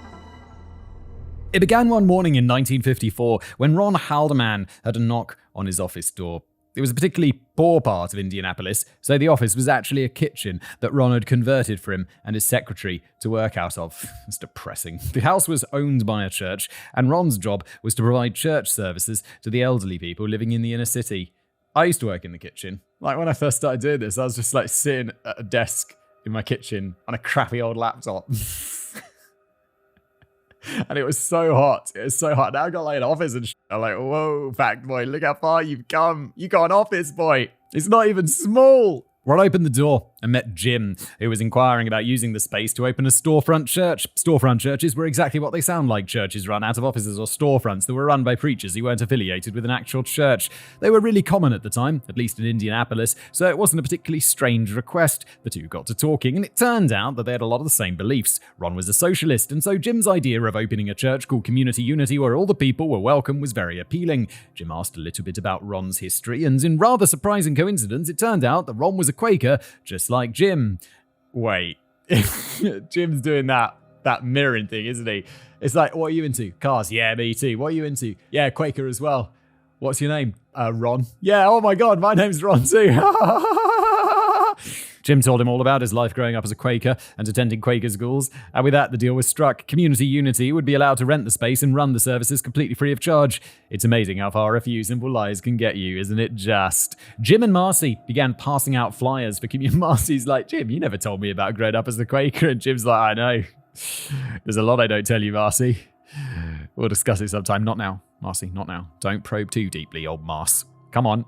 It began one morning in 1954 when Ron Haldeman had a knock on his office door. It was a particularly poor part of Indianapolis, so the office was actually a kitchen that Ron had converted for him and his secretary to work out of. It's depressing. The house was owned by a church, and Ron's job was to provide church services to the elderly people living in the inner city. I used to work in the kitchen. Like, when I first started doing this, I was just like sitting at a desk in my kitchen on a crappy old laptop. And it was so hot. It was so hot. Now I got like an office and shit. I'm like, whoa, fact boy, look how far you've come. You got an office, boy. It's not even small. Ron opened the door and met Jim, who was inquiring about using the space to open a storefront church. Storefront churches were exactly what they sound like, churches run out of offices or storefronts that were run by preachers who weren't affiliated with an actual church. They were really common at the time, at least in Indianapolis, so it wasn't a particularly strange request. The two got to talking, and it turned out that they had a lot of the same beliefs. Ron was a socialist, and so Jim's idea of opening a church called Community Unity, where all the people were welcome, was very appealing. Jim asked a little bit about Ron's history, and in rather surprising coincidence, it turned out that Ron was a Quaker, just like Jim. Wait, Jim's doing that mirroring thing, isn't he? It's like, what are you into? Cars? Yeah, me too. What are you into? Yeah, Quaker as well. What's your name? Ron. Yeah, oh my God, my name's Ron too. Jim told him all about his life growing up as a Quaker and attending Quaker schools, and with that, the deal was struck. Community Unity would be allowed to rent the space and run the services completely free of charge. It's amazing how far a few simple lies can get you, isn't it just? Jim and Marcy began passing out flyers for community. Marcy's like, Jim, you never told me about growing up as a Quaker, and Jim's like, I know. There's a lot I don't tell you, Marcy. We'll discuss it sometime. Not now, Marcy, not now. Don't probe too deeply, old Mars. Come on.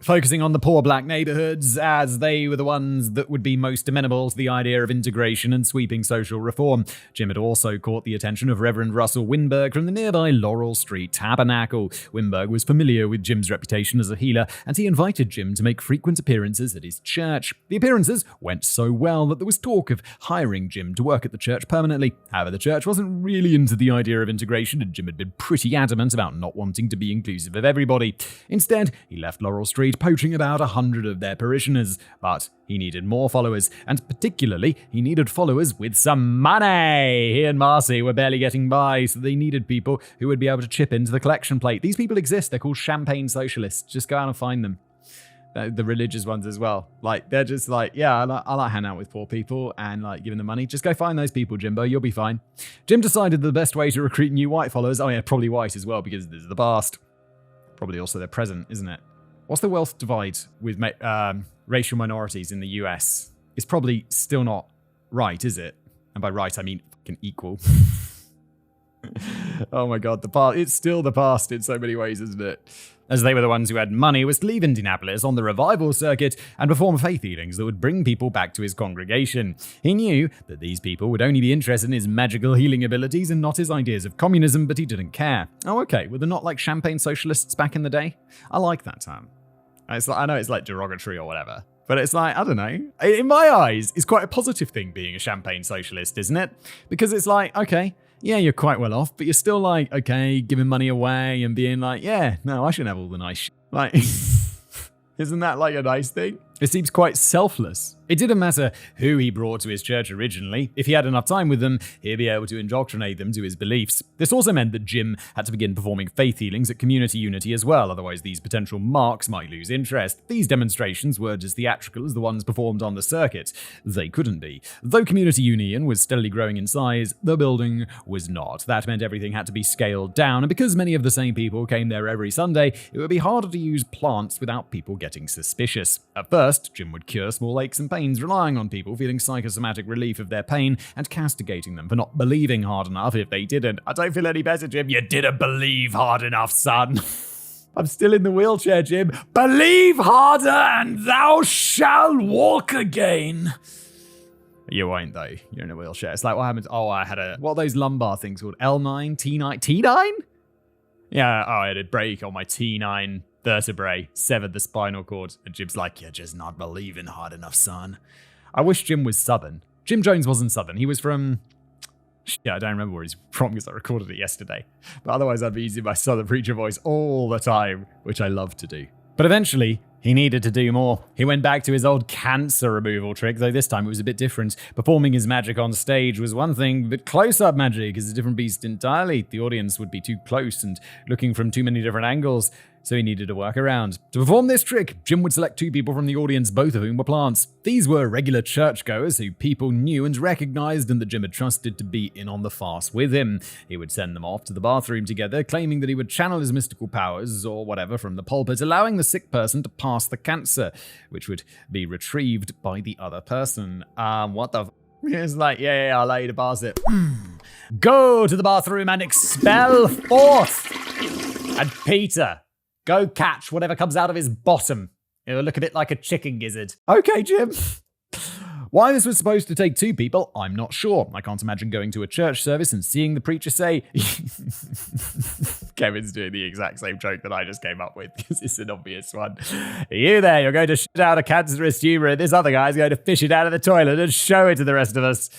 Focusing on the poor black neighborhoods, as they were the ones that would be most amenable to the idea of integration and sweeping social reform. Jim had also caught the attention of Reverend Russell Winberg from the nearby Laurel Street Tabernacle. Winberg was familiar with Jim's reputation as a healer, and he invited Jim to make frequent appearances at his church. The appearances went so well that there was talk of hiring Jim to work at the church permanently. However, the church wasn't really into the idea of integration, and Jim had been pretty adamant about not wanting to be inclusive of everybody. Instead, he left Laurel Street poaching about 100 of their parishioners, but he needed more followers, and particularly, he needed followers with some money. He and Marcy were barely getting by, so they needed people who would be able to chip into the collection plate. These people exist. They're called champagne socialists. Just go out and find them. The religious ones as well. Like, they're just like, yeah, I like hanging out with poor people and like giving them money. Just go find those people, Jimbo. You'll be fine. Jim decided the best way to recruit new white followers, oh yeah, probably white as well, because this is the past. Probably also their present, isn't it? What's the wealth divide with racial minorities in the US? It's probably still not right, is it? And by right, I mean fucking equal. Oh my God, the past. It's still the past in so many ways, isn't it? As they were the ones who had money, was to leave Indianapolis on the revival circuit and perform faith healings that would bring people back to his congregation. He knew that these people would only be interested in his magical healing abilities and not his ideas of communism, but he didn't care. Oh, okay, were there not like champagne socialists back in the day? I like that term. It's like, I know it's like derogatory or whatever, but it's like, I don't know. In my eyes, it's quite a positive thing being a champagne socialist, isn't it? Because it's like, okay, yeah, you're quite well off, but you're still like, okay, giving money away and being like, yeah, no, I shouldn't have all the nice shit. Like, isn't that like a nice thing? It seems quite selfless. It didn't matter who he brought to his church originally. If he had enough time with them, he'd be able to indoctrinate them to his beliefs. This also meant that Jim had to begin performing faith healings at Community Unity as well, otherwise these potential marks might lose interest. These demonstrations were as theatrical as the ones performed on the circuit. They couldn't be. Though Community Union was steadily growing in size, the building was not. That meant everything had to be scaled down, and because many of the same people came there every Sunday, it would be harder to use plants without people getting suspicious. At first, Jim would cure small aches and pains, relying on people feeling psychosomatic relief of their pain and castigating them for not believing hard enough if they didn't. I don't feel any better, Jim. You didn't believe hard enough, son. I'm still in the wheelchair, Jim. Believe harder and thou shalt walk again. You won't, though. You're in a wheelchair. It's like, what happens? Oh, I had what are those lumbar things called? L9? T9? T9? Yeah, I had a break on my T9 vertebrae, severed the spinal cord, and Jim's like, you're just not believing hard enough, son. I wish Jim was Southern. Jim Jones wasn't Southern. He was from... Yeah, I don't remember where he's from because I recorded it yesterday. But otherwise, I'd be using my Southern preacher voice all the time, which I love to do. But eventually, he needed to do more. He went back to his old cancer removal trick, though this time it was a bit different. Performing his magic on stage was one thing, but close-up magic is a different beast entirely. The audience would be too close and looking from too many different angles, so he needed to work around. To perform this trick, Jim would select two people from the audience, both of whom were plants. These were regular churchgoers who people knew and recognized and that Jim had trusted to be in on the farce with him. He would send them off to the bathroom together, claiming that he would channel his mystical powers or whatever from the pulpit, allowing the sick person to pass the cancer, which would be retrieved by the other person. What the It's like, yeah, I'll allow you to pass it. Go to the bathroom and expel forth. And Peter, go catch whatever comes out of his bottom. It'll look a bit like a chicken gizzard. Okay, Jim. Why this was supposed to take two people, I'm not sure. I can't imagine going to a church service and seeing the preacher say... Kevin's doing the exact same joke that I just came up with because it's an obvious one. You there, you're going to shit out a cancerous tumor and this other guy's going to fish it out of the toilet and show it to the rest of us.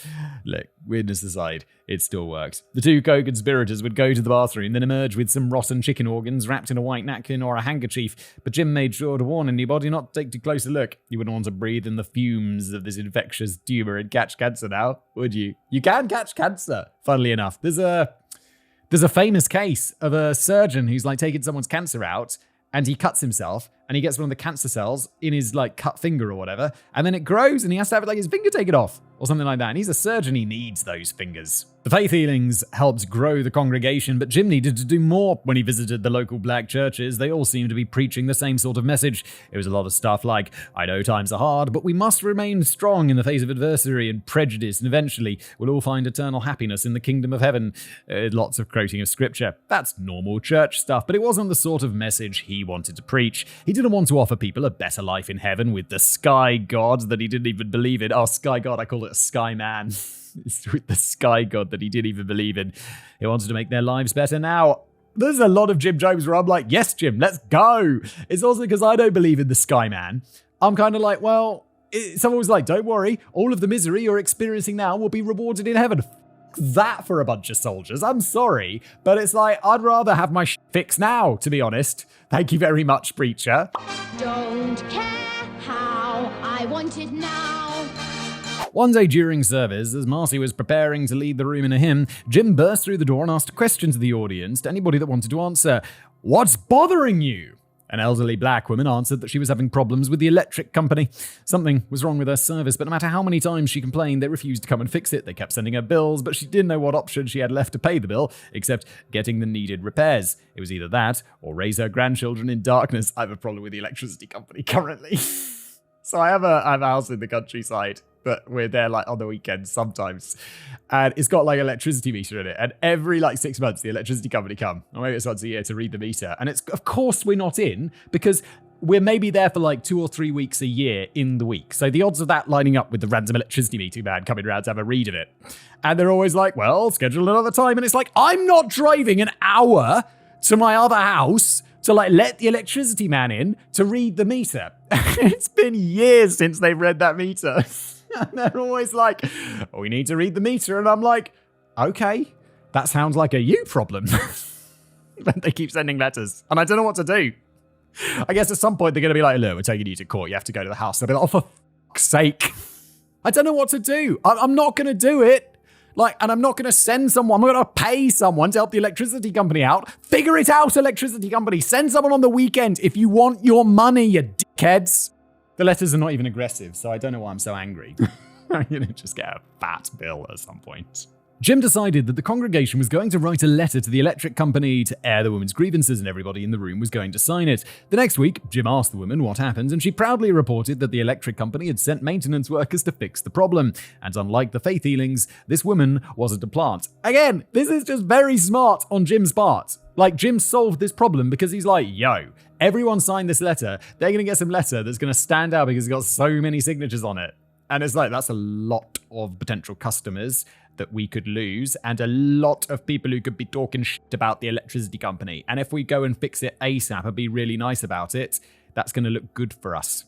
Look, weirdness aside, it still works. The two co-conspirators would go to the bathroom, then emerge with some rotten chicken organs wrapped in a white napkin or a handkerchief, but Jim made sure to warn anybody not to take too close a look. You wouldn't want to breathe in the fumes of this infectious tumor and catch cancer now, would you? You can catch cancer, funnily enough. There's a famous case of a surgeon who's like taking someone's cancer out and he cuts himself and he gets one of the cancer cells in his like cut finger or whatever, and then it grows and he has to have like his finger taken off or something like that. And he's a surgeon, he needs those fingers. The faith healings helped grow the congregation, but Jim needed to do more when he visited the local black churches. They all seemed to be preaching the same sort of message. It was a lot of stuff like, I know times are hard, but we must remain strong in the face of adversity and prejudice, and eventually we'll all find eternal happiness in the kingdom of heaven. Lots of quoting of scripture. That's normal church stuff, but it wasn't the sort of message he wanted to preach. He didn't want to offer people a better life in heaven with the sky god that he didn't even believe in. Oh, sky god, I call it a sky man. It's with the sky god that he didn't even believe in. He wanted to make their lives better now. There's a lot of Jim Jones where I'm like, yes, Jim, let's go. It's also because I don't believe in the sky man. I'm kind of like, well, someone was like, don't worry, all of the misery you're experiencing now will be rewarded in heaven. That for a bunch of soldiers. I'm sorry, but it's like, I'd rather have my fixed now, to be honest. Thank you very much, preacher. Don't care how I want it now. One day during service, as Marcy was preparing to lead the room in a hymn, Jim burst through the door and asked a question to the audience, to anybody that wanted to answer. What's bothering you? An elderly black woman answered that she was having problems with the electric company. Something was wrong with her service, but no matter how many times she complained, they refused to come and fix it. They kept sending her bills, but she didn't know what option she had left to pay the bill, except getting the needed repairs. It was either that, or raise her grandchildren in darkness. I have a problem with the electricity company currently. So I have a house in the countryside, but we're there like on the weekends sometimes. And it's got like electricity meter in it. And every like 6 months, the electricity company come, or maybe it's once a year, to read the meter. And it's, of course, we're not in because we're maybe there for like 2 or 3 weeks a year in the week. So the odds of that lining up with the random electricity meter man coming around to have a read of it. And they're always like, well, schedule another time. And it's like, I'm not driving an hour to my other house to like let the electricity man in to read the meter. It's been years since they've read that meter. And they're always like, oh, we need to read the meter. And I'm like, okay, that sounds like a you problem. But they keep sending letters and I don't know what to do. I guess at some point they're going to be like, look, we're taking you to court. You have to go to the house. They'll be like, oh, for fuck's sake. I don't know what to do. I'm not going to do it. And I'm not going to send someone. I'm going to pay someone to help the electricity company out. Figure it out, electricity company. Send someone on the weekend if you want your money, you dickheads. The letters are not even aggressive, so I don't know why I'm so angry. I'm going to just get a fat bill at some point. Jim decided that the congregation was going to write a letter to the electric company to air the woman's grievances, and everybody in the room was going to sign it. The next week, Jim asked the woman what happened, and she proudly reported that the electric company had sent maintenance workers to fix the problem. And unlike the faith healings, this woman wasn't a plant. Again, this is just very smart on Jim's part. Jim solved this problem because he's like, yo, everyone signed this letter. They're going to get some letter that's going to stand out because it's got so many signatures on it. And it's like, that's a lot of potential customers that we could lose, and a lot of people who could be talking shit about the electricity company. And if we go and fix it ASAP and be really nice about it, that's going to look good for us.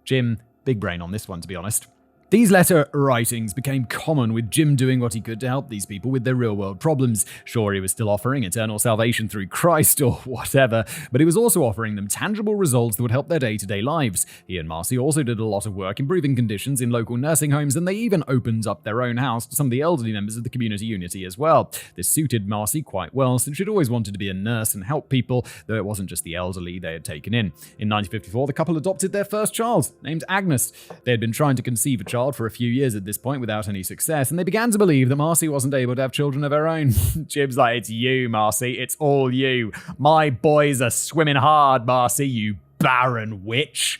Jim, big brain on this one, to be honest. These letter writings became common, with Jim doing what he could to help these people with their real-world problems. Sure, he was still offering eternal salvation through Christ or whatever, but he was also offering them tangible results that would help their day-to-day lives. He and Marcy also did a lot of work improving conditions in local nursing homes, and they even opened up their own house to some of the elderly members of the community unity as well. This suited Marcy quite well, since she'd always wanted to be a nurse and help people, though it wasn't just the elderly they had taken in. In 1954, the couple adopted their first child, named Agnes. They had been trying to conceive a child for a few years at this point without any success, and they began to believe that Marcy wasn't able to have children of her own. Jim's like, it's you, Marcy. It's all you. My boys are swimming hard, Marcy, you barren witch.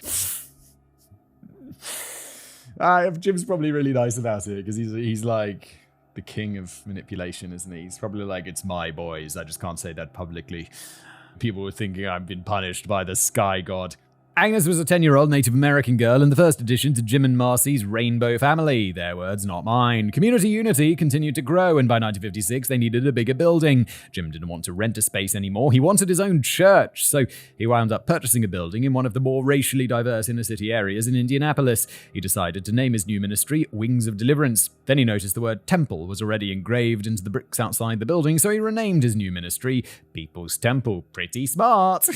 Jim's probably really nice about it, because he's like the king of manipulation, isn't he? He's probably like, it's my boys. I just can't say that publicly. People were thinking I've been punished by the sky god. Agnes was a 10-year-old Native American girl in the first addition to Jim and Marcy's rainbow family. Their words, not mine. Community unity continued to grow, and by 1956, they needed a bigger building. Jim didn't want to rent a space anymore. He wanted his own church, so he wound up purchasing a building in one of the more racially diverse inner-city areas in Indianapolis. He decided to name his new ministry Wings of Deliverance. Then he noticed the word temple was already engraved into the bricks outside the building, so he renamed his new ministry People's Temple. Pretty smart.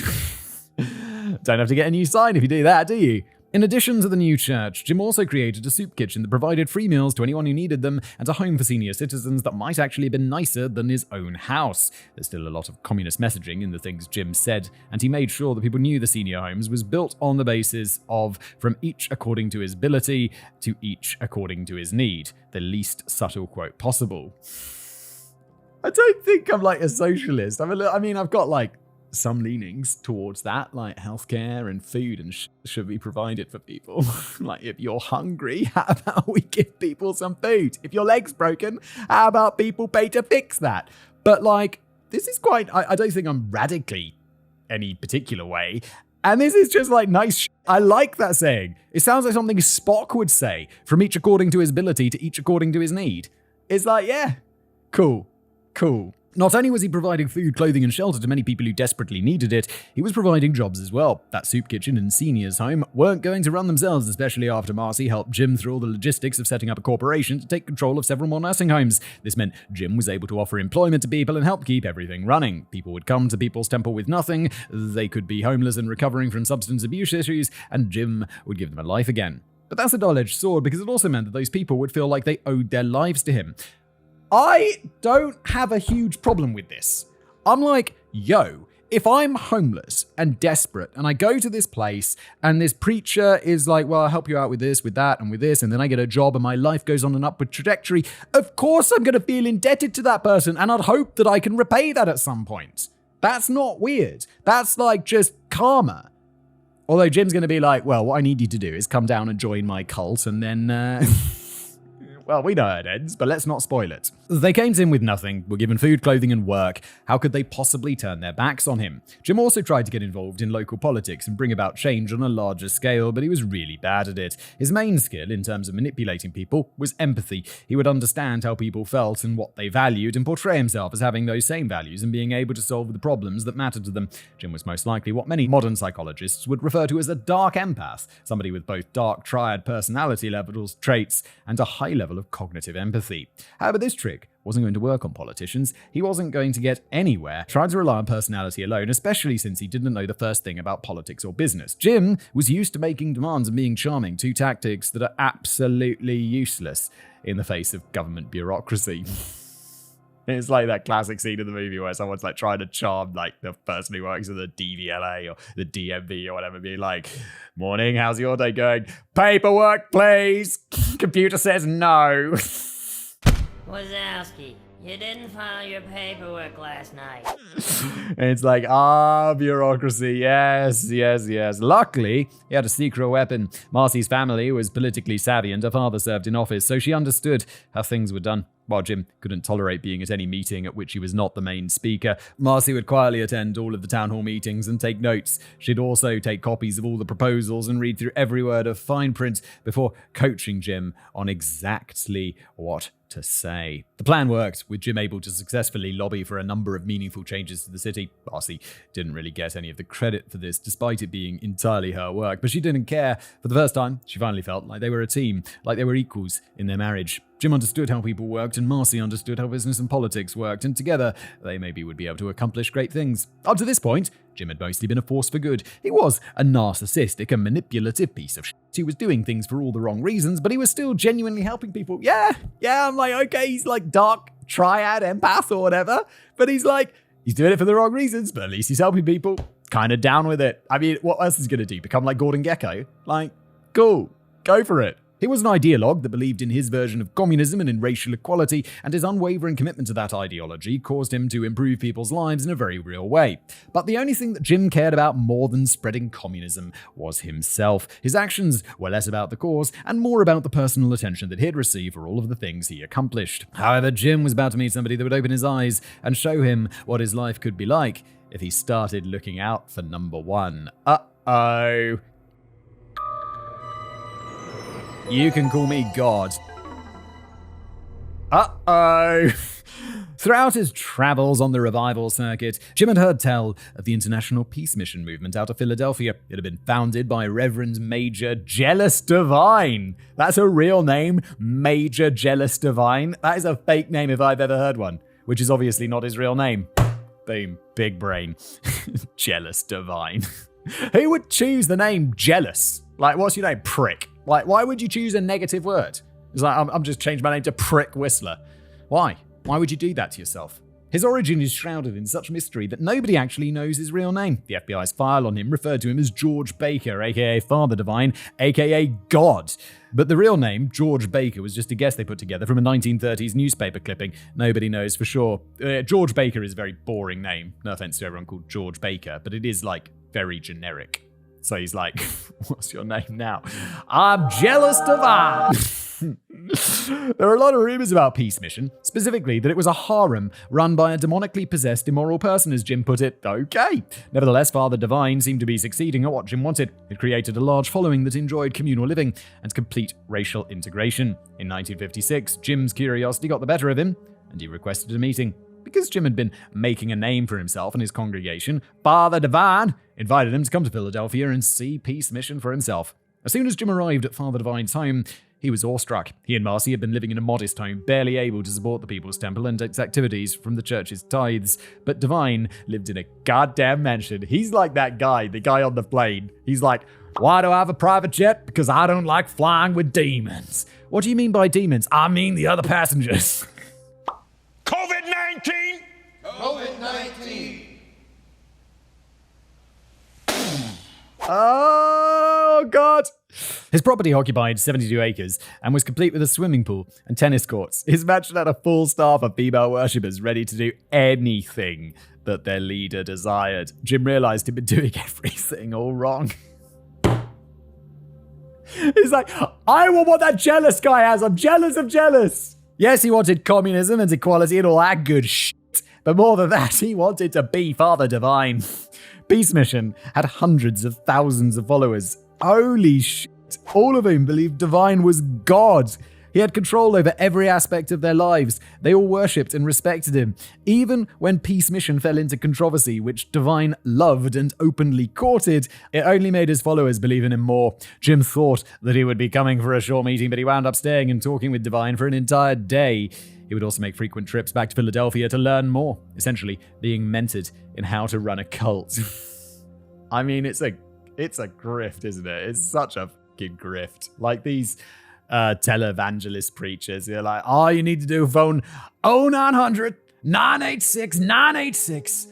Don't have to get a new sign if you do that, do you? In addition to the new church, Jim also created a soup kitchen that provided free meals to anyone who needed them, and a home for senior citizens that might actually have been nicer than his own house. There's still a lot of communist messaging in the things Jim said, and he made sure that people knew the senior homes was built on the basis of from each according to his ability to each according to his need. The least subtle quote possible. I don't think I'm like a socialist. I've got some leanings towards that, like healthcare and food and should be provided for people. If you're hungry, how about we give people some food? If your leg's broken, how about people pay to fix that? But this is quite, I don't think I'm radically any particular way. And this is just nice I like that saying. It sounds like something Spock would say, from each according to his ability to each according to his need. It's yeah, cool. Not only was he providing food, clothing, and shelter to many people who desperately needed it, he was providing jobs as well. That soup kitchen and seniors' home weren't going to run themselves, especially after Marcy helped Jim through all the logistics of setting up a corporation to take control of several more nursing homes. This meant Jim was able to offer employment to people and help keep everything running. People would come to People's Temple with nothing, they could be homeless and recovering from substance abuse issues, and Jim would give them a life again. But that's a double-edged sword, because it also meant that those people would feel like they owed their lives to him. I don't have a huge problem with this. I'm yo, if I'm homeless and desperate and I go to this place and this preacher is well, I'll help you out with this, with that, and with this, and then I get a job and my life goes on an upward trajectory, of course I'm going to feel indebted to that person, and I'd hope that I can repay that at some point. That's not weird. That's just karma. Although Jim's going to be well, what I need you to do is come down and join my cult, and then... Well, we know how it ends, but let's not spoil it. They came to him with nothing, were given food, clothing, and work. How could they possibly turn their backs on him? Jim also tried to get involved in local politics and bring about change on a larger scale, but he was really bad at it. His main skill, in terms of manipulating people, was empathy. He would understand how people felt and what they valued, and portray himself as having those same values and being able to solve the problems that mattered to them. Jim was most likely what many modern psychologists would refer to as a dark empath, somebody with both dark triad personality levels, traits, and a high level of cognitive empathy. However, this trick wasn't going to work on politicians. He wasn't going to get anywhere trying to rely on personality alone, especially since he didn't know the first thing about politics or business. Jim was used to making demands and being charming, two tactics that are absolutely useless in the face of government bureaucracy. It's like that classic scene in the movie where someone's like trying to charm like the person who works at the DVLA or the DMV or whatever, being like, "Morning, how's your day going? Paperwork, please. Computer says no." Wazowski, you didn't file your paperwork last night. And it's like, bureaucracy, yes. Luckily, he had a secret weapon. Marcy's family was politically savvy and her father served in office, so she understood how things were done. While Jim couldn't tolerate being at any meeting at which he was not the main speaker, Marcy would quietly attend all of the town hall meetings and take notes. She'd also take copies of all the proposals and read through every word of fine print before coaching Jim on exactly what to say. The plan worked, with Jim able to successfully lobby for a number of meaningful changes to the city. Marcy didn't really get any of the credit for this, despite it being entirely her work, but she didn't care. For the first time, she finally felt like they were a team, like they were equals in their marriage. Jim understood how people worked, and Marcy understood how business and politics worked, and together, they maybe would be able to accomplish great things. Up to this point, Jim had mostly been a force for good. He was a narcissistic and manipulative piece of shit. He was doing things for all the wrong reasons, but he was still genuinely helping people. Yeah, I'm like, okay, he's like dark, triad, empath or whatever, but he's doing it for the wrong reasons, but at least he's helping people. Kind of down with it. I mean, what else is he going to do? Become like Gordon Gekko? Like, cool, go for it. He was an ideologue that believed in his version of communism and in racial equality, and his unwavering commitment to that ideology caused him to improve people's lives in a very real way. But the only thing that Jim cared about more than spreading communism was himself. His actions were less about the cause and more about the personal attention that he'd receive for all of the things he accomplished. However, Jim was about to meet somebody that would open his eyes and show him what his life could be like if he started looking out for number one. Uh-oh. You can call me God. Uh-oh. Throughout his travels on the revival circuit, Jim had heard tell of the International Peace Mission movement out of Philadelphia. It had been founded by Reverend Major Jealous Divine. That's a real name, Major Jealous Divine. That is a fake name if I've ever heard one, which is obviously not his real name. Boom, big brain. Jealous Divine. Who would choose the name Jealous? Like, what's your name? Prick. Like, why would you choose a negative word? It's like, I'm just changing my name to Prick Whistler. Why? Why would you do that to yourself? His origin is shrouded in such mystery that nobody actually knows his real name. The FBI's file on him referred to him as George Baker, aka Father Divine, aka God. But the real name, George Baker, was just a guess they put together from a 1930s newspaper clipping. Nobody knows for sure. George Baker is a very boring name. No offense to everyone called George Baker, but it is like very generic. So he's like, what's your name now? I'm Jealous Divine. There are a lot of rumors about Peace Mission, specifically that it was a harem run by a demonically possessed immoral person, as Jim put it. Okay. Nevertheless, Father Divine seemed to be succeeding at what Jim wanted. It created a large following that enjoyed communal living and complete racial integration. In 1956, Jim's curiosity got the better of him, and he requested a meeting. Because Jim had been making a name for himself and his congregation, Father Divine invited him to come to Philadelphia and see Peace Mission for himself. As soon as Jim arrived at Father Divine's home, he was awestruck. He and Marcy had been living in a modest home, barely able to support the People's Temple and its activities from the church's tithes. But Divine lived in a goddamn mansion. He's like that guy, the guy on the plane. He's like, why do I have a private jet? Because I don't like flying with demons. What do you mean by demons? I mean the other passengers. COVID-19! COVID-19! Oh, God. His property occupied 72 acres and was complete with a swimming pool and tennis courts. His mansion had a full staff of female worshippers ready to do anything that their leader desired. Jim realized he'd been doing everything all wrong. He's like, I want what that jealous guy has. I'm jealous of jealous. Yes, he wanted communism and equality and all that good shit. But more than that, he wanted to be Father Divine. Peace Mission had hundreds of thousands of followers. Holy shit. All of whom believed Divine was God. He had control over every aspect of their lives. They all worshipped and respected him. Even when Peace Mission fell into controversy, which Divine loved and openly courted, it only made his followers believe in him more. Jim thought that he would be coming for a short meeting, but he wound up staying and talking with Divine for an entire day. He would also make frequent trips back to Philadelphia to learn more, essentially being mentored in how to run a cult. I mean, it's a grift, isn't it? It's such a fucking grift. Like these televangelist preachers, they're like, all you need to do, phone 0900 986 986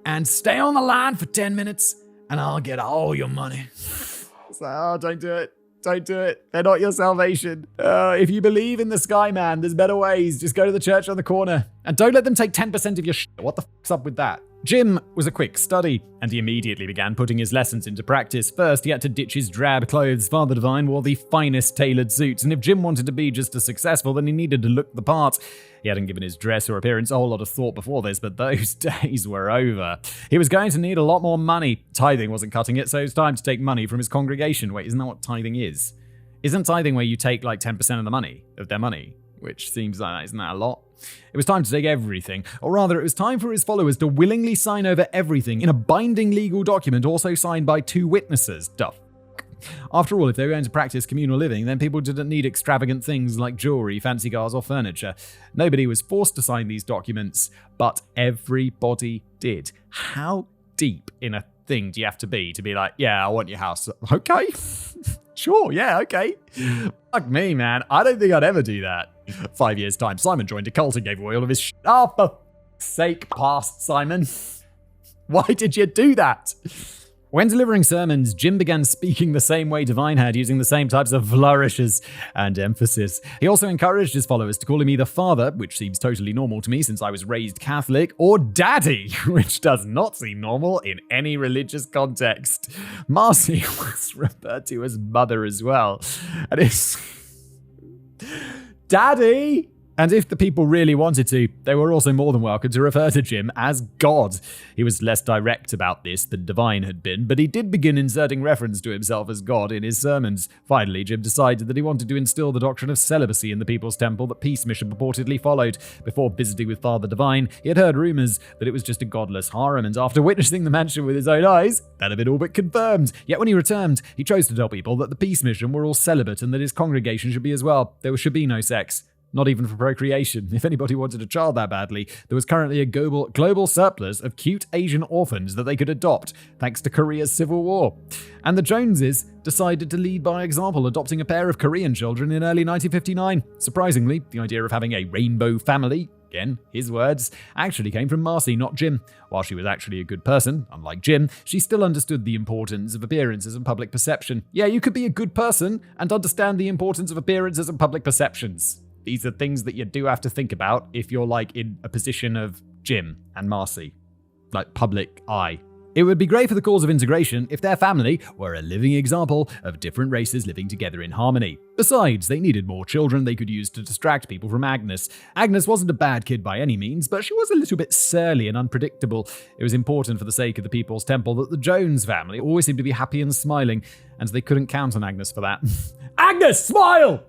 and stay on the line for 10 minutes and I'll get all your money. It's like, oh, don't do it. Don't do it. They're not your salvation. If you believe in the sky man, there's better ways. Just go to the church on the corner. And don't let them take 10% of your shit. What the fuck's up with that? Jim was a quick study, and he immediately began putting his lessons into practice. First, he had to ditch his drab clothes. Father Divine wore the finest tailored suits, and if Jim wanted to be just as successful, then he needed to look the part. He hadn't given his dress or appearance a whole lot of thought before this, but those days were over. He was going to need a lot more money. Tithing wasn't cutting it, so it was time to take money from his congregation. Wait, isn't that what tithing is? Isn't tithing where you take like 10% of the money, of their money? Which seems like, isn't that a lot? It was time to take everything, or rather, it was time for his followers to willingly sign over everything in a binding legal document also signed by 2 witnesses. Duh. After all, if they were going to practice communal living, then people didn't need extravagant things like jewelry, fancy cars, or furniture. Nobody was forced to sign these documents, but everybody did. How deep in a thing do you have to be like, yeah, I want your house? Okay. Sure, yeah, okay. Fuck me, man. I don't think I'd ever do that. 5 years' time, Simon joined a cult and gave away all of his shit. Oh, for fuck's sake, past Simon. Why did you do that? When delivering sermons, Jim began speaking the same way Divine had, using the same types of flourishes and emphasis. He also encouraged his followers to call him either Father, which seems totally normal to me since I was raised Catholic, or Daddy, which does not seem normal in any religious context. Marcy was referred to as Mother as well. And it's... Daddy! And if the people really wanted to, they were also more than welcome to refer to Jim as God. He was less direct about this than Divine had been, but he did begin inserting reference to himself as God in his sermons. Finally, Jim decided that he wanted to instill the doctrine of celibacy in the People's Temple that Peace Mission purportedly followed. Before visiting with Father Divine, he had heard rumors that it was just a godless harem, and after witnessing the mansion with his own eyes, that had been all but confirmed. Yet when he returned, he chose to tell people that the Peace Mission were all celibate and that his congregation should be as well. There should be no sex. Not even for procreation. If anybody wanted a child that badly, there was currently a global surplus of cute Asian orphans that they could adopt, thanks to Korea's civil war. And the Joneses decided to lead by example, adopting a pair of Korean children in early 1959. Surprisingly, the idea of having a rainbow family, again, his words, actually came from Marcy, not Jim. While she was actually a good person, unlike Jim, she still understood the importance of appearances and public perception. Yeah, you could be a good person and understand the importance of appearances and public perceptions. These are things that you do have to think about if you're like in a position of Jim and Marcy, like public eye. It would be great for the cause of integration if their family were a living example of different races living together in harmony. Besides, they needed more children they could use to distract people from Agnes. Agnes wasn't a bad kid by any means, but she was a little bit surly and unpredictable. It was important for the sake of the People's Temple that the Jones family always seemed to be happy and smiling, and they couldn't count on Agnes for that. Agnes, smile!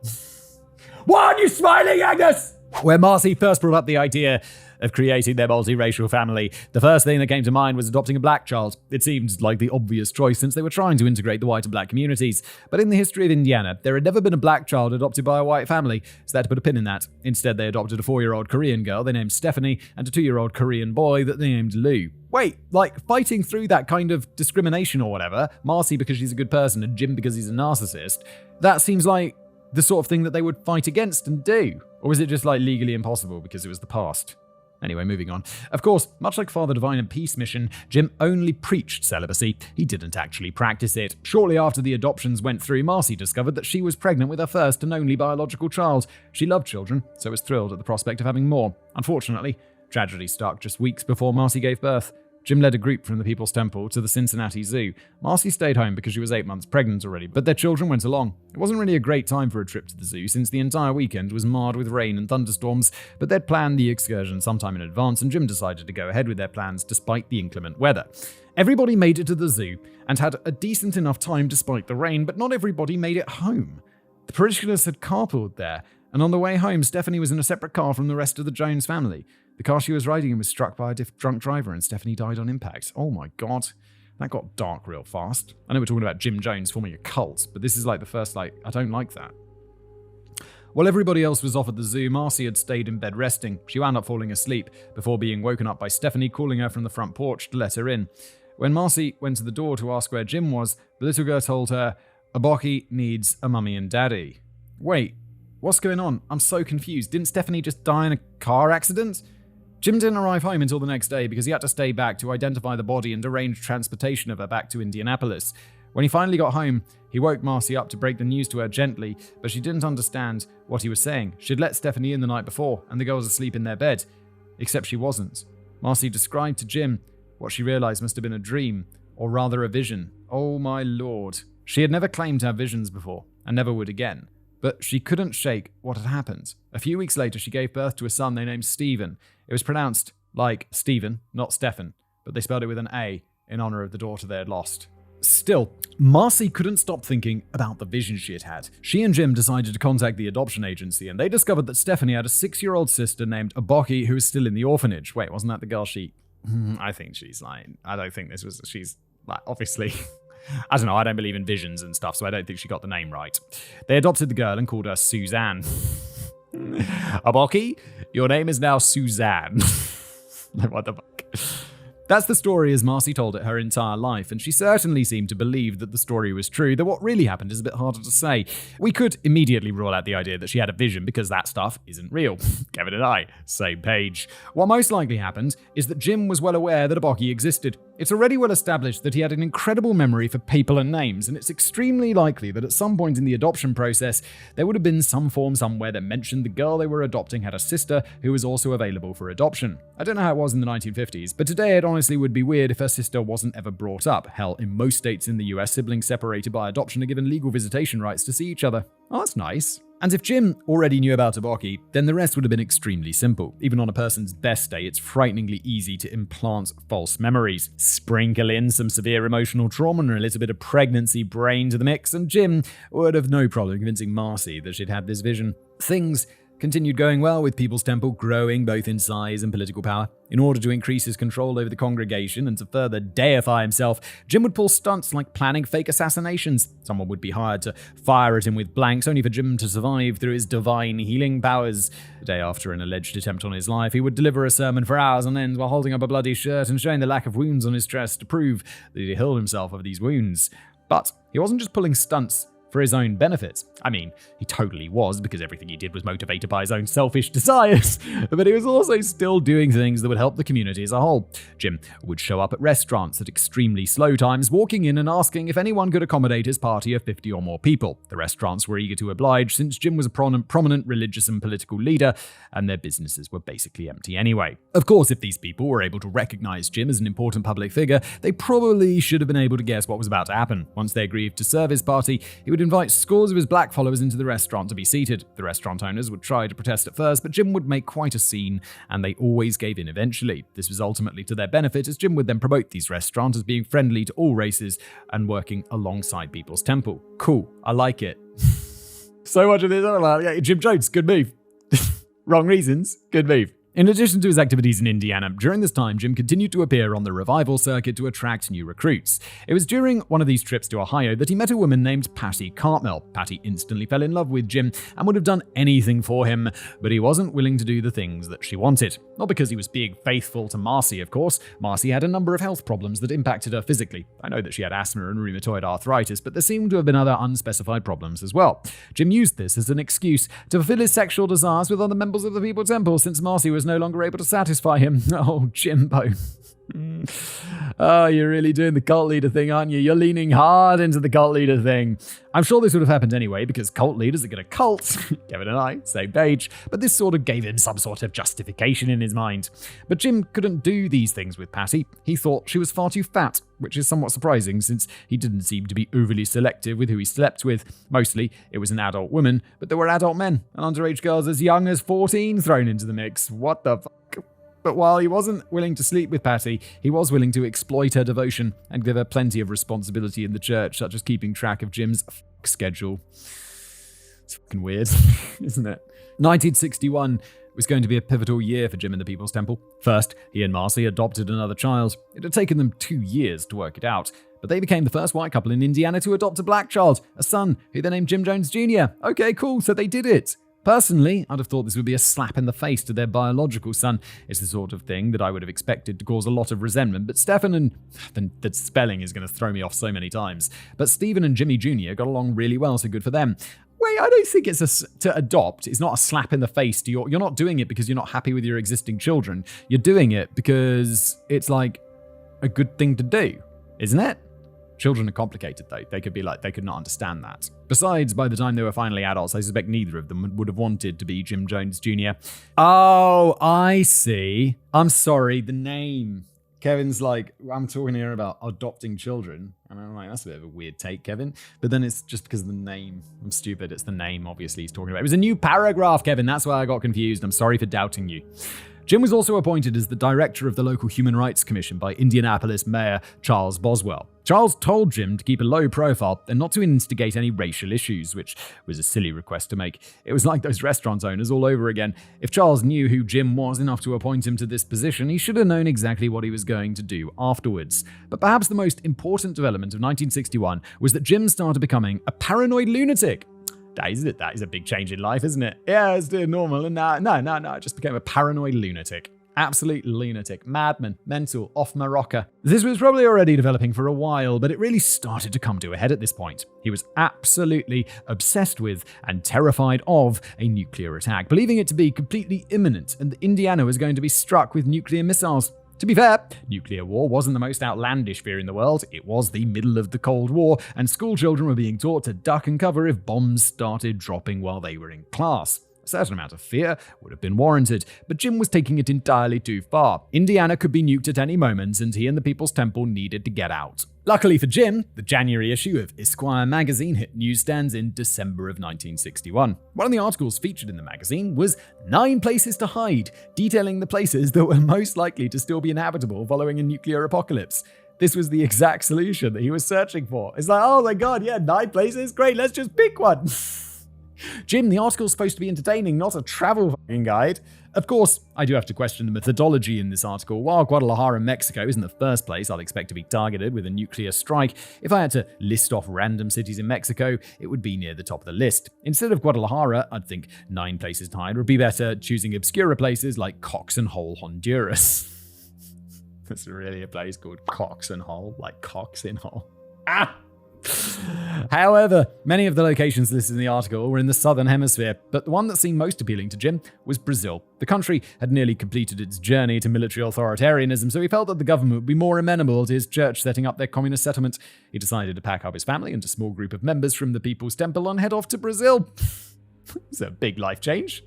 Why aren't you smiling, Agnes? When Marcy first brought up the idea of creating their multiracial family, the first thing that came to mind was adopting a black child. It seemed like the obvious choice since they were trying to integrate the white and black communities. But in the history of Indiana, there had never been a black child adopted by a white family, so they had to put a pin in that. Instead, they adopted a 4-year-old Korean girl they named Stephanie and a 2-year-old Korean boy that they named Lou. Wait, like fighting through that kind of discrimination or whatever, Marcy because she's a good person and Jim because he's a narcissist, that seems like the sort of thing that they would fight against and do? Or was it just like legally impossible because it was the past? Anyway, moving on. Of course, much like Father Divine and Peace Mission, Jim only preached celibacy. He didn't actually practice it. Shortly after the adoptions went through, Marcy discovered that she was pregnant with her first and only biological child. She loved children, so was thrilled at the prospect of having more. Unfortunately, tragedy struck just weeks before Marcy gave birth. Jim led a group from the People's Temple to the Cincinnati Zoo. Marcy stayed home because she was 8 months pregnant already, but their children went along. It wasn't really a great time for a trip to the zoo since the entire weekend was marred with rain and thunderstorms, but they'd planned the excursion sometime in advance and Jim decided to go ahead with their plans despite the inclement weather. Everybody made it to the zoo and had a decent enough time despite the rain, but not everybody made it home. The parishioners had carpooled there, And on the way home, Stephanie was in a separate car from the rest of the Jones family. The car she was riding in was struck by a drunk driver and Stephanie died on impact. Oh my God. That got dark real fast. I know we're talking about Jim Jones forming a cult, but this is like the first, I don't like that. While everybody else was off at the zoo, Marcy had stayed in bed resting. She wound up falling asleep before being woken up by Stephanie calling her from the front porch to let her in. When Marcy went to the door to ask where Jim was, the little girl told her, "Aboki needs a mummy and daddy." Wait, what's going on? I'm so confused. Didn't Stephanie just die in a car accident? Jim didn't arrive home until the next day because he had to stay back to identify the body and arrange transportation of her back to Indianapolis. When he finally got home, he woke Marcy up to break the news to her gently, but she didn't understand what he was saying. She'd let Stephanie in the night before, and the girl was asleep in their bed. Except she wasn't. Marcy described to Jim what she realized must have been a dream, or rather a vision. Oh my lord. She had never claimed to have visions before, and never would again. But she couldn't shake what had happened. A few weeks later, she gave birth to a son they named Stephen. It was pronounced like Stephen, not Stephen, but they spelled it with an A in honor of the daughter they had lost. Still, Marcy couldn't stop thinking about the vision she had had. She and Jim decided to contact the adoption agency, and they discovered that Stephanie had a 6-year-old sister named Aboki who was still in the orphanage. Wait, wasn't that the girl she... I think she's lying. I don't think this was... She's, obviously... I don't know, I don't believe in visions and stuff, so I don't think she got the name right. They adopted the girl and called her Suzanne. Aboki, your name is now Suzanne. What the fuck? That's the story as Marcy told it her entire life, and she certainly seemed to believe that the story was true, though what really happened is a bit harder to say. We could immediately rule out the idea that she had a vision because that stuff isn't real. Kevin and I, same page. What most likely happened is that Jim was well aware that Aboki existed. It's already well established that he had an incredible memory for people and names, and it's extremely likely that at some point in the adoption process, there would have been some form somewhere that mentioned the girl they were adopting had a sister who was also available for adoption. I don't know how it was in the 1950s, but today it honestly would be weird if her sister wasn't ever brought up. Hell, in most states in the US, siblings separated by adoption are given legal visitation rights to see each other. Oh, that's nice. And if Jim already knew about Aboki, then the rest would have been extremely simple. Even on a person's best day, it's frighteningly easy to implant false memories. Sprinkle in some severe emotional trauma and a little bit of pregnancy brain to the mix, and Jim would have no problem convincing Marcy that she'd had this vision. Things continued going well, with People's Temple growing both in size and political power. In order to increase his control over the congregation and to further deify himself, Jim would pull stunts like planning fake assassinations. Someone would be hired to fire at him with blanks, only for Jim to survive through his divine healing powers. The day after an alleged attempt on his life, he would deliver a sermon for hours on end while holding up a bloody shirt and showing the lack of wounds on his chest to prove that he healed himself of these wounds. But he wasn't just pulling stunts for his own benefits. I mean, he totally was, because everything he did was motivated by his own selfish desires, but he was also still doing things that would help the community as a whole. Jim would show up at restaurants at extremely slow times, walking in and asking if anyone could accommodate his party of 50 or more people. The restaurants were eager to oblige, since Jim was a prominent religious and political leader, and their businesses were basically empty anyway. Of course, if these people were able to recognize Jim as an important public figure, they probably should have been able to guess what was about to happen. Once they agreed to serve his party, he would invite scores of his black followers into the restaurant to be seated. The restaurant owners would try to protest at first, but Jim would make quite a scene, and they always gave in eventually. This was ultimately to their benefit, as Jim would then promote these restaurants as being friendly to all races and working alongside People's Temple. Cool, I like it. So much of this, Jim Jones, good move. Wrong reasons, good move. In addition to his activities in Indiana, during this time, Jim continued to appear on the revival circuit to attract new recruits. It was during one of these trips to Ohio that he met a woman named Patty Cartmel. Patty instantly fell in love with Jim and would have done anything for him, but he wasn't willing to do the things that she wanted. Not because he was being faithful to Marcy, of course. Marcy had a number of health problems that impacted her physically. I know that she had asthma and rheumatoid arthritis, but there seemed to have been other unspecified problems as well. Jim used this as an excuse to fulfill his sexual desires with other members of the People's Temple, since Marcy was no longer able to satisfy him. Oh, Jimbo. Oh, you're really doing the cult leader thing, aren't you? You're leaning hard into the cult leader thing. I'm sure this would have happened anyway, because cult leaders are going to cult. Kevin and I, same page. But this sort of gave him some sort of justification in his mind. But Jim couldn't do these things with Patty. He thought she was far too fat, which is somewhat surprising since he didn't seem to be overly selective with who he slept with. Mostly, it was an adult woman, but there were adult men and underage girls as young as 14 thrown into the mix. What the fuck? But while he wasn't willing to sleep with Patty, he was willing to exploit her devotion and give her plenty of responsibility in the church, such as keeping track of Jim's schedule. It's fucking weird, isn't it? 1961 was going to be a pivotal year for Jim and the People's Temple. First, he and Marcy adopted another child. It had taken them 2 years to work it out, but they became the first white couple in Indiana to adopt a black child, a son, who they named Jim Jones Jr. Okay, cool, so they did it. Personally, I'd have thought this would be a slap in the face to their biological son. It's the sort of thing that I would have expected to cause a lot of resentment, but Stephen and... The spelling is going to throw me off so many times. But Stephen and Jimmy Jr. got along really well, so good for them. Wait, I don't think to adopt is not a slap in the face to you're not doing it because you're not happy with your existing children. You're doing it because it's like a good thing to do, isn't it? Children are complicated though. They could not understand that. Besides, by the time they were finally adults, I suspect neither of them would have wanted to be Jim Jones Jr. Oh, I see. I'm sorry, the name. Kevin's like, I'm talking here about adopting children. And I'm like, that's a bit of a weird take, Kevin. But then it's just because of the name. I'm stupid. It's the name, obviously, he's talking about. It was a new paragraph, Kevin. That's why I got confused. I'm sorry for doubting you. Jim was also appointed as the director of the local Human Rights Commission by Indianapolis Mayor Charles Boswell. Charles told Jim to keep a low profile and not to instigate any racial issues, which was a silly request to make. It was like those restaurant owners all over again. If Charles knew who Jim was enough to appoint him to this position, he should have known exactly what he was going to do afterwards. But perhaps the most important development of 1961 was that Jim started becoming a paranoid lunatic. That is a big change in life, isn't it? Yeah, it's doing normal, and no, I just became a paranoid lunatic. Absolute lunatic, madman, mental, off my rocker. This was probably already developing for a while, but it really started to come to a head at this point. He was absolutely obsessed with and terrified of a nuclear attack, believing it to be completely imminent and that Indiana was going to be struck with nuclear missiles. To be fair, nuclear war wasn't the most outlandish fear in the world. It was the middle of the Cold War, and school children were being taught to duck and cover if bombs started dropping while they were in class. A certain amount of fear would have been warranted, but Jim was taking it entirely too far. Indiana could be nuked at any moment, and he and the People's Temple needed to get out. Luckily for Jim, the January issue of Esquire magazine hit newsstands in December of 1961. One of the articles featured in the magazine was 9 places to hide, detailing the places that were most likely to still be inhabitable following a nuclear apocalypse. This was the exact solution that he was searching for. It's like, oh my god, yeah, 9 places? Great, let's just pick one. Jim, the article's supposed to be entertaining, not a travel fucking guide. Of course, I do have to question the methodology in this article. While Guadalajara, Mexico isn't the first place I'd expect to be targeted with a nuclear strike, if I had to list off random cities in Mexico, it would be near the top of the list. Instead of Guadalajara, I'd think 9 places to hide would be better, choosing obscurer places like Cox and Hole, Honduras. There's really a place called Cox and Hole, like Cox in Hole. Ah! However, many of the locations listed in the article were in the southern hemisphere, but the one that seemed most appealing to Jim was Brazil. The country had nearly completed its journey to military authoritarianism, so he felt that the government would be more amenable to his church setting up their communist settlement. He decided to pack up his family and a small group of members from the People's Temple and head off to Brazil. It's a big life change.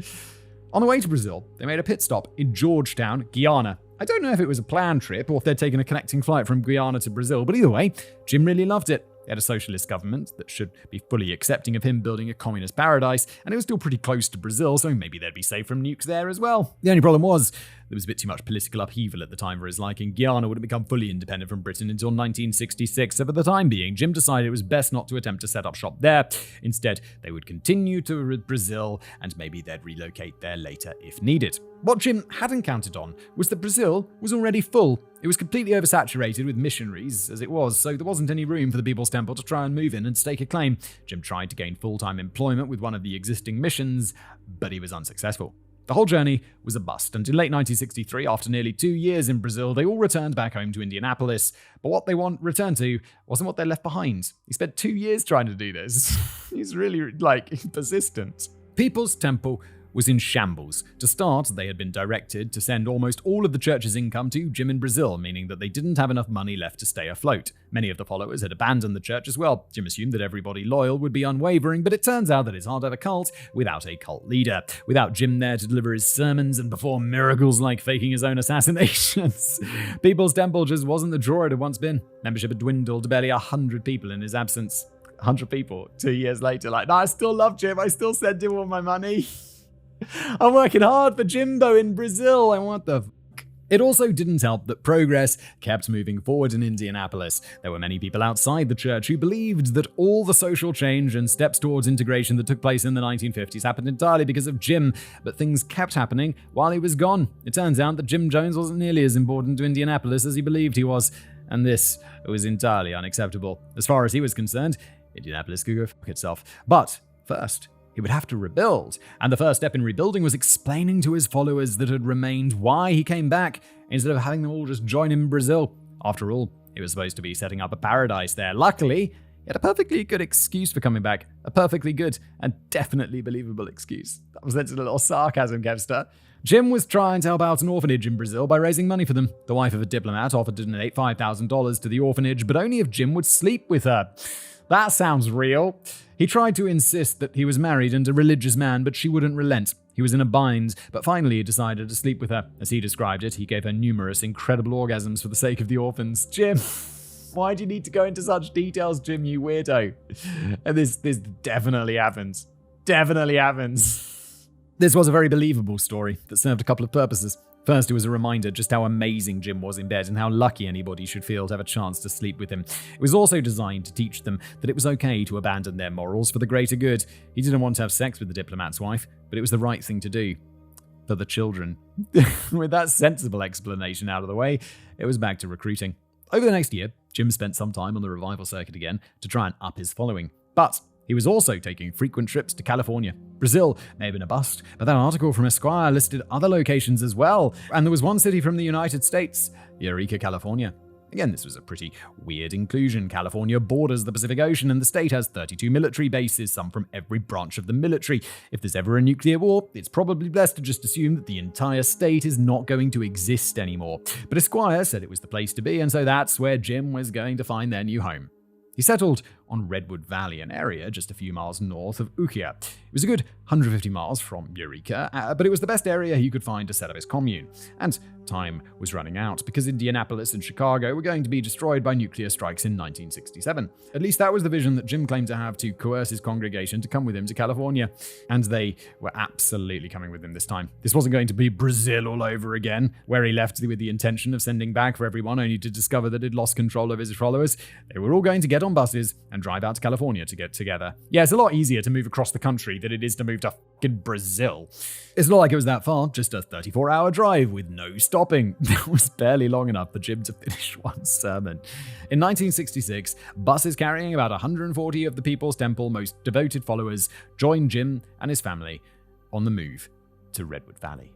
On the way to Brazil, they made a pit stop in Georgetown, Guyana. I don't know if it was a planned trip or if they'd taken a connecting flight from Guyana to Brazil, but either way, Jim really loved it. He had a socialist government that should be fully accepting of him building a communist paradise, and it was still pretty close to Brazil, so maybe they'd be safe from nukes there as well. The only problem was, there was a bit too much political upheaval at the time for his liking. Guyana wouldn't become fully independent from Britain until 1966, so for the time being, Jim decided it was best not to attempt to set up shop there. Instead, they would continue to Brazil, and maybe they'd relocate there later if needed. What Jim hadn't counted on was that Brazil was already full. It was completely oversaturated with missionaries as it was, so there wasn't any room for the People's Temple to try and move in and stake a claim. Jim tried to gain full-time employment with one of the existing missions, but he was unsuccessful. The whole journey was a bust, and in late 1963, after nearly 2 years in Brazil, they all returned back home to Indianapolis. But what they returned to wasn't what they left behind. He spent 2 years trying to do this. He's really, persistent. People's Temple was in shambles. To start, they had been directed to send almost all of the church's income to Jim in Brazil, meaning that they didn't have enough money left to stay afloat. Many of the followers had abandoned the church as well. Jim assumed that everybody loyal would be unwavering, but it turns out that it's hard to have a cult without a cult leader. Without Jim there to deliver his sermons and perform miracles like faking his own assassinations, People's Temple just wasn't the draw it had once been. Membership had dwindled to barely 100 people in his absence. 100 people 2 years later, no, I still love Jim. I still send him all my money. I'm working hard for Jimbo in Brazil. And what the fuck? It also didn't help that progress kept moving forward in Indianapolis. There were many people outside the church who believed that all the social change and steps towards integration that took place in the 1950s happened entirely because of Jim, but things kept happening while he was gone. It turns out that Jim Jones wasn't nearly as important to Indianapolis as he believed he was, and this was entirely unacceptable. As far as he was concerned, Indianapolis could go fuck itself. But first, he would have to rebuild, and the first step in rebuilding was explaining to his followers that had remained why he came back, instead of having them all just join him in Brazil. After all, he was supposed to be setting up a paradise there. Luckily, he had a perfectly good excuse for coming back. A perfectly good and definitely believable excuse. That was a little sarcasm, Kevster. Jim was trying to help out an orphanage in Brazil by raising money for them. The wife of a diplomat offered to donate $5,000 to the orphanage, but only if Jim would sleep with her. That sounds real. He tried to insist that he was married and a religious man, but she wouldn't relent. He was in a bind, but finally he decided to sleep with her. As he described it, he gave her numerous incredible orgasms for the sake of the orphans. Jim, why do you need to go into such details, Jim, you weirdo? And this definitely happens. Definitely happens. This was a very believable story that served a couple of purposes. First, it was a reminder just how amazing Jim was in bed and how lucky anybody should feel to have a chance to sleep with him. It was also designed to teach them that it was okay to abandon their morals for the greater good. He didn't want to have sex with the diplomat's wife, but it was the right thing to do. For the children. With that sensible explanation out of the way, it was back to recruiting. Over the next year, Jim spent some time on the revival circuit again to try and up his following. But he was also taking frequent trips to California. Brazil may have been a bust, but that article from Esquire listed other locations as well. And there was one city from the United States, Eureka, California. Again, this was a pretty weird inclusion. California borders the Pacific Ocean, and the state has 32 military bases, some from every branch of the military. If there's ever a nuclear war, it's probably best to just assume that the entire state is not going to exist anymore. But Esquire said it was the place to be, and so that's where Jim was going to find their new home. He settled on Redwood Valley, an area just a few miles north of Ukiah. It was a good 150 miles from Eureka, but it was the best area he could find to set up his commune. And time was running out because Indianapolis and Chicago were going to be destroyed by nuclear strikes in 1967. At least that was the vision that Jim claimed to have to coerce his congregation to come with him to California. And they were absolutely coming with him this time. This wasn't going to be Brazil all over again, where he left with the intention of sending back for everyone only to discover that he'd lost control of his followers. They were all going to get on buses and drive out to California to get together. Yeah, it's a lot easier to move across the country than it is to move to fucking Brazil. It's not like it was that far, just a 34-hour drive with no stopping. That was barely long enough for Jim to finish one sermon. In 1966, buses carrying about 140 of the People's Temple most devoted followers joined Jim and his family on the move to Redwood Valley.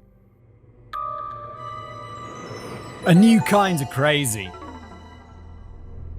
A new kind of crazy.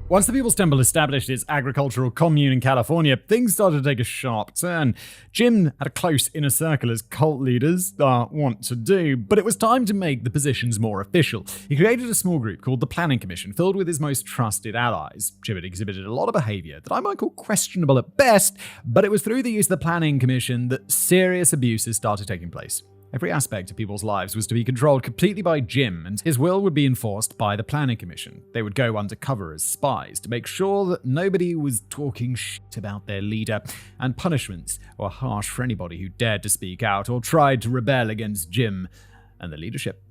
Once the People's Temple established its agricultural commune in California, things started to take a sharp turn. Jim had a close inner circle as cult leaders want to do, but it was time to make the positions more official. He created a small group called the Planning Commission, filled with his most trusted allies. Jim had exhibited a lot of behavior that I might call questionable at best, but it was through the use of the Planning Commission that serious abuses started taking place. Every aspect of people's lives was to be controlled completely by Jim, and his will would be enforced by the Planning Commission. They would go undercover as spies to make sure that nobody was talking shit about their leader, and punishments were harsh for anybody who dared to speak out or tried to rebel against Jim and the leadership.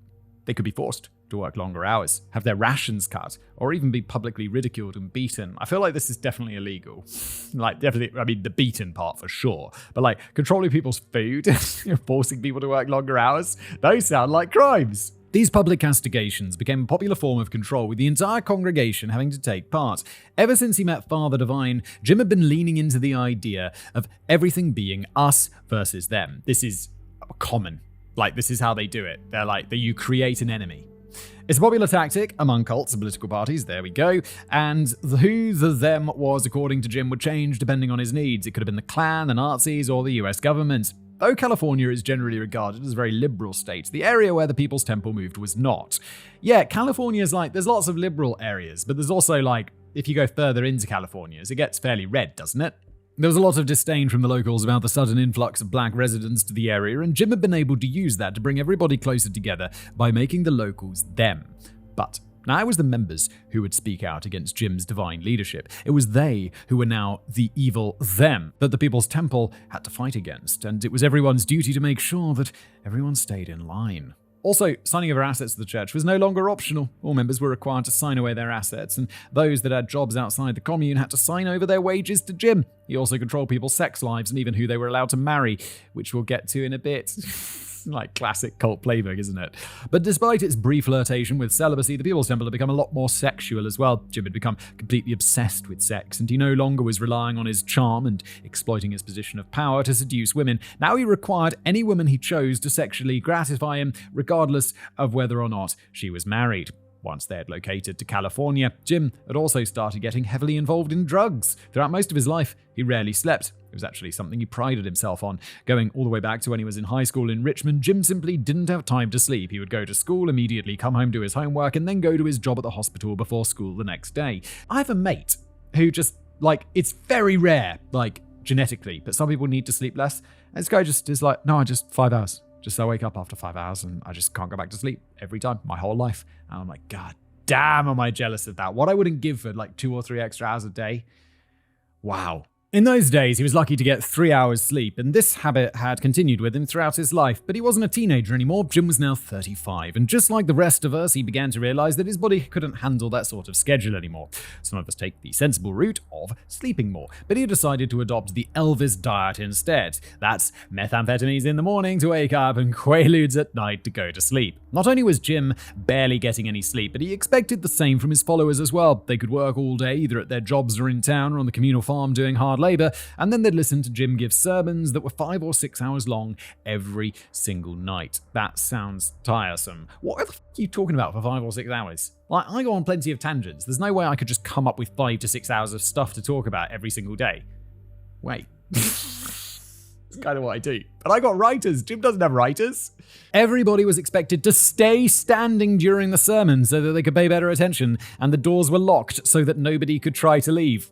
They could be forced to work longer hours, have their rations cut, or even be publicly ridiculed and beaten. I feel like this is definitely illegal. Definitely, I mean, the beaten part for sure. But controlling people's food, forcing people to work longer hours, those sound like crimes. These public castigations became a popular form of control, with the entire congregation having to take part. Ever since he met Father Divine, Jim had been leaning into the idea of everything being us versus them. This is common. This is how they do it. They're you create an enemy. It's a popular tactic among cults and political parties, there we go, and who the them was, according to Jim, would change depending on his needs. It could have been the Klan, the Nazis, or the US government. Though California is generally regarded as a very liberal state, the area where the People's Temple moved was not. Yeah, California's there's lots of liberal areas, but there's also if you go further into California, it gets fairly red, doesn't it? There was a lot of disdain from the locals about the sudden influx of black residents to the area, and Jim had been able to use that to bring everybody closer together by making the locals them. But now it was the members who would speak out against Jim's divine leadership. It was they who were now the evil them that the People's Temple had to fight against, and it was everyone's duty to make sure that everyone stayed in line. Also, signing over assets to the church was no longer optional. All members were required to sign away their assets, and those that had jobs outside the commune had to sign over their wages to Jim. He also controlled people's sex lives and even who they were allowed to marry, which we'll get to in a bit. Like classic cult playbook, isn't it? But despite its brief flirtation with celibacy, the People's Temple had become a lot more sexual as well. Jim had become completely obsessed with sex, and he no longer was relying on his charm and exploiting his position of power to seduce women. Now he required any woman he chose to sexually gratify him, regardless of whether or not she was married. Once they had located to California, Jim had also started getting heavily involved in drugs. Throughout most of his life, he rarely slept. It was actually something he prided himself on. Going all the way back to when he was in high school in Richmond, Jim simply didn't have time to sleep. He would go to school immediately, come home, do his homework, and then go to his job at the hospital before school the next day. I have a mate who just, it's very rare, genetically, but some people need to sleep less. And this guy just is like, no, just 5 hours. Just I wake up after 5 hours and I just can't go back to sleep every time, my whole life. And I'm like, God damn, am I jealous of that? What I wouldn't give for 2 or 3 extra hours a day. Wow. In those days, he was lucky to get 3 hours sleep, and this habit had continued with him throughout his life. But he wasn't a teenager anymore. Jim was now 35, and just like the rest of us, he began to realize that his body couldn't handle that sort of schedule anymore. Some of us take the sensible route of sleeping more, but he decided to adopt the Elvis diet instead. That's methamphetamines in the morning to wake up and Quaaludes at night to go to sleep. Not only was Jim barely getting any sleep, but he expected the same from his followers as well. They could work all day, either at their jobs or in town or on the communal farm doing hard labor, and then they'd listen to Jim give sermons that were 5 or 6 hours long every single night. That sounds tiresome. What the f*** are you talking about for 5 or 6 hours? I go on plenty of tangents. There's no way I could just come up with 5 to 6 hours of stuff to talk about every single day. Wait. It's kind of what I do. But I got writers. Jim doesn't have writers. Everybody was expected to stay standing during the sermon so that they could pay better attention, and the doors were locked so that nobody could try to leave.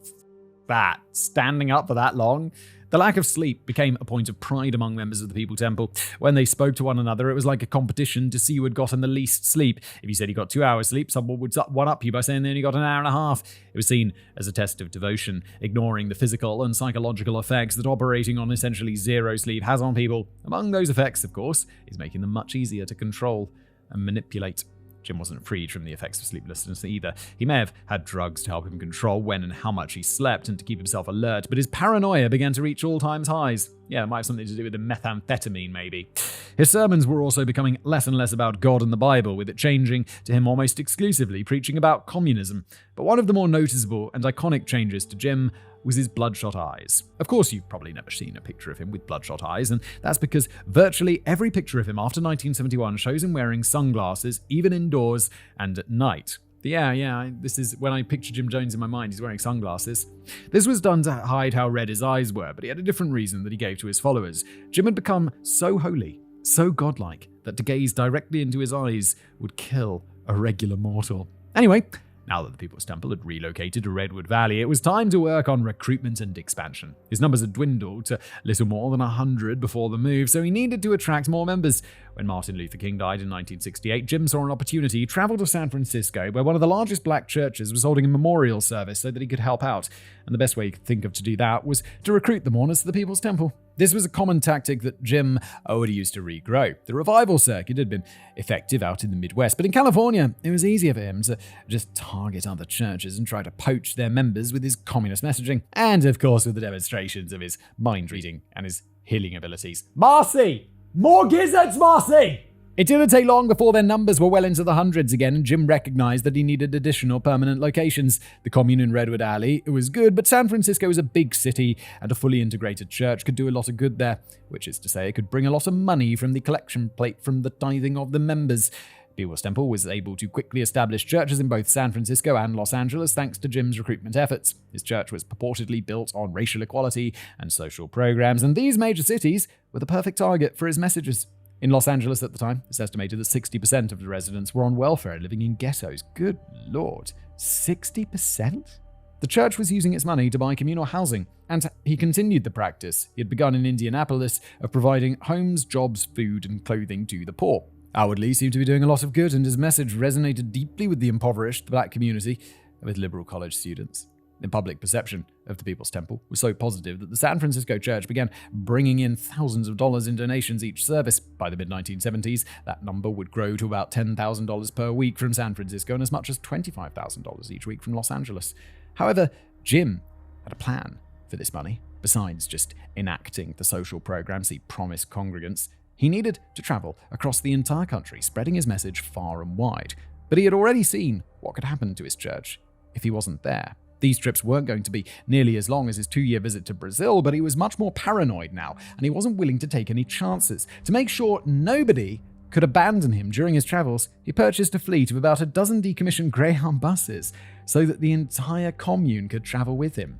That, standing up for that long. The lack of sleep became a point of pride among members of the People Temple. When they spoke to one another, it was like a competition to see who had gotten the least sleep. If you said you got 2 hours sleep, someone would one-up you by saying they only got an hour and a half. It was seen as a test of devotion, ignoring the physical and psychological effects that operating on essentially zero sleep has on people. Among those effects, of course, is making them much easier to control and manipulate. Jim wasn't freed from the effects of sleeplessness either. He may have had drugs to help him control when and how much he slept and to keep himself alert, but his paranoia began to reach all-time highs. Yeah, it might have something to do with the methamphetamine, maybe. His sermons were also becoming less and less about God and the Bible, with it changing to him almost exclusively preaching about communism. But one of the more noticeable and iconic changes to Jim was his bloodshot eyes. Of course, you've probably never seen a picture of him with bloodshot eyes, and that's because virtually every picture of him after 1971 shows him wearing sunglasses, even indoors and at night. This is when I picture Jim Jones in my mind, he's wearing sunglasses. This was done to hide how red his eyes were, but he had a different reason that he gave to his followers. Jim had become so holy, so godlike, that to gaze directly into his eyes would kill a regular mortal. Anyway, now that the People's Temple had relocated to Redwood Valley, it was time to work on recruitment and expansion. His numbers had dwindled to little more than 100 before the move, so he needed to attract more members. When Martin Luther King died in 1968, Jim saw an opportunity, traveled to San Francisco, where one of the largest black churches was holding a memorial service so that he could help out. And the best way he could think of to do that was to recruit the mourners to the People's Temple. This was a common tactic that Jim had used to regrow. The revival circuit had been effective out in the Midwest, but in California, it was easier for him to just target other churches and try to poach their members with his communist messaging, and of course with the demonstrations of his mind reading and his healing abilities. Marcy! More gizzards, Marcy! It didn't take long before their numbers were well into the hundreds again, and Jim recognized that he needed additional permanent locations. The commune in Redwood Alley, it was good, but San Francisco is a big city, and a fully integrated church could do a lot of good there, which is to say it could bring a lot of money from the collection plate from the tithing of the members. People's Temple was able to quickly establish churches in both San Francisco and Los Angeles thanks to Jim's recruitment efforts. His church was purportedly built on racial equality and social programs, and these major cities were the perfect target for his messages. In Los Angeles at the time, it's estimated that 60% of the residents were on welfare, living in ghettos. Good Lord, 60%? The church was using its money to buy communal housing, and he continued the practice he had begun in Indianapolis of providing homes, jobs, food, and clothing to the poor. Outwardly seemed to be doing a lot of good, and his message resonated deeply with the impoverished black community and with liberal college students. The public perception of the People's Temple was so positive that the San Francisco church began bringing in thousands of dollars in donations each service. By the mid-1970s, that number would grow to about $10,000 per week from San Francisco and as much as $25,000 each week from Los Angeles. However, Jim had a plan for this money. Besides just enacting the social programs he promised congregants, he needed to travel across the entire country, spreading his message far and wide. But he had already seen what could happen to his church if he wasn't there. These trips weren't going to be nearly as long as his 2-year visit to Brazil, but he was much more paranoid now, and he wasn't willing to take any chances. To make sure nobody could abandon him during his travels, he purchased a fleet of about a dozen decommissioned Greyhound buses so that the entire commune could travel with him.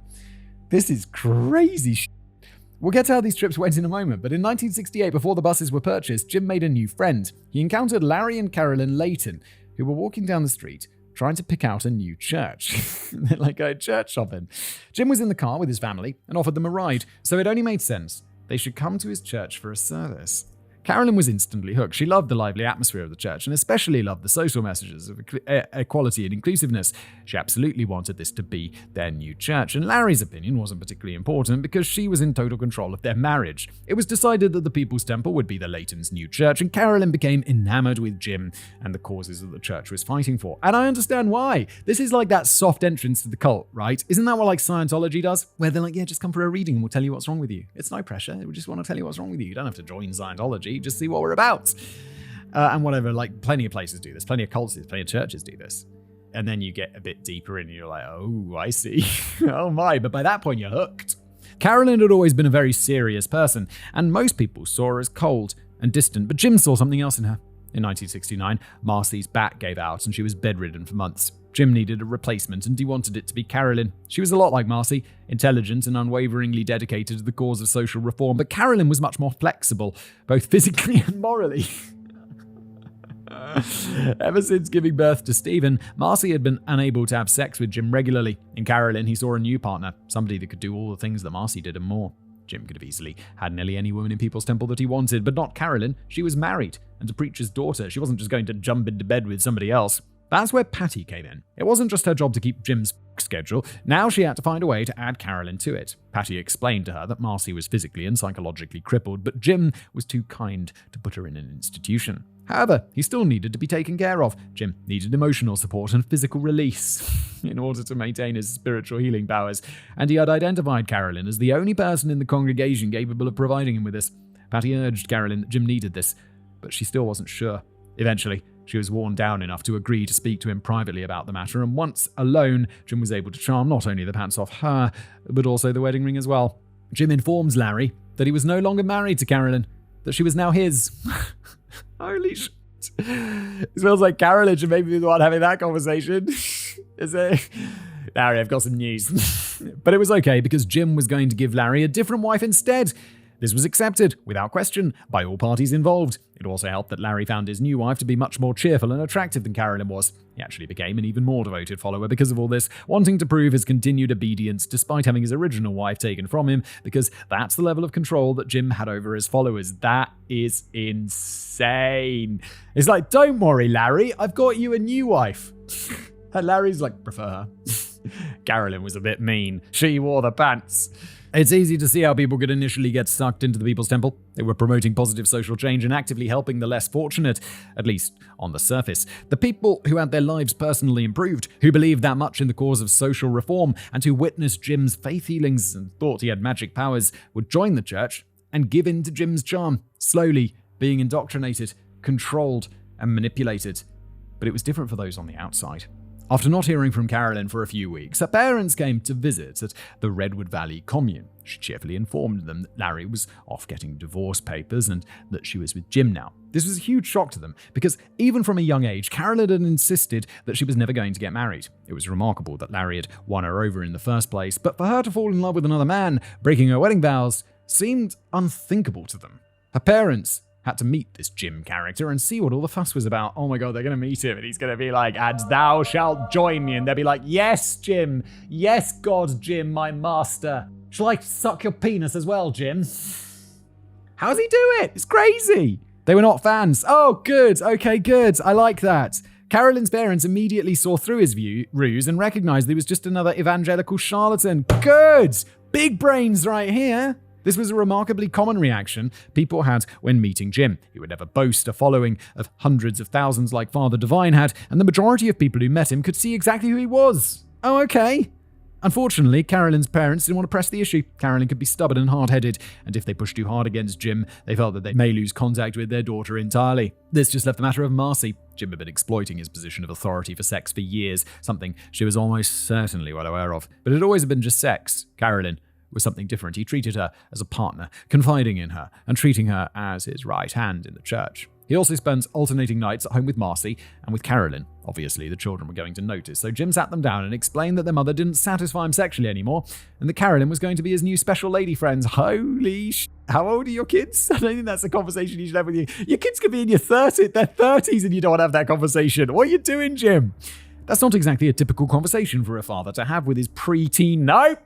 This is crazy shit. We'll get to how these trips went in a moment, but in 1968, before the buses were purchased, Jim made a new friend. He encountered Larry and Carolyn Layton, who were walking down the street trying to pick out a new church. They're like going church shopping. Jim was in the car with his family and offered them a ride, so it only made sense they should come to his church for a service. Carolyn was instantly hooked. She loved the lively atmosphere of the church and especially loved the social messages of equality and inclusiveness. She absolutely wanted this to be their new church, and Larry's opinion wasn't particularly important because she was in total control of their marriage. It was decided that the People's Temple would be the Layton's new church, and Carolyn became enamored with Jim and the causes that the church was fighting for. And I understand why. This is like that soft entrance to the cult, right? Isn't that what like Scientology does? Where they're like, yeah, just come for a reading and we'll tell you what's wrong with you. It's no pressure. We just want to tell you what's wrong with you. You don't have to join Scientology. Just see what we're about. And whatever, like plenty of places do this, plenty of cults do this, plenty of churches do this. And then you get a bit deeper in and you're like, oh, I see. Oh my, but by that point you're hooked. Carolyn had always been a very serious person, and most people saw her as cold and distant, but Jim saw something else in her. In 1969, Marcy's back gave out and she was bedridden for months. Jim needed a replacement and he wanted it to be Carolyn. She was a lot like Marcy, intelligent and unwaveringly dedicated to the cause of social reform, but Carolyn was much more flexible, both physically and morally. Ever since giving birth to Stephen, Marcy had been unable to have sex with Jim regularly. In Carolyn, he saw a new partner, somebody that could do all the things that Marcy did and more. Jim could have easily had nearly any woman in People's Temple that he wanted, but not Carolyn. She was married and a preacher's daughter. She wasn't just going to jump into bed with somebody else. That's where Patty came in. It wasn't just her job to keep Jim's schedule. Now she had to find a way to add Carolyn to it. Patty explained to her that Marcy was physically and psychologically crippled, but Jim was too kind to put her in an institution. However, he still needed to be taken care of. Jim needed emotional support and physical release in order to maintain his spiritual healing powers, and he had identified Carolyn as the only person in the congregation capable of providing him with this. Patty urged Carolyn that Jim needed this, but she still wasn't sure. Eventually, she was worn down enough to agree to speak to him privately about the matter, and once alone, Jim was able to charm not only the pants off her, but also the wedding ring as well. Jim informs Larry that he was no longer married to Carolyn, that she was now his. Holy shit. It smells like Carolyn should maybe be the one having that conversation. Is it? Larry, I've got some news. But it was okay because Jim was going to give Larry a different wife instead. This was accepted, without question, by all parties involved. It also helped that Larry found his new wife to be much more cheerful and attractive than Carolyn was. He actually became an even more devoted follower because of all this, wanting to prove his continued obedience despite having his original wife taken from him, because that's the level of control that Jim had over his followers. That is insane. It's like, don't worry, Larry, I've got you a new wife. And Larry's like, prefer her. Carolyn was a bit mean. She wore the pants. It's easy to see how people could initially get sucked into the People's Temple. They were promoting positive social change and actively helping the less fortunate, at least on the surface. The people who had their lives personally improved, who believed that much in the cause of social reform, and who witnessed Jim's faith healings and thought he had magic powers, would join the church and give in to Jim's charm, slowly being indoctrinated, controlled, and manipulated. But it was different for those on the outside. After not hearing from Carolyn for a few weeks, her parents came to visit at the Redwood Valley commune. She cheerfully informed them that Larry was off getting divorce papers and that she was with Jim now. This was a huge shock to them, because even from a young age, Carolyn had insisted that she was never going to get married. It was remarkable that Larry had won her over in the first place, but for her to fall in love with another man, breaking her wedding vows, seemed unthinkable to them. Her parents had to meet this Jim character and see what all the fuss was about. Oh my god, they're going to meet him and he's going to be like, and thou shalt join me. And they'll be like, yes, Jim. Yes, God, Jim, my master. Shall I suck your penis as well, Jim? How does he do it? It's crazy. They were not fans. Oh, good. Okay, good. I like that. Carolyn's parents immediately saw through his ruse and recognized he was just another evangelical charlatan. Good! Big brains right here. This was a remarkably common reaction people had when meeting Jim. He would never boast a following of hundreds of thousands like Father Divine had, and the majority of people who met him could see exactly who he was. Oh, okay. Unfortunately, Carolyn's parents didn't want to press the issue. Carolyn could be stubborn and hard-headed, and if they pushed too hard against Jim, they felt that they may lose contact with their daughter entirely. This just left the matter of Marcy. Jim had been exploiting his position of authority for sex for years, something she was almost certainly well aware of. But it had always been just sex. Carolyn was something different. He treated her as a partner, confiding in her, and treating her as his right hand in the church. He also spent alternating nights at home with Marcy and with Carolyn. Obviously, the children were going to notice, so Jim sat them down and explained that their mother didn't satisfy him sexually anymore, and that Carolyn was going to be his new special lady friend. Holy sh! How old are your kids? I don't think that's a conversation you should have with you. Your kids could be in their 30s and you don't want to have that conversation. What are you doing, Jim? That's not exactly a typical conversation for a father to have with his pre-teen. No,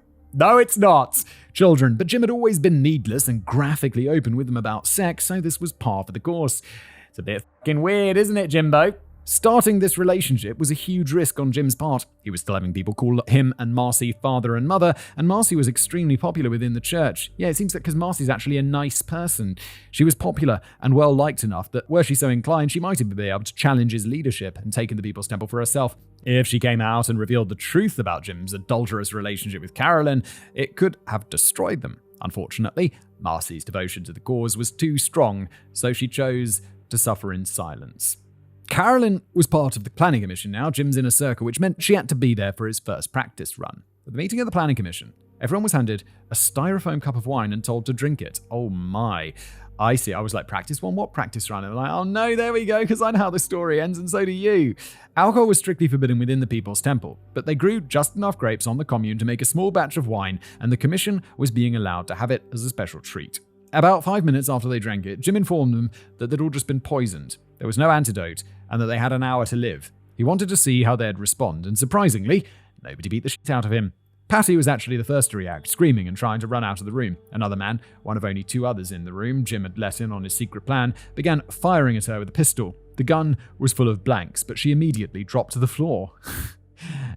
it's not. Children, but Jim had always been needless and graphically open with them about sex, so this was par for the course. It's a bit fucking weird, isn't it, Jimbo? Starting this relationship was a huge risk on Jim's part. He was still having people call him and Marcy father and mother, and Marcy was extremely popular within the church. Yeah, it seems that because Marcy's actually a nice person. She was popular and well-liked enough that were she so inclined, she might have been able to challenge his leadership and taken the People's Temple for herself. If she came out and revealed the truth about Jim's adulterous relationship with Carolyn, it could have destroyed them. Unfortunately, Marcy's devotion to the cause was too strong, so she chose to suffer in silence. Carolyn was part of the planning commission now. Jim's inner circle, which meant she had to be there for his first practice run. At the meeting of the planning commission, everyone was handed a styrofoam cup of wine and told to drink it. Oh my. I see. I was like, practice one? What practice run? And I'm like, oh no, there we go, because I know how the story ends, and so do you. Alcohol was strictly forbidden within the People's Temple, but they grew just enough grapes on the commune to make a small batch of wine, and the commission was being allowed to have it as a special treat. About 5 minutes after they drank it, Jim informed them that they'd all just been poisoned. There was no antidote, and that they had an hour to live. He wanted to see how they'd respond, and surprisingly, nobody beat the shit out of him. Patty was actually the first to react, screaming and trying to run out of the room. Another man, one of only 2 others in the room Jim had let in on his secret plan, began firing at her with a pistol. The gun was full of blanks, but she immediately dropped to the floor.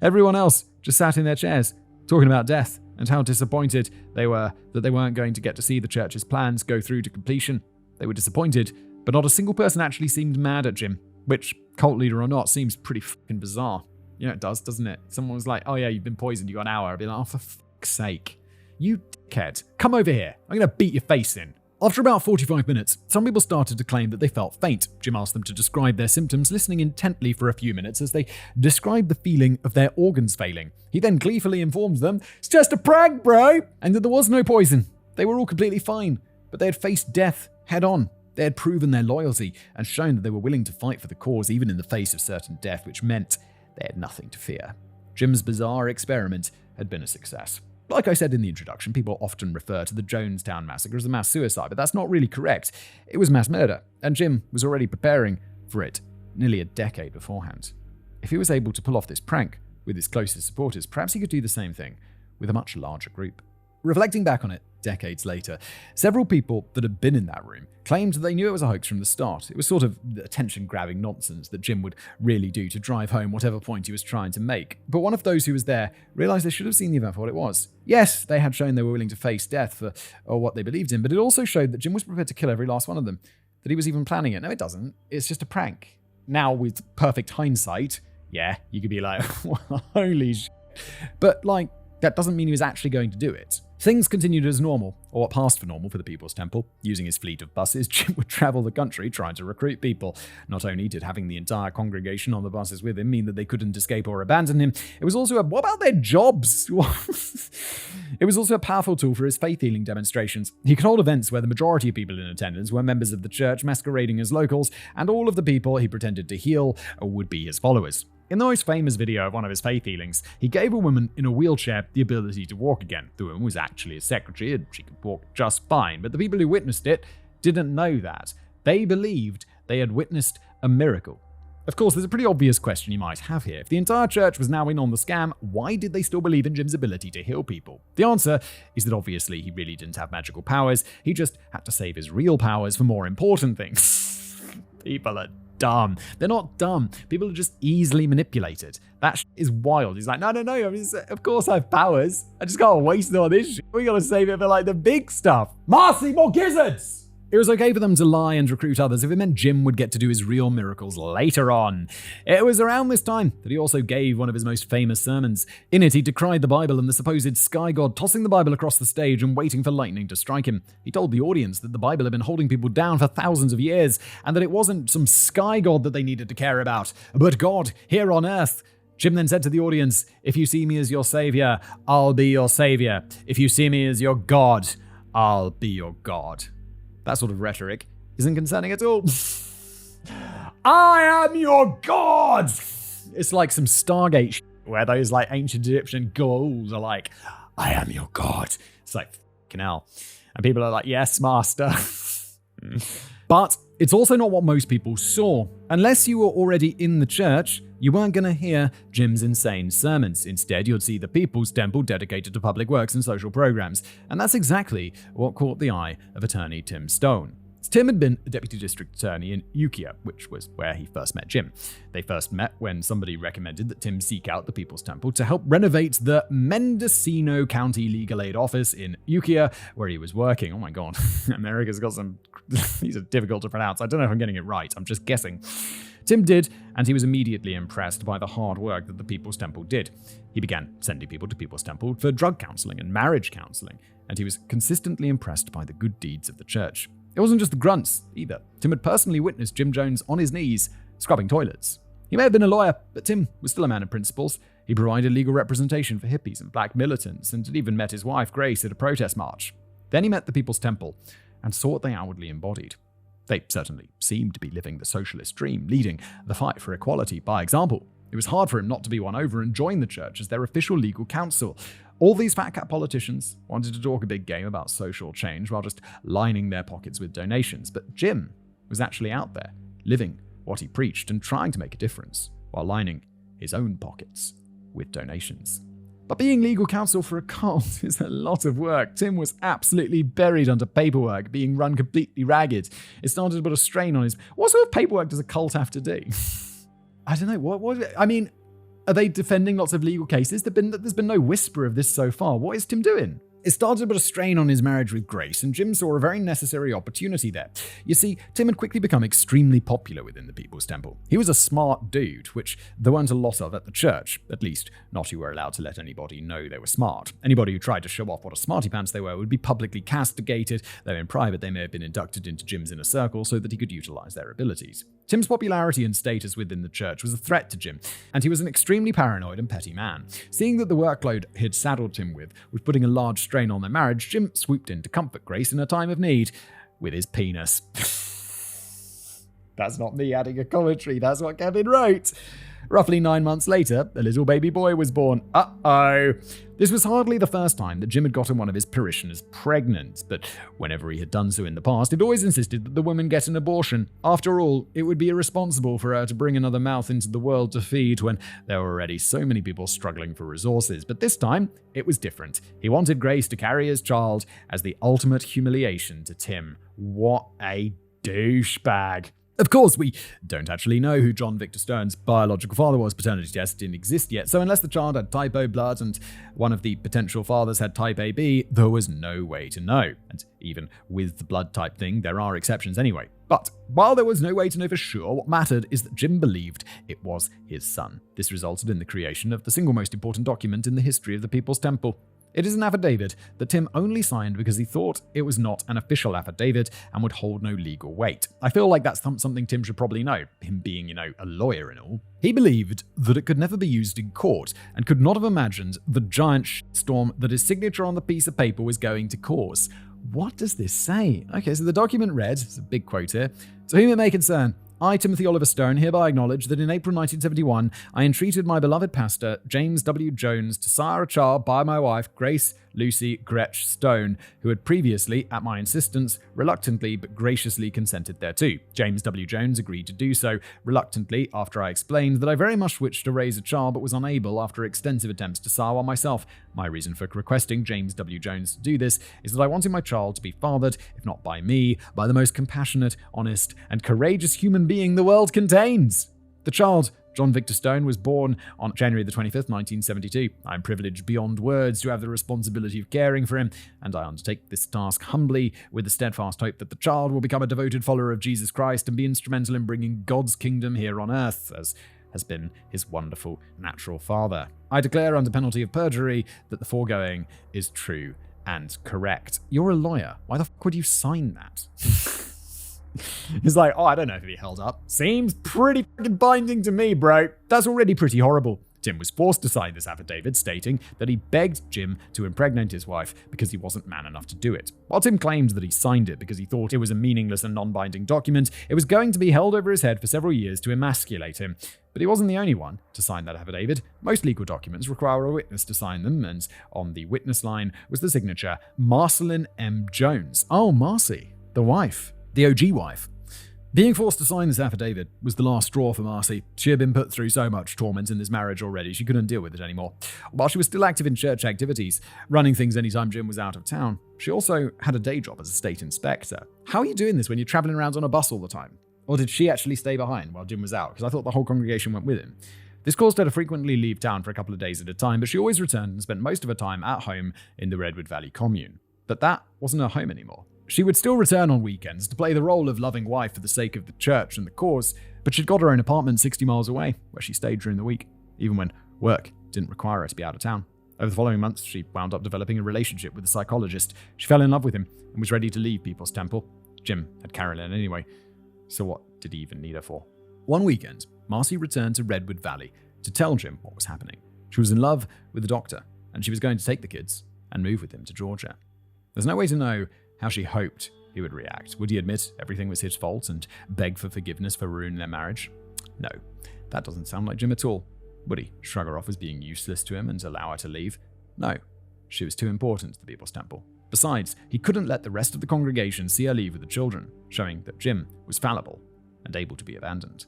Everyone else just sat in their chairs, talking about death and how disappointed they were that they weren't going to get to see the church's plans go through to completion. They were disappointed, but not a single person actually seemed mad at Jim, which, cult leader or not, seems pretty fucking bizarre. You know, it does, doesn't it? Someone was like, oh yeah, you've been poisoned, you got an hour. I'd be like, oh, for fuck's sake. You dickhead, come over here. I'm going to beat your face in. After about 45 minutes, some people started to claim that they felt faint. Jim asked them to describe their symptoms, listening intently for a few minutes as they described the feeling of their organs failing. He then gleefully informed them, it's just a prank, bro, and that there was no poison. They were all completely fine, but they had faced death head on. They had proven their loyalty and shown that they were willing to fight for the cause even in the face of certain death, which meant they had nothing to fear. Jim's bizarre experiment had been a success. Like I said in the introduction, people often refer to the Jonestown Massacre as a mass suicide, but that's not really correct. It was mass murder, and Jim was already preparing for it nearly a decade beforehand. If he was able to pull off this prank with his closest supporters, perhaps he could do the same thing with a much larger group. Reflecting back on it decades later, several people that had been in that room claimed they knew it was a hoax from the start. It was sort of attention-grabbing nonsense that Jim would really do to drive home whatever point he was trying to make. But one of those who was there realized they should have seen the event for what it was. Yes, they had shown they were willing to face death for what they believed in, but it also showed that Jim was prepared to kill every last one of them, that he was even planning it. No, it doesn't. It's just a prank. Now, with perfect hindsight, yeah, you could be like, well, holy shit. But, like, that doesn't mean he was actually going to do it. Things continued as normal, or what passed for normal for the People's Temple. Using his fleet of buses, Jim would travel the country trying to recruit people. Not only did having the entire congregation on the buses with him mean that they couldn't escape or abandon him, it was also what about their jobs? It was also a powerful tool for his faith-healing demonstrations. He could hold events where the majority of people in attendance were members of the church masquerading as locals, and all of the people he pretended to heal would be his followers. In the most famous video of one of his faith healings, he gave a woman in a wheelchair the ability to walk again. The woman was actually his secretary and she could walk just fine, but the people who witnessed it didn't know that. They believed they had witnessed a miracle. Of course, there's a pretty obvious question you might have here. If the entire church was now in on the scam, why did they still believe in Jim's ability to heal people? The answer is that obviously he really didn't have magical powers, he just had to save his real powers for more important things. People are dumb. They're not dumb. People are just easily manipulated. That is wild. He's like, no. I mean, of course I have powers. I just can't waste all this shit. We gotta save it for like the big stuff. Marcy, more gizzards! It was okay for them to lie and recruit others if it meant Jim would get to do his real miracles later on. It was around this time that he also gave one of his most famous sermons. In it, he decried the Bible and the supposed sky god, tossing the Bible across the stage and waiting for lightning to strike him. He told the audience that the Bible had been holding people down for thousands of years, and that it wasn't some sky god that they needed to care about, but God here on earth. Jim then said to the audience, "If you see me as your savior, I'll be your savior. If you see me as your God, I'll be your God." That sort of rhetoric isn't concerning at all. I am your God! It's like some Stargate shit where those like ancient Egyptian ghouls are like, I am your God. It's like, fucking hell. And people are like, yes, master. But it's also not what most people saw. Unless you were already in the church, you weren't going to hear Jim's insane sermons. Instead, you'd see the People's Temple dedicated to public works and social programs. And that's exactly what caught the eye of attorney Tim Stone. Tim had been a deputy district attorney in Ukiah, which was where he first met Jim. They first met when somebody recommended that Tim seek out the People's Temple to help renovate the Mendocino County Legal Aid Office in Ukiah, where he was working. Oh my God, America's got some... These are difficult to pronounce. I don't know if I'm getting it right. I'm just guessing. Tim did, and he was immediately impressed by the hard work that the People's Temple did. He began sending people to People's Temple for drug counseling and marriage counseling, and he was consistently impressed by the good deeds of the church. It wasn't just the grunts, either. Tim had personally witnessed Jim Jones on his knees, scrubbing toilets. He may have been a lawyer, but Tim was still a man of principles. He provided legal representation for hippies and black militants, and had even met his wife, Grace, at a protest march. Then he met the People's Temple, and saw what they outwardly embodied. They certainly seemed to be living the socialist dream, leading the fight for equality by example. It was hard for him not to be won over and join the church as their official legal counsel. All these fat cat politicians wanted to talk a big game about social change while just lining their pockets with donations. But Jim was actually out there, living what he preached and trying to make a difference, while lining his own pockets with donations. But being legal counsel for a cult is a lot of work. Tim was absolutely buried under paperwork, being run completely ragged. It started to put a strain on his... What sort of paperwork does a cult have to do? I don't know. I mean, are they defending lots of legal cases? There's been no whisper of this so far. What is Tim doing? It started to put a strain on his marriage with Grace, and Jim saw a very necessary opportunity there. You see, Tim had quickly become extremely popular within the People's Temple. He was a smart dude, which there weren't a lot of at the church, at least not who were allowed to let anybody know they were smart. Anybody who tried to show off what a smarty pants they were would be publicly castigated, though in private they may have been inducted into Jim's inner circle so that he could utilize their abilities. Tim's popularity and status within the church was a threat to Jim, and he was an extremely paranoid and petty man. Seeing that the workload he'd saddled Tim with was putting a large strain on their marriage, Jim swooped in to comfort Grace in a time of need with his penis. That's not me adding a commentary, that's what Kevin wrote. Roughly 9 months later, a little baby boy was born. Uh-oh. This was hardly the first time that Jim had gotten one of his parishioners pregnant, but whenever he had done so in the past, he'd always insisted that the woman get an abortion. After all, it would be irresponsible for her to bring another mouth into the world to feed when there were already so many people struggling for resources. But this time, it was different. He wanted Grace to carry his child as the ultimate humiliation to Tim. What a douchebag. Of course, we don't actually know who John Victor Stone's biological father was. Paternity tests didn't exist yet, so unless the child had type O blood and one of the potential fathers had type AB, there was no way to know. And even with the blood type thing, there are exceptions anyway. But while there was no way to know for sure, what mattered is that Jim believed it was his son. This resulted in the creation of the single most important document in the history of the People's Temple. It is an affidavit that Tim only signed because he thought it was not an official affidavit and would hold no legal weight. I feel like that's something Tim should probably know, him being, a lawyer and all. He believed that it could never be used in court and could not have imagined the giant storm that his signature on the piece of paper was going to cause. What does this say? Okay, so the document read, it's a big quote here, "To whom it may concern, I, Timothy Oliver Stone, hereby acknowledge that in April 1971, I entreated my beloved pastor, James W. Jones, to sire a child by my wife, Grace Lucy Gretsch Stone, who had previously, at my insistence, reluctantly but graciously consented thereto. James W. Jones agreed to do so, reluctantly, after I explained that I very much wished to raise a child but was unable after extensive attempts to sire one myself. My reason for requesting James W. Jones to do this is that I wanted my child to be fathered, if not by me, by the most compassionate, honest, and courageous human being the world contains. The child, John Victor Stone, was born on January the 25th, 1972. I am privileged beyond words to have the responsibility of caring for him, and I undertake this task humbly with the steadfast hope that the child will become a devoted follower of Jesus Christ and be instrumental in bringing God's kingdom here on earth, as has been his wonderful natural father. I declare under penalty of perjury that the foregoing is true and correct. You're a lawyer. Why the fuck would you sign that? He's like, I don't know if it'd be held up. Seems pretty fucking binding to me, bro. That's already pretty horrible. Tim was forced to sign this affidavit stating that he begged Jim to impregnate his wife because he wasn't man enough to do it. While Tim claimed that he signed it because he thought it was a meaningless and non-binding document, it was going to be held over his head for several years to emasculate him. But he wasn't the only one to sign that affidavit. Most legal documents require a witness to sign them, and on the witness line was the signature Marceline M. Jones. Oh, Marcy, the wife. The OG wife. Being forced to sign this affidavit was the last straw for Marcy. She had been put through so much torment in this marriage already, she couldn't deal with it anymore. While she was still active in church activities, running things anytime Jim was out of town, she also had a day job as a state inspector. How are you doing this when you're traveling around on a bus all the time? Or did she actually stay behind while Jim was out? Because I thought the whole congregation went with him. This caused her to frequently leave town for a couple of days at a time, but she always returned and spent most of her time at home in the Redwood Valley commune. But that wasn't her home anymore. She would still return on weekends to play the role of loving wife for the sake of the church and the cause, but she'd got her own apartment 60 miles away, where she stayed during the week, even when work didn't require her to be out of town. Over the following months, she wound up developing a relationship with a psychologist. She fell in love with him and was ready to leave People's Temple. Jim had Carolyn anyway, so what did he even need her for? One weekend, Marcy returned to Redwood Valley to tell Jim what was happening. She was in love with the doctor, and she was going to take the kids and move with him to Georgia. There's no way to know how she hoped he would react. Would he admit everything was his fault and beg for forgiveness for ruining their marriage? No, that doesn't sound like Jim at all. Would he shrug her off as being useless to him and allow her to leave? No, she was too important to the People's Temple. Besides, he couldn't let the rest of the congregation see her leave with the children, showing that Jim was fallible and able to be abandoned.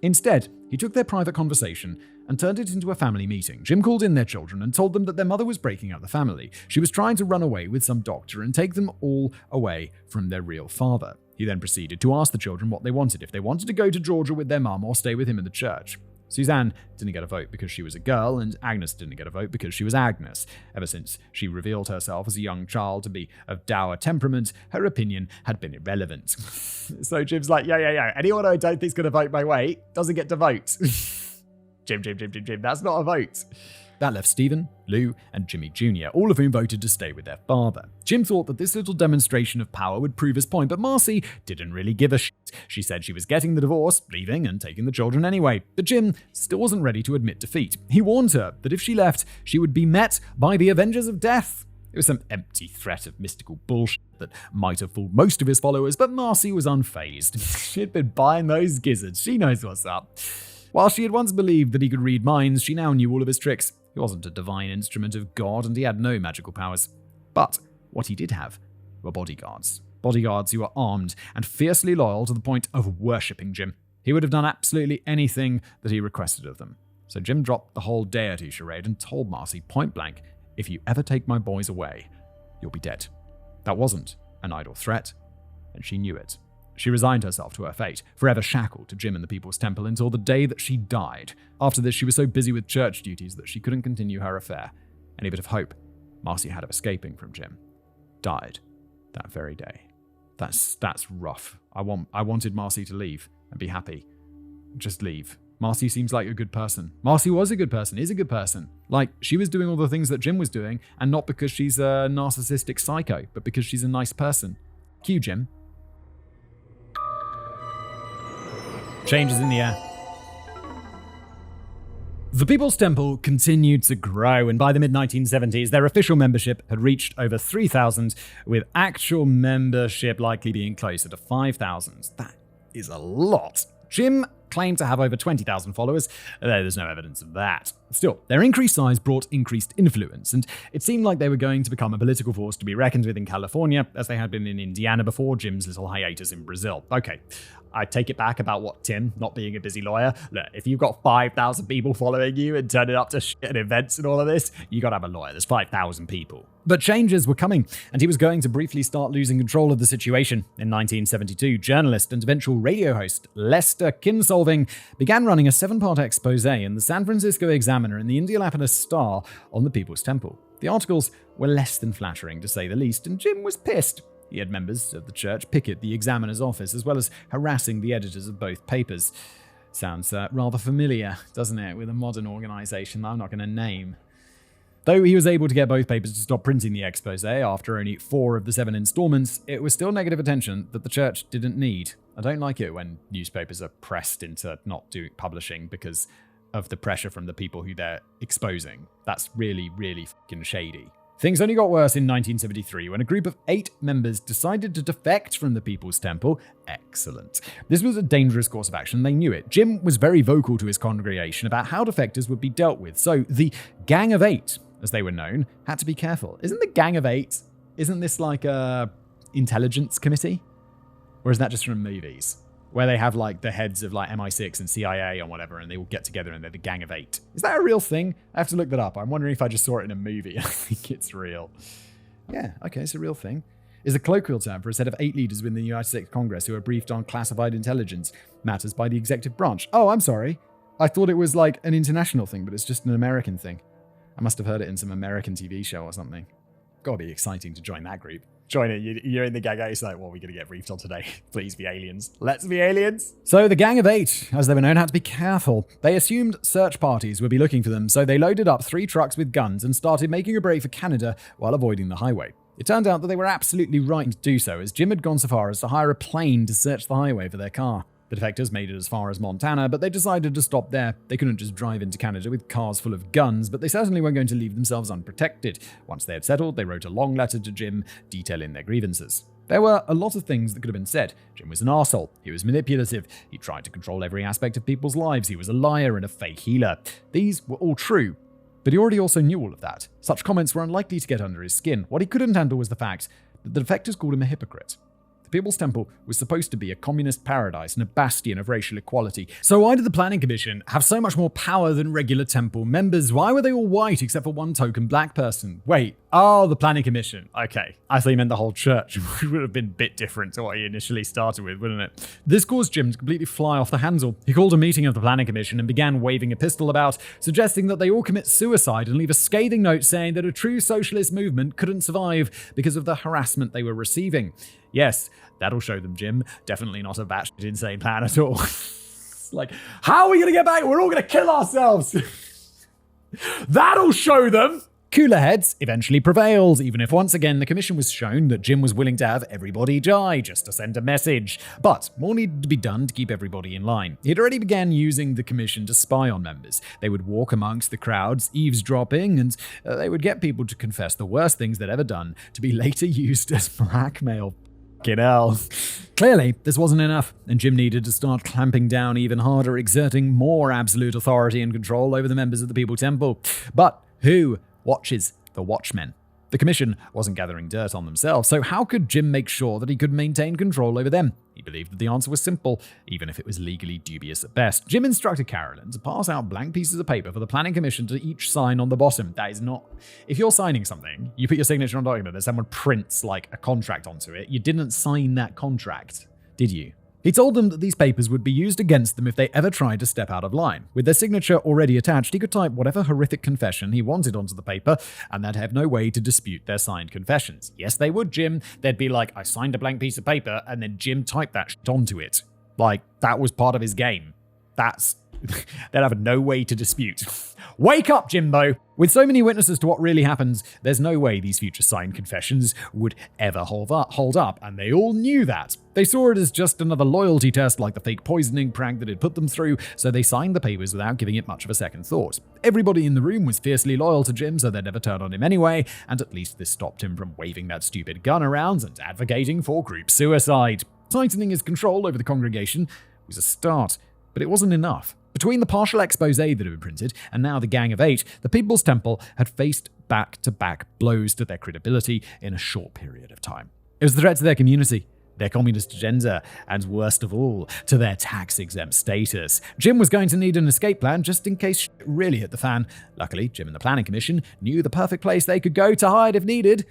Instead, he took their private conversation and turned it into a family meeting. Jim called in their children and told them that their mother was breaking up the family. She was trying to run away with some doctor and take them all away from their real father. He then proceeded to ask the children what they wanted, if they wanted to go to Georgia with their mum or stay with him in the church. Suzanne didn't get a vote because she was a girl, and Agnes didn't get a vote because she was Agnes. Ever since she revealed herself as a young child to be of dour temperament, her opinion had been irrelevant. So Jim's like, yeah. Anyone I don't think's going to vote my way doesn't get to vote. Jim, that's not a vote. That left Stephen, Lou, and Jimmy Jr., all of whom voted to stay with their father. Jim thought that this little demonstration of power would prove his point, but Marcy didn't really give a shit. She said she was getting the divorce, leaving, and taking the children anyway. But Jim still wasn't ready to admit defeat. He warned her that if she left, she would be met by the Avengers of Death. It was some empty threat of mystical bullshit that might have fooled most of his followers, but Marcy was unfazed. She'd been buying those gizzards. She knows what's up. While she had once believed that he could read minds, she now knew all of his tricks. He wasn't a divine instrument of God, and he had no magical powers. But what he did have were bodyguards. Bodyguards who were armed and fiercely loyal to the point of worshipping Jim. He would have done absolutely anything that he requested of them. So Jim dropped the whole deity charade and told Marcy point blank, if you ever take my boys away, you'll be dead. That wasn't an idle threat, and she knew it. She resigned herself to her fate, forever shackled to Jim and the People's Temple until the day that she died. After this, she was so busy with church duties that she couldn't continue her affair. Any bit of hope Marcy had of escaping from Jim died that very day. That's rough. I wanted Marcy to leave and be happy. Just leave. Marcy seems like a good person. Marcy was a good person, is a good person. Like, she was doing all the things that Jim was doing, and not because she's a narcissistic psycho, but because she's a nice person. Cue Jim. Changes in the air. The People's Temple continued to grow, and by the mid-1970s, their official membership had reached over 3,000, with actual membership likely being closer to 5,000. That is a lot. Jim claimed to have over 20,000 followers, there's no evidence of that. Still, their increased size brought increased influence, and it seemed like they were going to become a political force to be reckoned with in California, as they had been in Indiana before Jim's little hiatus in Brazil. Okay, I take it back about what Tim not being a busy lawyer. Look, if you've got 5,000 people following you and turning up to shit events and all of this, you gotta have a lawyer. There's 5,000 people. But changes were coming, and he was going to briefly start losing control of the situation. In 1972, journalist and eventual radio host Lester Kinsolving began running a 7-part expose in the San Francisco Examiner and the Indianapolis Star on the People's Temple. The articles were less than flattering, to say the least, and Jim was pissed. He had members of the church picket the Examiner's office, as well as harassing the editors of both papers. Sounds rather familiar, doesn't it, with a modern organization that I'm not going to name. Though he was able to get both papers to stop printing the expose after only 4 of the 7 installments, it was still negative attention that the church didn't need. I don't like it when newspapers are pressed into not doing publishing because of the pressure from the people who they're exposing. That's really, really fucking shady. Things only got worse in 1973 when a group of 8 members decided to defect from the People's Temple. Excellent. This was a dangerous course of action. They knew it. Jim was very vocal to his congregation about how defectors would be dealt with. So the Gang of 8, as they were known, had to be careful. Isn't the Gang of 8, isn't this like a intelligence committee? Or is that just from movies? Where they have like the heads of like MI6 and CIA or whatever, and they all get together and they're the Gang of 8. Is that a real thing? I have to look that up. I'm wondering if I just saw it in a movie. I think it's real. Yeah, okay, it's a real thing. Is a colloquial term for a set of 8 leaders within the United States Congress who are briefed on classified intelligence matters by the executive branch. Oh, I'm sorry. I thought it was like an international thing, but it's just an American thing. I must have heard it in some American TV show or something. Gotta be exciting to join that group. Join it. You're in the Gang of 8. It's like, what are we going to get briefed on today? Please be aliens. Let's be aliens. So the Gang of 8, as they were known, had to be careful. They assumed search parties would be looking for them, so they loaded up 3 trucks with guns and started making a break for Canada while avoiding the highway. It turned out that they were absolutely right to do so, as Jim had gone so far as to hire a plane to search the highway for their car. The defectors made it as far as Montana, but they decided to stop there. They couldn't just drive into Canada with cars full of guns, but they certainly weren't going to leave themselves unprotected. Once they had settled, they wrote a long letter to Jim detailing their grievances. There were a lot of things that could have been said. Jim was an arsehole. He was manipulative. He tried to control every aspect of people's lives. He was a liar and a fake healer. These were all true, but he already also knew all of that. Such comments were unlikely to get under his skin. What he couldn't handle was the fact that the defectors called him a hypocrite. People's Temple was supposed to be a communist paradise and a bastion of racial equality. So why did the Planning Commission have so much more power than regular temple members? Why were they all white except for one token black person? Wait, the Planning Commission. Okay, I thought you meant the whole church. It would have been a bit different to what he initially started with, wouldn't it? This caused Jim to completely fly off the handle. He called a meeting of the Planning Commission and began waving a pistol about, suggesting that they all commit suicide and leave a scathing note saying that a true socialist movement couldn't survive because of the harassment they were receiving. Yes, that'll show them, Jim. Definitely not a batshit insane plan at all. It's like, how are we going to get back? We're all going to kill ourselves. That'll show them. Cooler heads eventually prevailed, even if once again the commission was shown that Jim was willing to have everybody die just to send a message. But more needed to be done to keep everybody in line. He'd already began using the commission to spy on members. They would walk amongst the crowds, eavesdropping, and they would get people to confess the worst things they'd ever done to be later used as blackmail. Fucking hell. Clearly, this wasn't enough, and Jim needed to start clamping down even harder, exerting more absolute authority and control over the members of the People's Temple. But who watches the Watchmen? The commission wasn't gathering dirt on themselves, so how could Jim make sure that he could maintain control over them? He believed that the answer was simple, even if it was legally dubious at best. Jim instructed Carolyn to pass out blank pieces of paper for the planning commission to each sign on the bottom. That is not... If you're signing something, you put your signature on a document, then someone prints like a contract onto it. You didn't sign that contract, did you? He told them that these papers would be used against them if they ever tried to step out of line. With their signature already attached, he could type whatever horrific confession he wanted onto the paper, and they'd have no way to dispute their signed confessions. Yes, they would, Jim. They'd be like, I signed a blank piece of paper, and then Jim typed that shit onto it. Like, that was part of his game. They'd have no way to dispute. Wake up, Jimbo! With so many witnesses to what really happens, there's no way these future signed confessions would ever hold up, and they all knew that. They saw it as just another loyalty test like the fake poisoning prank that had put them through, so they signed the papers without giving it much of a second thought. Everybody in the room was fiercely loyal to Jim, so they'd never turn on him anyway, and at least this stopped him from waving that stupid gun around and advocating for group suicide. Tightening his control over the congregation was a start. But it wasn't enough. Between the partial expose that had been printed and now the Gang of Eight, the People's Temple had faced back-to-back blows to their credibility in a short period of time. It was the threat to their community, their communist agenda, and worst of all, to their tax-exempt status. Jim was going to need an escape plan just in case shit really hit the fan. Luckily, Jim and the Planning Commission knew the perfect place they could go to hide if needed: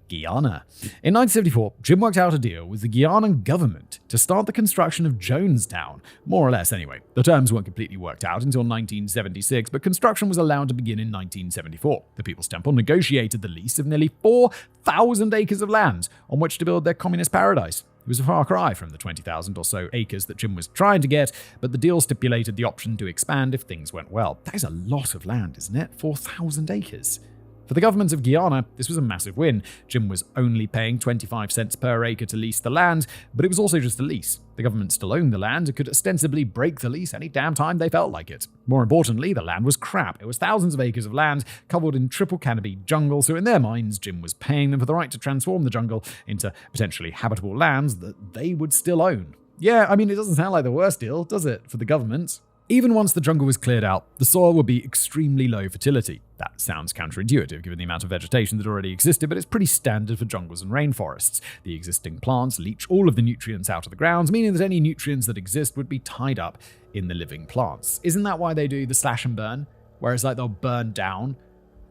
Guyana. In 1974, Jim worked out a deal with the Guianan government to start the construction of Jonestown, more or less anyway. The terms weren't completely worked out until 1976, but construction was allowed to begin in 1974. The People's Temple negotiated the lease of nearly 4,000 acres of land on which to build their communist paradise. It was a far cry from the 20,000 or so acres that Jim was trying to get, but the deal stipulated the option to expand if things went well. That is a lot of land, isn't it? 4,000 acres. For the government of Guyana, this was a massive win. Jim was only paying 25 cents per acre to lease the land, but it was also just a lease. The government still owned the land and could ostensibly break the lease any damn time they felt like it. More importantly, the land was crap. It was thousands of acres of land covered in triple canopy jungle, so in their minds, Jim was paying them for the right to transform the jungle into potentially habitable lands that they would still own. Yeah, I mean, it doesn't sound like the worst deal, does it, for the government? Even once the jungle was cleared out, the soil would be extremely low fertility. That sounds counterintuitive given the amount of vegetation that already existed, but it's pretty standard for jungles and rainforests. The existing plants leach all of the nutrients out of the ground, meaning that any nutrients that exist would be tied up in the living plants. Isn't that why they do the slash and burn? Whereas they'll burn down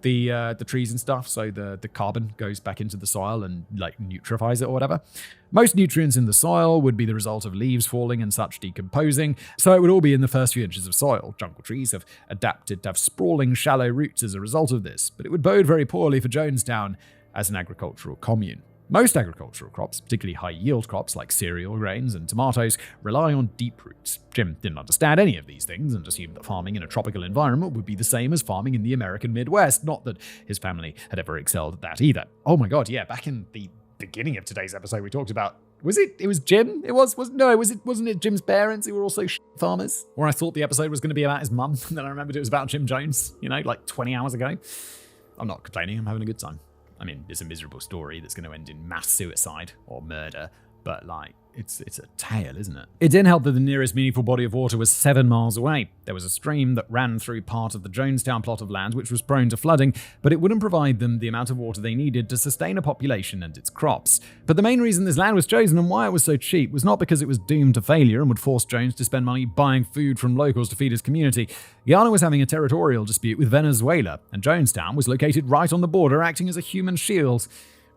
the trees and stuff, so the carbon goes back into the soil and neutralifies it or whatever. Most nutrients in the soil would be the result of leaves falling and such decomposing, so it would all be in the first few inches of soil. Jungle trees have adapted to have sprawling, shallow roots as a result of this, but it would bode very poorly for Jonestown as an agricultural commune. Most agricultural crops, particularly high-yield crops like cereal, grains, and tomatoes, rely on deep roots. Jim didn't understand any of these things and assumed that farming in a tropical environment would be the same as farming in the American Midwest, not that his family had ever excelled at that either. Oh my god, yeah, back in the beginning of today's episode we talked about, it was Jim? Wasn't it Jim's parents who were also farmers? Or I thought the episode was going to be about his mum, and then I remembered it was about Jim Jones, 20 hours ago. I'm not complaining, I'm having a good time. I mean, it's a miserable story that's going to end in mass suicide or murder, but it's a tale, isn't it? It didn't help that the nearest meaningful body of water was 7 miles away. There was a stream that ran through part of the Jonestown plot of land, which was prone to flooding, but it wouldn't provide them the amount of water they needed to sustain a population and its crops. But the main reason this land was chosen and why it was so cheap was not because it was doomed to failure and would force Jones to spend money buying food from locals to feed his community. Guyana was having a territorial dispute with Venezuela, and Jonestown was located right on the border, acting as a human shield.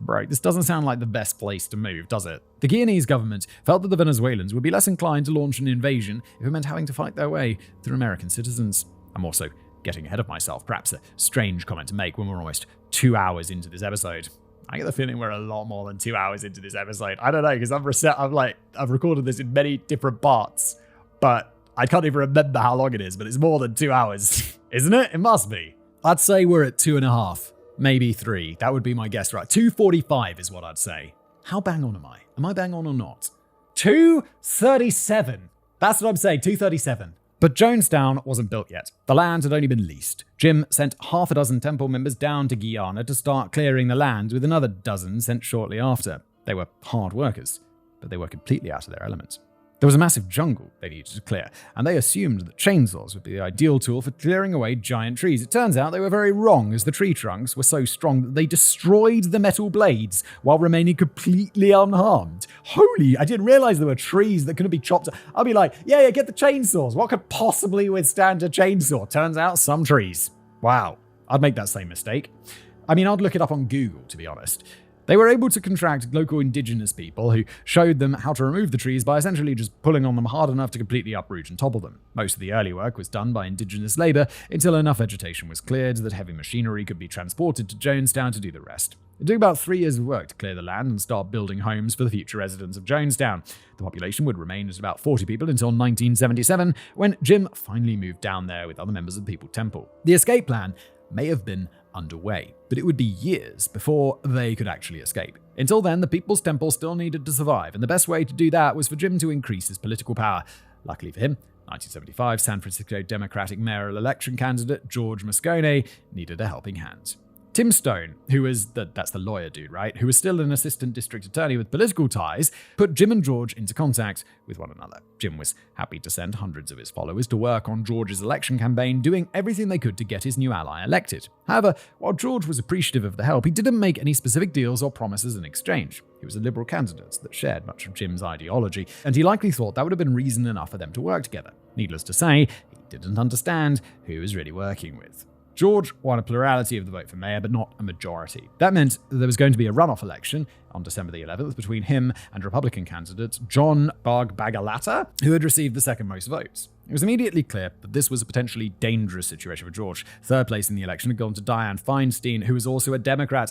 Bro, this doesn't sound like the best place to move, does it? The Guyanese government felt that the Venezuelans would be less inclined to launch an invasion if it meant having to fight their way through American citizens. I'm also getting ahead of myself, perhaps a strange comment to make when we're almost 2 hours into this episode. I get the feeling we're a lot more than 2 hours into this episode. I don't know, because I've recorded this in many different parts, but I can't even remember how long it is, but it's more than 2 hours, isn't it? It must be. I'd say we're at 2.5. Maybe 3. That would be my guess, right? 2:45 is what I'd say. How bang on am I? Am I bang on or not? 2:37. That's what I'm saying, 2:37. But Jonestown wasn't built yet. The land had only been leased. Jim sent half a dozen temple members down to Guyana to start clearing the land, with another dozen sent shortly after. They were hard workers, but they were completely out of their element. There was a massive jungle they needed to clear, and they assumed that chainsaws would be the ideal tool for clearing away giant trees. It turns out they were very wrong, as the tree trunks were so strong that they destroyed the metal blades while remaining completely unharmed. Holy, I didn't realize there were trees that couldn't be chopped. I'd be like, yeah, get the chainsaws. What could possibly withstand a chainsaw? Turns out some trees. Wow, I'd make that same mistake. I mean, I'd look it up on Google, to be honest. They were able to contract local indigenous people who showed them how to remove the trees by essentially just pulling on them hard enough to completely uproot and topple them. Most of the early work was done by indigenous labor until enough vegetation was cleared that heavy machinery could be transported to Jonestown to do the rest. It took about 3 years of work to clear the land and start building homes for the future residents of Jonestown. The population would remain at about 40 people until 1977, when Jim finally moved down there with other members of the People's Temple. The escape plan may have been underway, but it would be years before they could actually escape. Until then, the People's Temple still needed to survive, and the best way to do that was for Jim to increase his political power. Luckily for him, 1975 San Francisco Democratic mayoral election candidate George Moscone needed a helping hand. Tim Stone, that's the lawyer dude, right? Who was still an assistant district attorney with political ties, put Jim and George into contact with one another. Jim was happy to send hundreds of his followers to work on George's election campaign, doing everything they could to get his new ally elected. However, while George was appreciative of the help, he didn't make any specific deals or promises in exchange. He was a liberal candidate that shared much of Jim's ideology, and he likely thought that would have been reason enough for them to work together. Needless to say, he didn't understand who he was really working with. George won a plurality of the vote for mayor, but not a majority. That meant that there was going to be a runoff election on December the 11th between him and Republican candidate John Bagalatta, who had received the second most votes. It was immediately clear that this was a potentially dangerous situation for George. Third place in the election had gone to Dianne Feinstein, who was also a Democrat.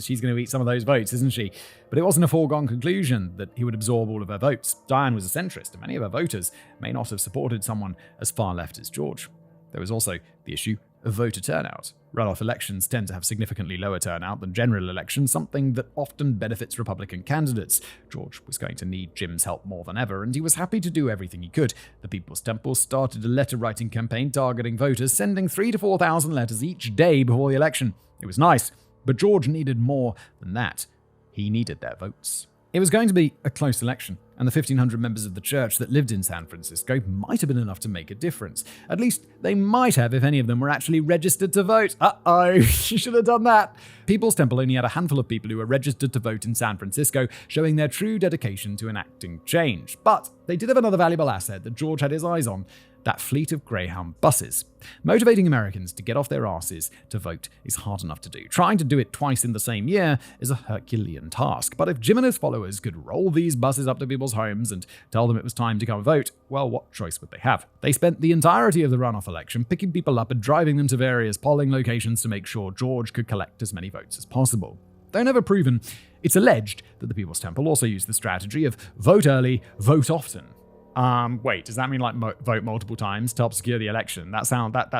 She's going to eat some of those votes, isn't she? But it wasn't a foregone conclusion that he would absorb all of her votes. Dianne was a centrist, and many of her voters may not have supported someone as far left as George. There was also the issue of voter turnout. Runoff elections tend to have significantly lower turnout than general elections, something that often benefits Republican candidates. George was going to need Jim's help more than ever, and he was happy to do everything he could. The People's Temple started a letter-writing campaign targeting voters, sending 3,000 to 4,000 letters each day before the election. It was nice, but George needed more than that. He needed their votes. It was going to be a close election, and the 1,500 members of the church that lived in San Francisco might have been enough to make a difference. At least they might have if any of them were actually registered to vote. You should have done that. People's Temple only had a handful of people who were registered to vote in San Francisco, showing their true dedication to enacting change. But they did have another valuable asset that George had his eyes on: that fleet of Greyhound buses. Motivating Americans to get off their asses to vote is hard enough to do. Trying to do it twice in the same year is a Herculean task. But if Jim and his followers could roll these buses up to people's homes and tell them it was time to come vote, well, what choice would they have? They spent the entirety of the runoff election picking people up and driving them to various polling locations to make sure George could collect as many votes as possible. Though never proven, it's alleged that the People's Temple also used the strategy of vote early, vote often. Wait, does that mean vote multiple times to obscure the election? That's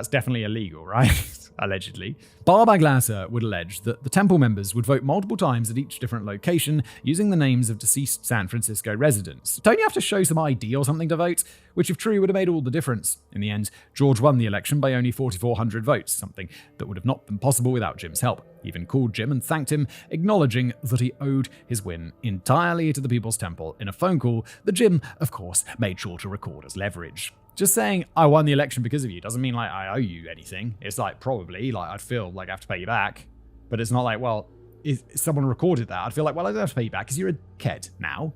definitely illegal, right? Allegedly. Bagalatta would allege that the temple members would vote multiple times at each different location using the names of deceased San Francisco residents. Don't you have to show some ID or something to vote? Which, if true, would have made all the difference. In the end, George won the election by only 4,400 votes, something that would have not been possible without Jim's help. He even called Jim and thanked him, acknowledging that he owed his win entirely to the People's Temple in a phone call that Jim, of course, made sure to record as leverage. Just saying I won the election because of you doesn't mean I owe you anything. It's probably I'd feel like I have to pay you back. But it's not well, if someone recorded that, I'd feel well, I don't have to pay you back because you're a kid now.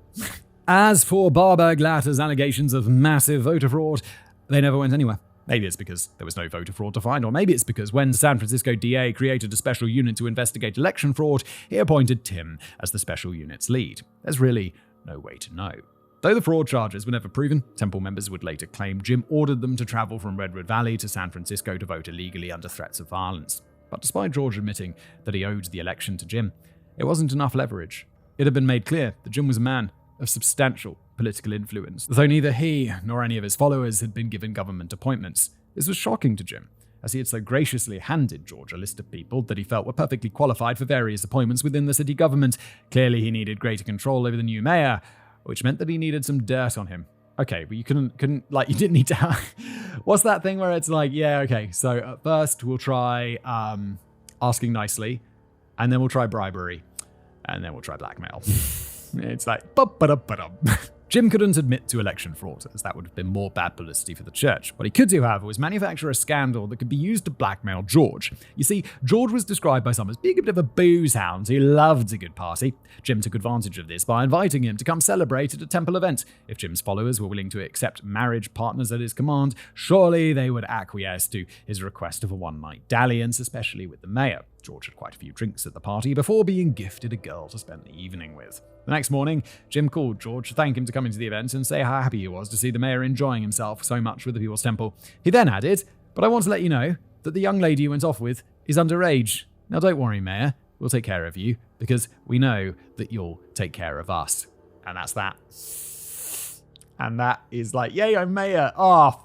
As for Bagalatta's allegations of massive voter fraud, they never went anywhere. Maybe it's because there was no voter fraud to find, or maybe it's because when San Francisco DA created a special unit to investigate election fraud, he appointed Tim as the special unit's lead. There's really no way to know. Though the fraud charges were never proven, Temple members would later claim Jim ordered them to travel from Redwood Valley to San Francisco to vote illegally under threats of violence. But despite George admitting that he owed the election to Jim, it wasn't enough leverage. It had been made clear that Jim was a man of substantial political influence, though neither he nor any of his followers had been given government appointments. This was shocking to Jim, as he had so graciously handed George a list of people that he felt were perfectly qualified for various appointments within the city government. Clearly, he needed greater control over the new mayor, which meant that he needed some dirt on him. Okay, but you couldn't you didn't need to have... What's that thing where it's so at first we'll try asking nicely, and then we'll try bribery, and then we'll try blackmail. It's Jim couldn't admit to election fraud, as that would have been more bad publicity for the church. What he could do, however, was manufacture a scandal that could be used to blackmail George. You see, George was described by some as being a bit of a booze hound who loved a good party. Jim took advantage of this by inviting him to come celebrate at a temple event. If Jim's followers were willing to accept marriage partners at his command, surely they would acquiesce to his request of a one-night dalliance, especially with the mayor. George had quite a few drinks at the party before being gifted a girl to spend the evening with. The next morning, Jim called George to thank him to coming to the event and say how happy he was to see the mayor enjoying himself so much with the People's Temple. He then added, "But I want to let you know that the young lady you went off with is underage. Now don't worry, Mayor, we'll take care of you because we know that you'll take care of us." And that's that. And that is yay, I'm mayor. Oh,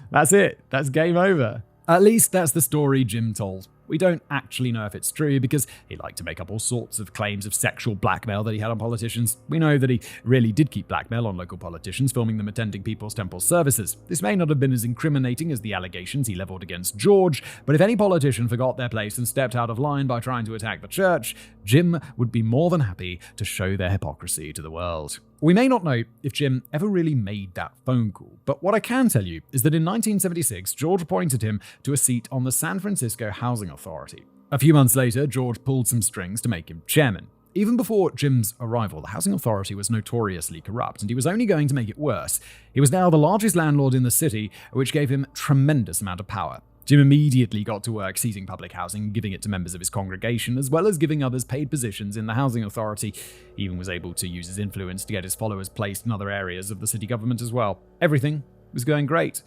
that's it. That's game over. At least that's the story Jim told. We don't actually know if it's true because he liked to make up all sorts of claims of sexual blackmail that he had on politicians. We know that he really did keep blackmail on local politicians, filming them attending People's Temple services. This may not have been as incriminating as the allegations he leveled against George, but if any politician forgot their place and stepped out of line by trying to attack the church, Jim would be more than happy to show their hypocrisy to the world. We may not know if Jim ever really made that phone call, but what I can tell you is that in 1976, George appointed him to a seat on the San Francisco Housing Authority. A few months later, George pulled some strings to make him chairman. Even before Jim's arrival, the Housing Authority was notoriously corrupt, and he was only going to make it worse. He was now the largest landlord in the city, which gave him a tremendous amount of power. Jim immediately got to work seizing public housing and giving it to members of his congregation, as well as giving others paid positions in the housing authority. He even was able to use his influence to get his followers placed in other areas of the city government as well. Everything was going great.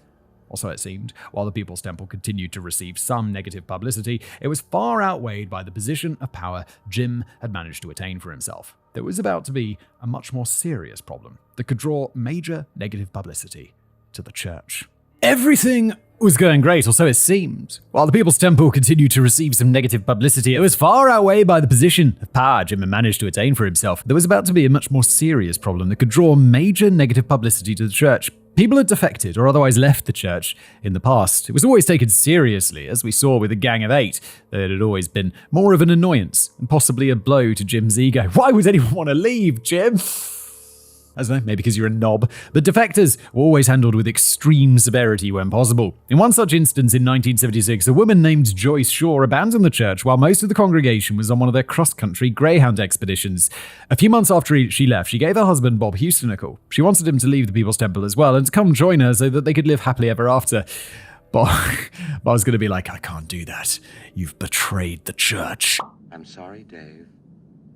Also, it seemed, while the People's Temple continued to receive some negative publicity, it was far outweighed by the position of power Jim had managed to attain for himself. There was about to be a much more serious problem that could draw major negative publicity to the church. Everything was going great, or so it seemed. While the People's Temple continued to receive some negative publicity, it was far outweighed by the position of power Jim had managed to attain for himself. There was about to be a much more serious problem that could draw major negative publicity to the church. People had defected or otherwise left the church in the past. It was always taken seriously, as we saw with the Gang of Eight, though it had always been more of an annoyance and possibly a blow to Jim's ego. Why would anyone want to leave, Jim? I don't know, maybe because you're a knob. But defectors were always handled with extreme severity when possible. In one such instance in 1976, a woman named Joyce Shaw abandoned the church while most of the congregation was on one of their cross-country Greyhound expeditions. A few months after she left, she gave her husband Bob Houston a call. She wanted him to leave the People's Temple as well and to come join her so that they could live happily ever after. Bob was going to be like, I can't do that. You've betrayed the church. I'm sorry, Dave.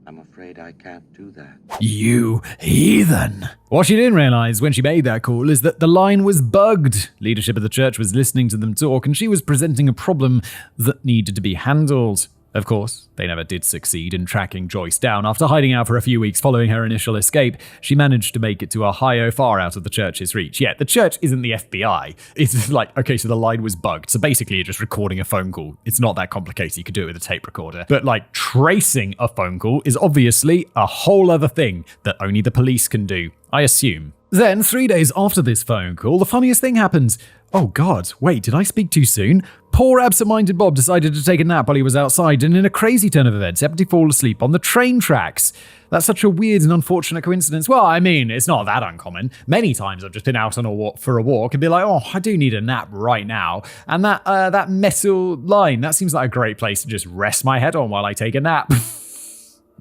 I'm afraid I can't do that. You heathen. What she didn't realize when she made that call is that the line was bugged. Leadership of the church was listening to them talk, and she was presenting a problem that needed to be handled. Of course, they never did succeed in tracking Joyce down. After hiding out for a few weeks following her initial escape, she managed to make it to Ohio, far out of the church's reach. Yeah, the church isn't the FBI. It's like, okay, so the line was bugged. So basically you're just recording a phone call. It's not that complicated. You could do it with a tape recorder. But like tracing a phone call is obviously a whole other thing that only the police can do, I assume. Then, 3 days after this phone call, the funniest thing happened. Oh God, wait, did I speak too soon? Poor absent-minded Bob decided to take a nap while he was outside, and in a crazy turn of events, happened to fall asleep on the train tracks. That's such a weird and unfortunate coincidence. Well, I mean, it's not that uncommon. Many times I've just been out on for a walk and be like, oh, I do need a nap right now. And that metal line, that seems like a great place to just rest my head on while I take a nap.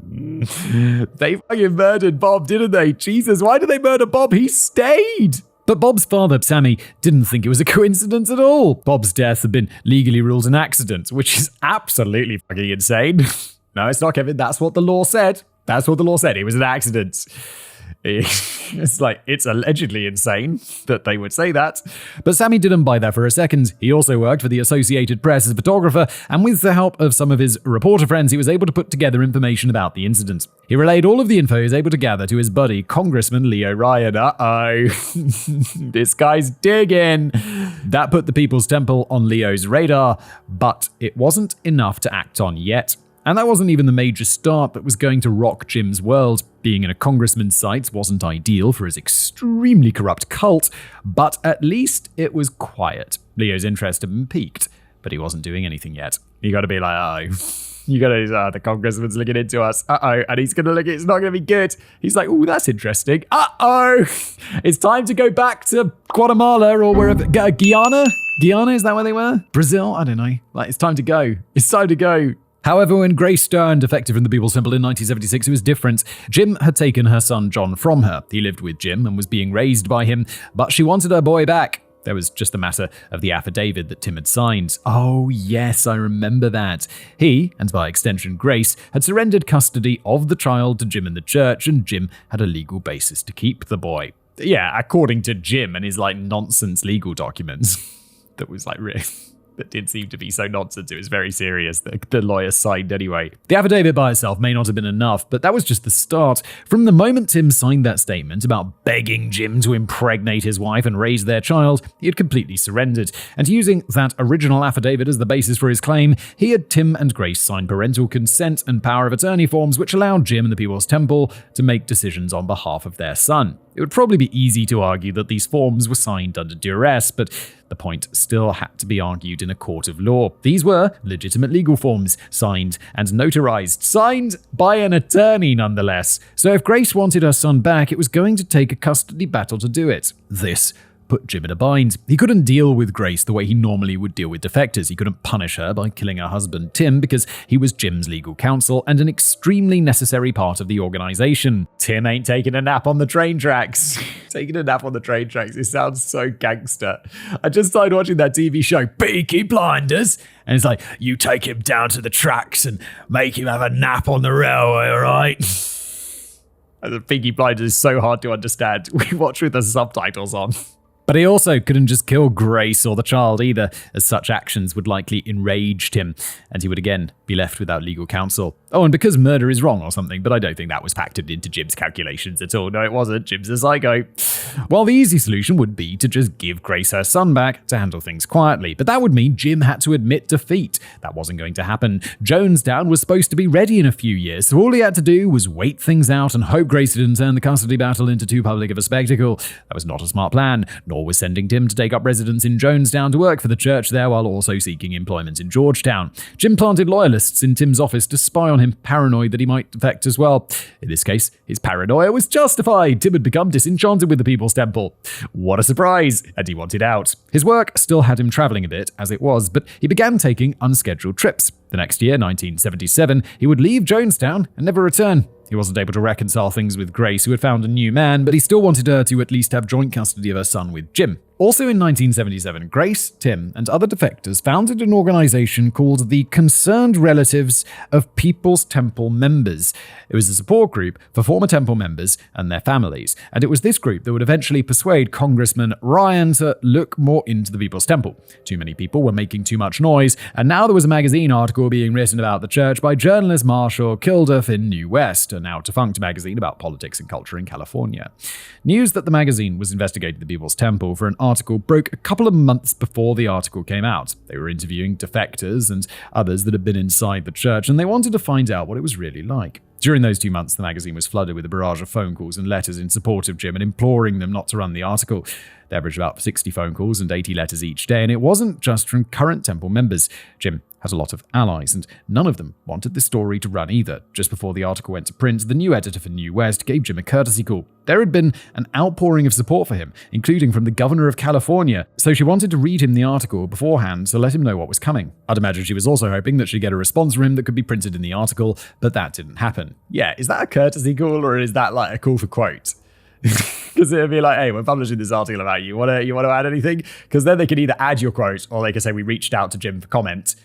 They fucking murdered Bob, didn't they? Jesus, why did they murder Bob? He stayed! But Bob's father, Sammy, didn't think it was a coincidence at all. Bob's death had been legally ruled an accident, which is absolutely fucking insane. No, it's not, Kevin. That's what the law said. That's what the law said. It was an accident. It's allegedly insane that they would say that. But Sammy didn't buy that for a second. He also worked for the Associated Press as a photographer, and with the help of some of his reporter friends, he was able to put together information about the incident. He relayed all of the info he was able to gather to his buddy, Congressman Leo Ryan. Uh-oh. This guy's digging. That put the People's Temple on Leo's radar, but it wasn't enough to act on yet. And that wasn't even the major start that was going to rock Jim's world. Being in a congressman's sights wasn't ideal for his extremely corrupt cult, but at least it was quiet. Leo's interest had been piqued, but he wasn't doing anything yet. You gotta be like, the congressman's looking into us. And he's gonna look, it's not gonna be good. He's like, oh, that's interesting. It's time to go back to Guatemala or wherever. Guyana? Guyana, is that where they were? Brazil? I don't know. Like, it's time to go. It's time to go. However, when Grace Stern defected from the People's Temple in 1976, it was different. Jim had taken her son John from her. He lived with Jim and was being raised by him, but she wanted her boy back. There was just a matter of the affidavit that Tim had signed. Oh yes, I remember that. He, and by extension Grace, had surrendered custody of the child to Jim and the church, and Jim had a legal basis to keep the boy. Yeah, according to Jim and his nonsense legal documents. That was really... that did seem to be so nonsense. It was very serious. The lawyer signed anyway. The affidavit by itself may not have been enough, but that was just the start. From the moment Tim signed that statement about begging Jim to impregnate his wife and raise their child, he had completely surrendered. And using that original affidavit as the basis for his claim, he had Tim and Grace sign parental consent and power of attorney forms which allowed Jim and the People's Temple to make decisions on behalf of their son. It would probably be easy to argue that these forms were signed under duress, but the point still had to be argued in a court of law. These were legitimate legal forms, signed and notarized, signed by an attorney nonetheless. So if Grace wanted her son back, it was going to take a custody battle to do it. This put Jim in a bind. He couldn't deal with Grace the way he normally would deal with defectors. He couldn't punish her by killing her husband Tim because he was Jim's legal counsel and an extremely necessary part of the organization. Tim ain't taking a nap on the train tracks. Taking a nap on the train tracks. It sounds so gangster. I just started watching that TV show, Peaky Blinders, and it's like, you take him down to the tracks and make him have a nap on the railway, all right? The Peaky Blinders is so hard to understand. We watch with the subtitles on. But he also couldn't just kill Grace or the child either, as such actions would likely enrage Tim, and he would again be left without legal counsel. Oh, and because murder is wrong or something, but I don't think that was factored into Jim's calculations at all. No, it wasn't. Jim's a psycho. Well, the easy solution would be to just give Grace her son back to handle things quietly, but that would mean Jim had to admit defeat. That wasn't going to happen. Jonestown was supposed to be ready in a few years, so all he had to do was wait things out and hope Grace didn't turn the custody battle into too public of a spectacle. That was not a smart plan, nor was sending Tim to take up residence in Jonestown to work for the church there while also seeking employment in Georgetown. Jim planted loyalists in Tim's office to spy on him, paranoid that he might defect as well. In this case, his paranoia was justified. Tim had become disenchanted with the People's Temple. What a surprise! And he wanted out. His work still had him traveling a bit, as it was, but he began taking unscheduled trips. The next year, 1977, he would leave Jonestown and never return. He wasn't able to reconcile things with Grace, who had found a new man, but he still wanted her to at least have joint custody of her son with Jim. Also in 1977, Grace, Tim, and other defectors founded an organization called the Concerned Relatives of People's Temple Members. It was a support group for former Temple members and their families, and it was this group that would eventually persuade Congressman Ryan to look more into the People's Temple. Too many people were making too much noise, and now there was a magazine article being written about the church by journalist Marshall Kilduff in New West, a now defunct magazine about politics and culture in California. News that the magazine was investigating the People's Temple for an article broke a couple of months before the article came out. They were interviewing defectors and others that had been inside the church, and they wanted to find out what it was really like. During those 2 months, the magazine was flooded with a barrage of phone calls and letters in support of Jim and imploring them not to run the article. They averaged about 60 phone calls and 80 letters each day, and it wasn't just from current Temple members. Jim had a lot of allies, and none of them wanted this story to run either. Just before the article went to print, the new editor for New West gave Jim a courtesy call. There had been an outpouring of support for him, including from the governor of California, so she wanted to read him the article beforehand to let him know what was coming. I'd imagine she was also hoping that she'd get a response from him that could be printed in the article, but that didn't happen. Yeah, is that a courtesy call, or is that like a call for quote? Because it'd be like, hey, we're publishing this article about you. You want to add anything? Because then they could either add your quote, or they could say, we reached out to Jim for comment.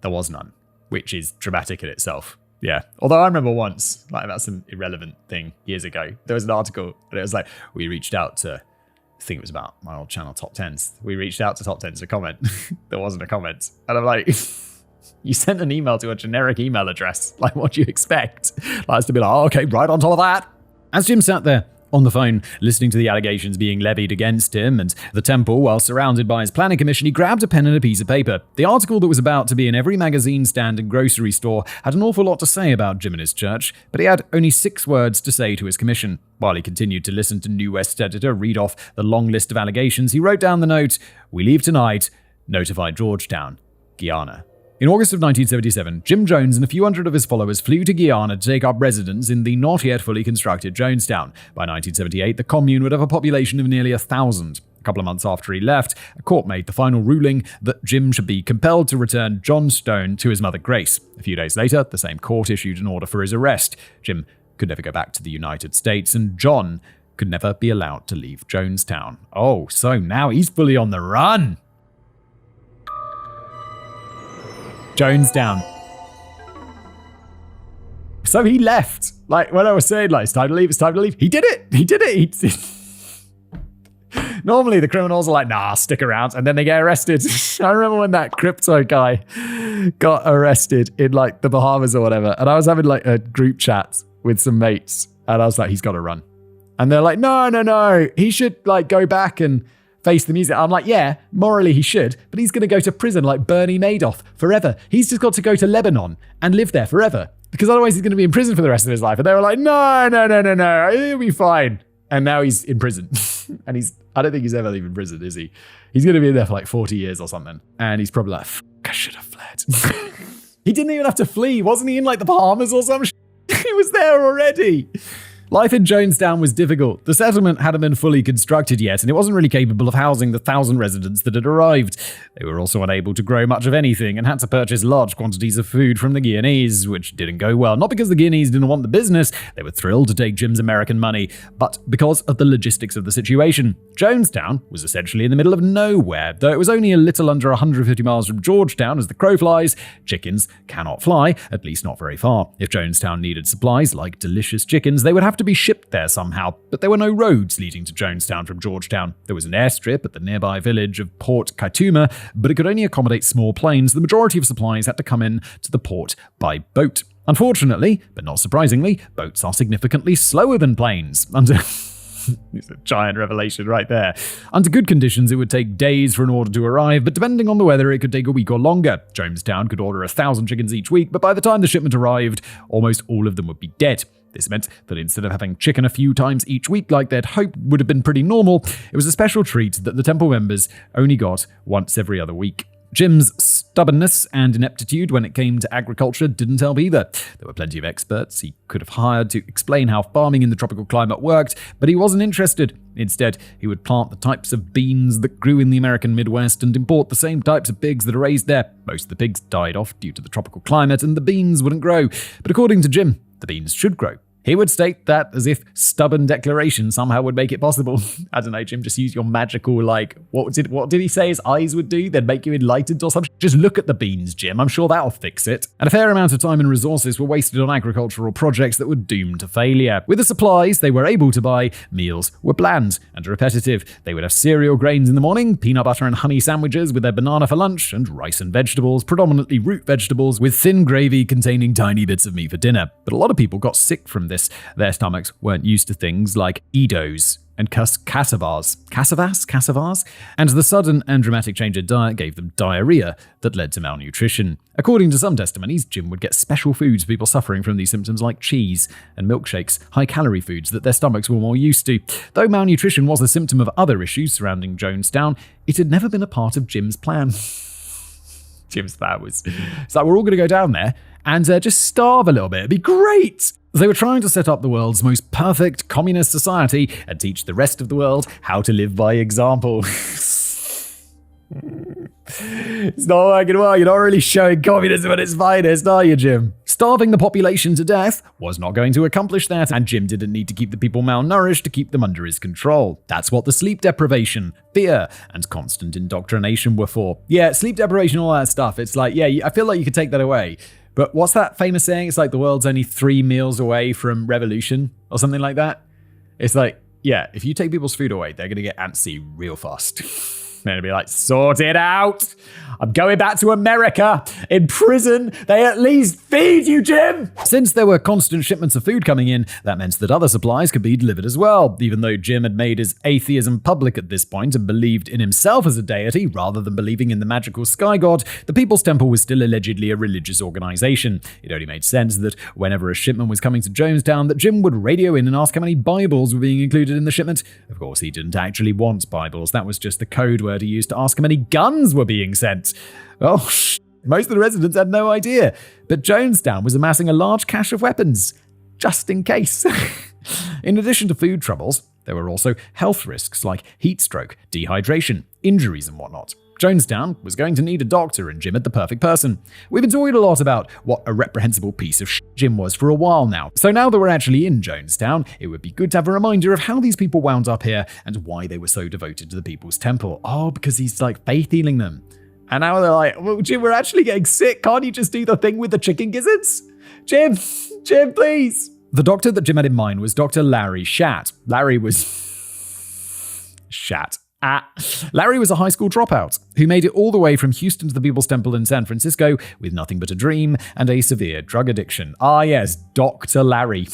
There was none, which is dramatic in itself. Yeah. Although I remember once, like about some irrelevant thing years ago, there was an article, and it was like, we reached out to, I think it was about my old channel, Top 10s. We reached out to Top 10s for comment. There wasn't a comment. And I'm like, you sent an email to a generic email address. Like, what do you expect? Like, us to be like, oh, okay, right on top of that. As Jim sat there on the phone, listening to the allegations being levied against him and the temple while surrounded by his planning commission, he grabbed a pen and a piece of paper. The article that was about to be in every magazine stand and grocery store had an awful lot to say about Jim and his church, but he had only 6 words to say to his commission. While he continued to listen to New West's editor read off the long list of allegations, he wrote down the note, "We leave tonight. Notify Georgetown, Guyana." In August of 1977, Jim Jones and a few hundred of his followers flew to Guyana to take up residence in the not yet fully constructed Jonestown. By 1978, the commune would have a population of nearly 1,000. A couple of months after he left, a court made the final ruling that Jim should be compelled to return Jonestown to his mother Grace. A few days later, the same court issued an order for his arrest. Jim could never go back to the United States, and John could never be allowed to leave Jonestown. Oh, so now he's fully on the run. Jonestown. So he left. Like when I was saying, like, it's time to leave, it's time to leave. He did it. He did it. Normally the criminals are like, nah, stick around, and then they get arrested. I remember when that crypto guy got arrested in like the Bahamas or whatever, and I was having like a group chat with some mates, and I was like, he's got to run. And they're like, no, he should like go back and face the music. I'm like, yeah, morally he should, but he's going to go to prison like Bernie Madoff forever. He's just got to go to Lebanon and live there forever, because otherwise he's going to be in prison for the rest of his life. And they were like, no, he'll be fine. And now he's in prison. And I don't think he's ever leaving prison, is he? He's going to be in there for like 40 years or something. And he's probably like, I should have fled. He didn't even have to flee. Wasn't he in like the Bahamas or some shit? He was there already. Life in Jonestown was difficult. The settlement hadn't been fully constructed yet, and it wasn't really capable of housing the 1,000 residents that had arrived. They were also unable to grow much of anything and had to purchase large quantities of food from the Guianese, which didn't go well. Not because the Guianese didn't want the business, they were thrilled to take Jim's American money, but because of the logistics of the situation. Jonestown was essentially in the middle of nowhere. Though it was only a little under 150 miles from Georgetown as the crow flies, chickens cannot fly, at least not very far. If Jonestown needed supplies, like delicious chickens, they would have to be shipped there somehow, but there were no roads leading to Jonestown from Georgetown. There was an airstrip at the nearby village of Port Kaituma, but it could only accommodate small planes. The majority of supplies had to come in to the port by boat. Unfortunately, but not surprisingly, boats are significantly slower than planes. It's a giant revelation right there. Under good conditions, it would take days for an order to arrive, but depending on the weather, it could take a week or longer. Jonestown could order 1,000 chickens each week, but by the time the shipment arrived, almost all of them would be dead. This meant that instead of having chicken a few times each week like they'd hoped would have been pretty normal, it was a special treat that the temple members only got once every other week. Jim's stubbornness and ineptitude when it came to agriculture didn't help either. There were plenty of experts he could have hired to explain how farming in the tropical climate worked, but he wasn't interested. Instead, he would plant the types of beans that grew in the American Midwest and import the same types of pigs that are raised there. Most of the pigs died off due to the tropical climate, and the beans wouldn't grow. But according to Jim, the beans should grow. He would state that as if stubborn declaration somehow would make it possible. I don't know, Jim, just use your magical, like, what did he say his eyes would do? They'd make you enlightened or something? Just look at the beans, Jim. I'm sure that'll fix it. And a fair amount of time and resources were wasted on agricultural projects that were doomed to failure. With the supplies they were able to buy, meals were bland and repetitive. They would have cereal grains in the morning, peanut butter and honey sandwiches with their banana for lunch, and rice and vegetables, predominantly root vegetables, with thin gravy containing tiny bits of meat for dinner. But a lot of people got sick from this. Their stomachs weren't used to things like Edos and cassavars, and the sudden and dramatic change in diet gave them diarrhea that led to malnutrition. According to some testimonies, Jim would get special foods for people suffering from these symptoms like cheese and milkshakes, high-calorie foods that their stomachs were more used to. Though malnutrition was a symptom of other issues surrounding Jonestown, it had never been a part of Jim's plan. Jim's plan was, it's like, we're all going to go down there and just starve a little bit. It'd be great. They were trying to set up the world's most perfect communist society and teach the rest of the world how to live by example. It's not working well. You're not really showing communism at its finest, are you, Jim? Starving the population to death was not going to accomplish that, and Jim didn't need to keep the people malnourished to keep them under his control. That's what the sleep deprivation, fear, and constant indoctrination were for. Yeah, sleep deprivation, all that stuff. It's like, yeah, I feel like you could take that away. But what's that famous saying? It's like the world's only 3 meals away from revolution or something like that. It's like, yeah, if you take people's food away, they're going to get antsy real fast. They're going to be like, sort it out. I'm going back to America. In prison, they at least feed you, Jim. Since there were constant shipments of food coming in, that meant that other supplies could be delivered as well. Even though Jim had made his atheism public at this point and believed in himself as a deity rather than believing in the magical sky god, the People's Temple was still allegedly a religious organization. It only made sense that whenever a shipment was coming to Jonestown, that Jim would radio in and ask how many Bibles were being included in the shipment. Of course, he didn't actually want Bibles. That was just the code word he used to ask how many guns were being sent. Oh, most of the residents had no idea. But Jonestown was amassing a large cache of weapons, just in case. In addition to food troubles, there were also health risks like heat stroke, dehydration, injuries, and whatnot. Jonestown was going to need a doctor, and Jim had the perfect person. We've been talking a lot about what a reprehensible piece of shit Jim was for a while now. So now that we're actually in Jonestown, it would be good to have a reminder of how these people wound up here and why they were so devoted to the People's Temple. Oh, because he's like faith healing them. And now they're like, well, Jim, we're actually getting sick. Can't you just do the thing with the chicken gizzards? Jim, please. The doctor that Jim had in mind was Dr. Larry Schatt. Larry was... Shat. Larry was a high school dropout who made it all the way from Houston to the People's Temple in San Francisco with nothing but a dream and a severe drug addiction. Ah yes, Dr. Larry.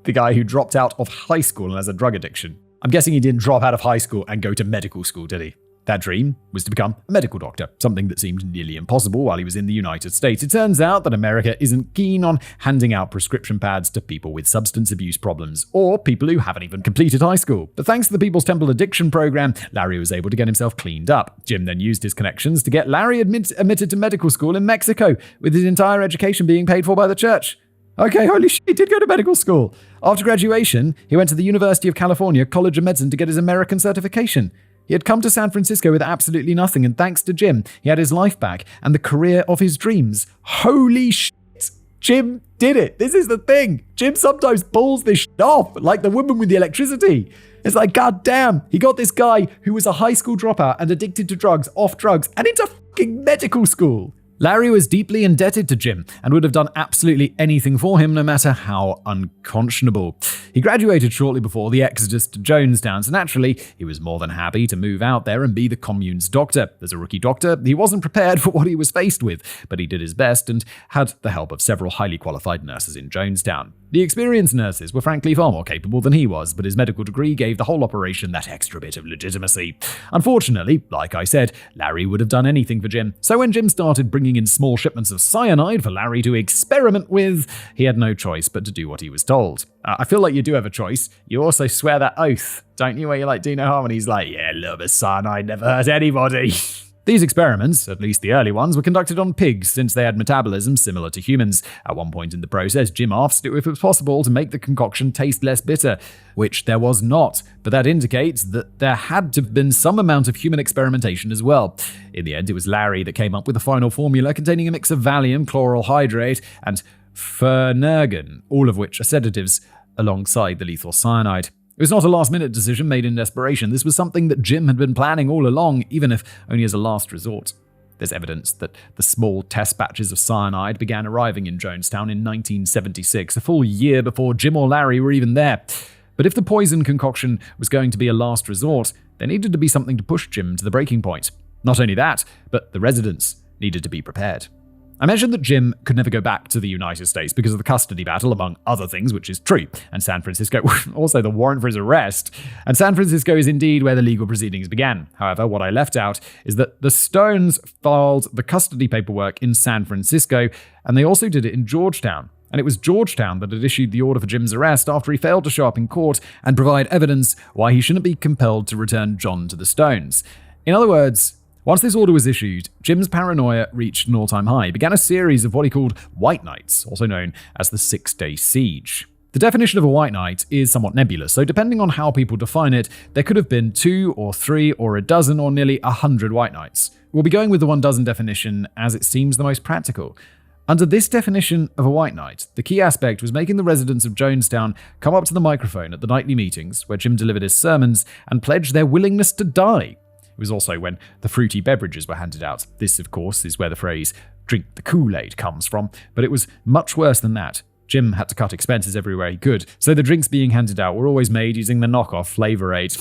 The guy who dropped out of high school and has a drug addiction. I'm guessing he didn't drop out of high school and go to medical school, did he? That dream was to become a medical doctor, something that seemed nearly impossible while he was in the United States. It turns out that America isn't keen on handing out prescription pads to people with substance abuse problems, or people who haven't even completed high school. But thanks to the People's Temple addiction program, Larry was able to get himself cleaned up. Jim then used his connections to get Larry admitted to medical school in Mexico, with his entire education being paid for by the church. Okay, holy shit, he did go to medical school. After graduation, he went to the University of California College of Medicine to get his American certification. He had come to San Francisco with absolutely nothing, and thanks to Jim, he had his life back and the career of his dreams. Holy shit! Jim did it! This is the thing! Jim sometimes pulls this shit off, like the woman with the electricity. It's like, goddamn, he got this guy who was a high school dropout and addicted to drugs, off drugs, and into fucking medical school. Larry was deeply indebted to Jim and would have done absolutely anything for him, no matter how unconscionable. He graduated shortly before the exodus to Jonestown, so naturally, he was more than happy to move out there and be the commune's doctor. As a rookie doctor, he wasn't prepared for what he was faced with, but he did his best and had the help of several highly qualified nurses in Jonestown. The experienced nurses were frankly far more capable than he was, but his medical degree gave the whole operation that extra bit of legitimacy. Unfortunately, like I said, Larry would have done anything for Jim, so when Jim started bringing in small shipments of cyanide for Larry to experiment with, he had no choice but to do what he was told. I feel like you do have a choice. You also swear that oath, don't you, where you're like, do no harm, and he's like, yeah, a little bit of cyanide never hurt anybody. These experiments, at least the early ones, were conducted on pigs since they had metabolism similar to humans. At one point in the process, Jim asked if it was possible to make the concoction taste less bitter, which there was not, but that indicates that there had to have been some amount of human experimentation as well. In the end, it was Larry that came up with the final formula containing a mix of Valium, chloral hydrate, and Fernergan, all of which are sedatives, alongside the lethal cyanide. It was not a last-minute decision made in desperation. This was something that Jim had been planning all along, even if only as a last resort. There's evidence that the small test batches of cyanide began arriving in Jonestown in 1976, a full year before Jim or Larry were even there. But if the poison concoction was going to be a last resort, there needed to be something to push Jim to the breaking point. Not only that, but the residents needed to be prepared. I mentioned that Jim could never go back to the United States because of the custody battle, among other things, which is true. And San Francisco, also the warrant for his arrest. And San Francisco is indeed where the legal proceedings began. However, what I left out is that the Stones filed the custody paperwork in San Francisco, and they also did it in Georgetown. And it was Georgetown that had issued the order for Jim's arrest after he failed to show up in court and provide evidence why he shouldn't be compelled to return John to the Stones. In other words, once this order was issued, Jim's paranoia reached an all-time high. He began a series of what he called White Nights, also known as the 6-Day Siege. The definition of a White Night is somewhat nebulous, so depending on how people define it, there could have been 2 or 3 or a dozen or nearly 100 White Nights. We'll be going with the 1 dozen definition as it seems the most practical. Under this definition of a White Night, the key aspect was making the residents of Jonestown come up to the microphone at the nightly meetings where Jim delivered his sermons and pledge their willingness to die. It was also when the fruity beverages were handed out. This, of course, is where the phrase, drink the Kool-Aid, comes from, but it was much worse than that. Jim had to cut expenses everywhere he could, so the drinks being handed out were always made using the knockoff Flavor Aid.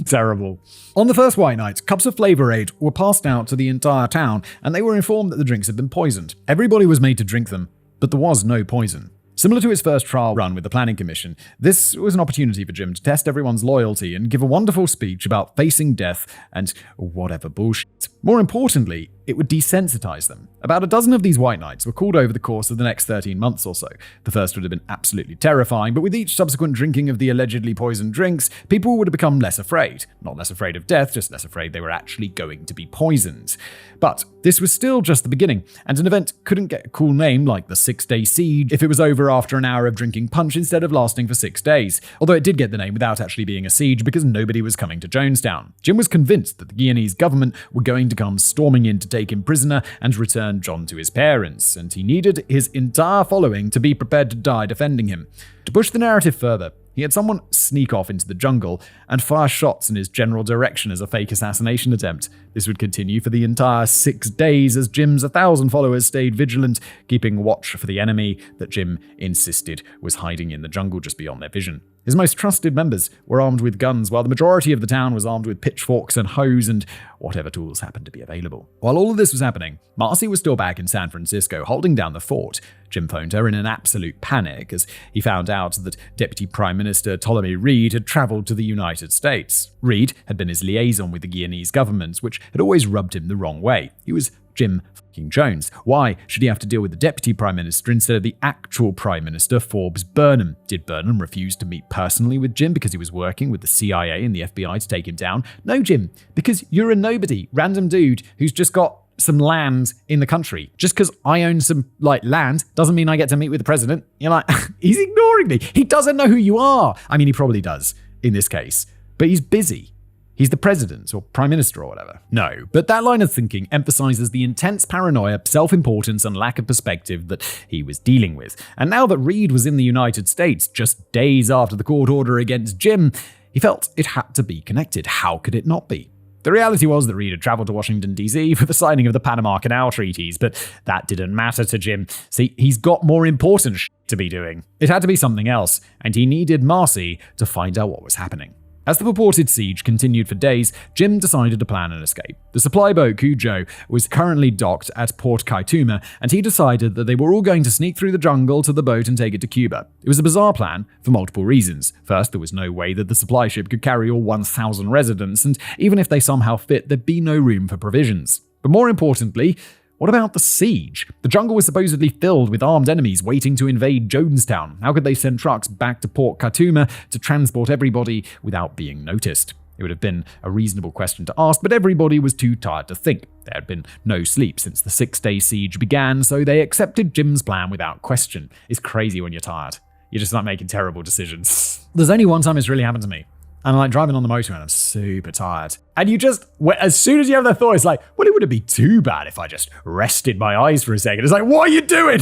Terrible. On the first White Night, cups of Flavor Aid were passed out to the entire town, and they were informed that the drinks had been poisoned. Everybody was made to drink them, but there was no poison. Similar to his first trial run with the Planning Commission, this was an opportunity for Jim to test everyone's loyalty and give a wonderful speech about facing death and whatever bullshit. More importantly, it would desensitize them. About a dozen of these White Nights were called over the course of the next 13 months or so. The first would have been absolutely terrifying, but with each subsequent drinking of the allegedly poisoned drinks, people would have become less afraid. Not less afraid of death, just less afraid they were actually going to be poisoned. But this was still just the beginning, and an event couldn't get a cool name like the 6-Day Siege if it was over after an hour of drinking punch instead of lasting for 6 days. Although it did get the name without actually being a siege because nobody was coming to Jonestown. Jim was convinced that the Guyanese government were going to come storming in to take him prisoner and return John to his parents, and he needed his entire following to be prepared to die defending him. To push the narrative further, he had someone sneak off into the jungle and fire shots in his general direction as a fake assassination attempt. This would continue for the entire 6 days as Jim's 1,000 followers stayed vigilant, keeping watch for the enemy that Jim insisted was hiding in the jungle just beyond their vision. His most trusted members were armed with guns, while the majority of the town was armed with pitchforks and hoes and whatever tools happened to be available. While all of this was happening, Marcy was still back in San Francisco, holding down the fort. Jim phoned her in an absolute panic as he found out that Deputy Prime Minister Ptolemy Reed had traveled to the United States. Reed had been his liaison with the Guyanese government, which had always rubbed him the wrong way. He was Jim fucking Jones. Why should he have to deal with the Deputy Prime Minister instead of the actual Prime Minister, Forbes Burnham? Did Burnham refuse to meet personally with Jim because he was working with the CIA and the FBI to take him down? No, Jim, because you're a nobody, random dude who's just got some land in the country. Just because I own some land doesn't mean I get to meet with the president. You're like, he's ignoring me. He doesn't know who you are. I mean, he probably does in this case, but he's busy. He's the president or prime minister or whatever. No, but that line of thinking emphasizes the intense paranoia, self-importance, and lack of perspective that he was dealing with. And now that Reed was in the United States, just days after the court order against Jim, he felt it had to be connected. How could it not be? The reality was that Reed had traveled to Washington, D.C. for the signing of the Panama Canal treaties, but that didn't matter to Jim. See, he's got more important shit to be doing. It had to be something else, and he needed Marcy to find out what was happening. As the purported siege continued for days, Jim decided to plan an escape. The supply boat Cujo was currently docked at Port Kaituma, and he decided that they were all going to sneak through the jungle to the boat and take it to Cuba. It was a bizarre plan for multiple reasons. First, there was no way that the supply ship could carry all 1,000 residents, and even if they somehow fit, there'd be no room for provisions. But more importantly, what about the siege? The jungle was supposedly filled with armed enemies waiting to invade Jonestown. How could they send trucks back to Port Kaituma to transport everybody without being noticed? It would have been a reasonable question to ask, but everybody was too tired to think. There had been no sleep since the 6-day siege began, so they accepted Jim's plan without question. It's crazy when you're tired. You're just not making terrible decisions. There's only one time it's really happened to me. I'm driving on the motorway and I'm super tired. And you just, as soon as you have that thought, it's like, well, it wouldn't be too bad if I just rested my eyes for a second. It's like, what are you doing?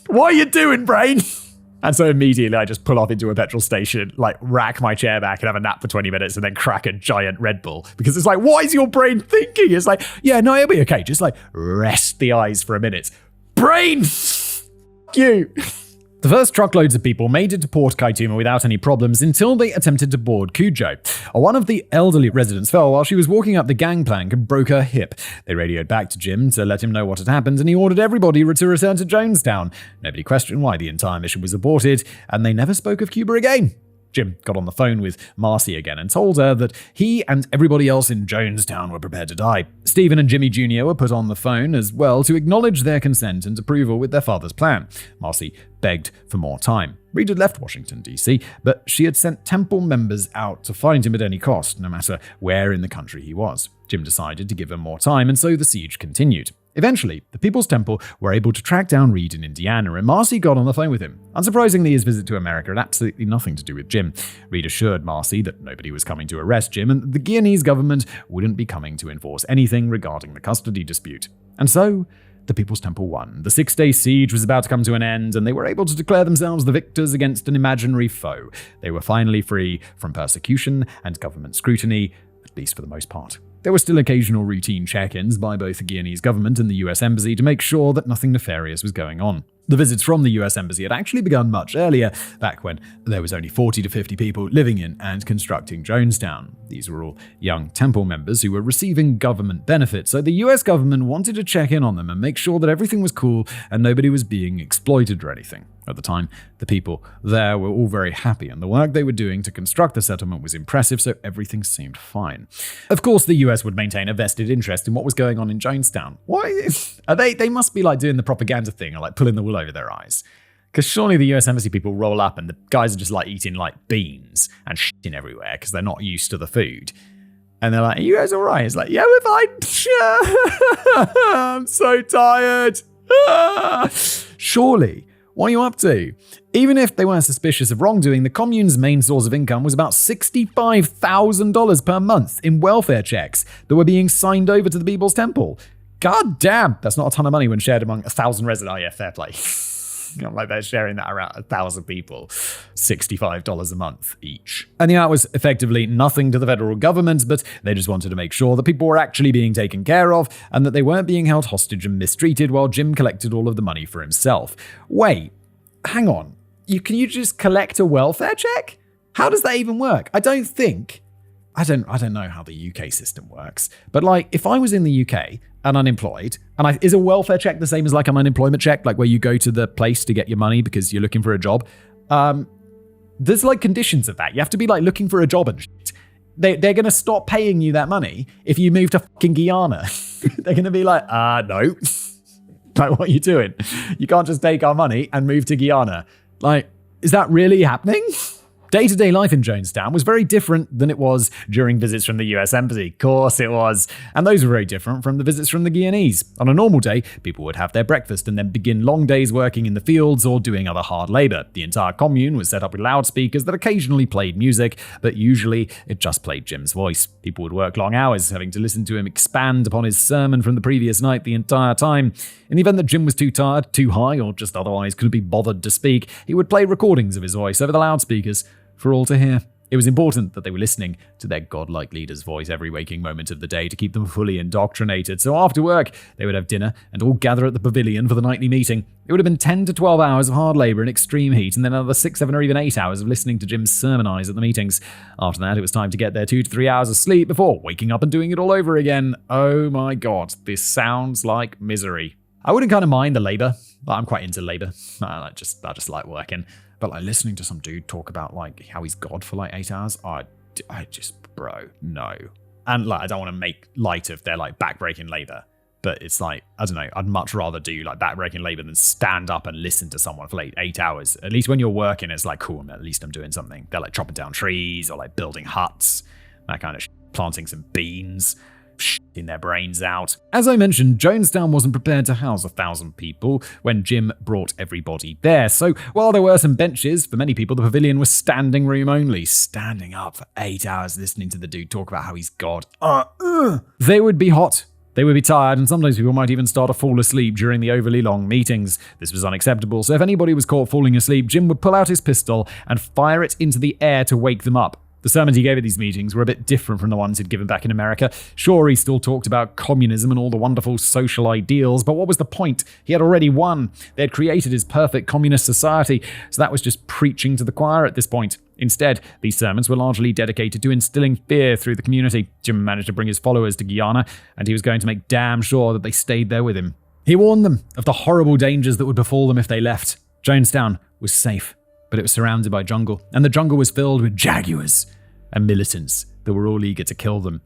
What are you doing, brain? And so immediately I just pull off into a petrol station, rack my chair back and have a nap for 20 minutes and then crack a giant Red Bull. Because it's like, what is your brain thinking? It's like, yeah, no, it'll be okay. Just rest the eyes for a minute. Brain, you. The first truckloads of people made it to Port Kaituma without any problems until they attempted to board Cujo. One of the elderly residents fell while she was walking up the gangplank and broke her hip. They radioed back to Jim to let him know what had happened, and he ordered everybody to return to Jonestown. Nobody questioned why the entire mission was aborted, and they never spoke of Cuba again. Jim got on the phone with Marcy again and told her that he and everybody else in Jonestown were prepared to die. Stephen and Jimmy Jr. were put on the phone as well to acknowledge their consent and approval with their father's plan. Marcy begged for more time. Reed had left Washington, D.C., but she had sent temple members out to find him at any cost, no matter where in the country he was. Jim decided to give him more time, and so the siege continued. Eventually, the People's Temple were able to track down Reed in Indiana, and Marcy got on the phone with him. Unsurprisingly, his visit to America had absolutely nothing to do with Jim. Reed assured Marcy that nobody was coming to arrest Jim, and the Guyanese government wouldn't be coming to enforce anything regarding the custody dispute. And so, the People's Temple won. The 6-day siege was about to come to an end, and they were able to declare themselves the victors against an imaginary foe. They were finally free from persecution and government scrutiny, at least for the most part. There were still occasional routine check-ins by both the Guyanese government and the US Embassy to make sure that nothing nefarious was going on. The visits from the US Embassy had actually begun much earlier, back when there was only 40 to 50 people living in and constructing Jonestown. These were all young temple members who were receiving government benefits, so the US government wanted to check in on them and make sure that everything was cool and nobody was being exploited or anything. At the time, the people there were all very happy, and the work they were doing to construct the settlement was impressive, so everything seemed fine. Of course, the US would maintain a vested interest in what was going on in Jonestown. Why? They must be doing the propaganda thing, or pulling the wool over their eyes. Because surely the US Embassy people roll up and the guys are just eating beans and shitting everywhere because they're not used to the food. And they're like, are you guys all right? It's like, yeah, we're fine. I'm so tired. Surely. What are you up to? Even if they weren't suspicious of wrongdoing, the commune's main source of income was about $65,000 per month in welfare checks that were being signed over to the People's Temple. God damn, that's not a ton of money when shared among 1,000 residents. Oh yeah, fair play. They're sharing that around 1,000 people. $65 a month each. And the amount was effectively nothing to the federal government, but they just wanted to make sure that people were actually being taken care of and that they weren't being held hostage and mistreated while Jim collected all of the money for himself. Wait, hang on. Can you just collect a welfare check? How does that even work? I don't know how the UK system works, but like if I was in the UK and unemployed, and is a welfare check the same as like an unemployment check, like where you go to the place to get your money because you're looking for a job? There's like conditions of that. You have to be like looking for a job and shit. They're going to stop paying you that money if you move to fucking Guyana. They're going to be like, no. Like, what are you doing? You can't just take our money and move to Guyana. Like, is that really happening? Day-to-day life in Jonestown was very different than it was during visits from the US Embassy. Of course it was. And those were very different from the visits from the Guyanese. On a normal day, people would have their breakfast and then begin long days working in the fields or doing other hard labor. The entire commune was set up with loudspeakers that occasionally played music, but usually it just played Jim's voice. People would work long hours, having to listen to him expand upon his sermon from the previous night the entire time. In the event that Jim was too tired, too high, or just otherwise couldn't be bothered to speak, he would play recordings of his voice over the loudspeakers for all to hear. It was important that they were listening to their godlike leader's voice every waking moment of the day to keep them fully indoctrinated. So after work, they would have dinner and all gather at the pavilion for the nightly meeting. It would have been 10 to 12 hours of hard labor in extreme heat, and then another 6, 7, or even 8 hours of listening to Jim sermonize at the meetings. After that, it was time to get their 2 to 3 hours of sleep before waking up and doing it all over again. Oh my god, this sounds like misery. I wouldn't kind of mind the labor. I'm quite into labor. I just like working. But like listening to some dude talk about like how he's God for like 8 hours, I just, bro, no. And like, I don't want to make light of their like backbreaking labor, but it's like, I don't know, I'd much rather do like backbreaking labor than stand up and listen to someone for like 8 hours. At least when you're working, it's like, cool, at least I'm doing something. They're like chopping down trees or like building huts, that kind of planting some beans. In their brains out. As I mentioned, Jonestown wasn't prepared to house 1,000 people when Jim brought everybody there. So while there were some benches, for many people the pavilion was standing room only. Standing up for 8 hours listening to the dude talk about how he's God. They would be hot. They would be tired, and sometimes people might even start to fall asleep during the overly long meetings. This was unacceptable, so if anybody was caught falling asleep, Jim would pull out his pistol and fire it into the air to wake them up. The sermons he gave at these meetings were a bit different from the ones he'd given back in America. Sure, he still talked about communism and all the wonderful social ideals, but what was the point? He had already won. They had created his perfect communist society, so that was just preaching to the choir at this point. Instead, these sermons were largely dedicated to instilling fear through the community. Jim managed to bring his followers to Guyana, and he was going to make damn sure that they stayed there with him. He warned them of the horrible dangers that would befall them if they left. Jonestown was safe, but it was surrounded by jungle, and the jungle was filled with jaguars and militants that were all eager to kill them.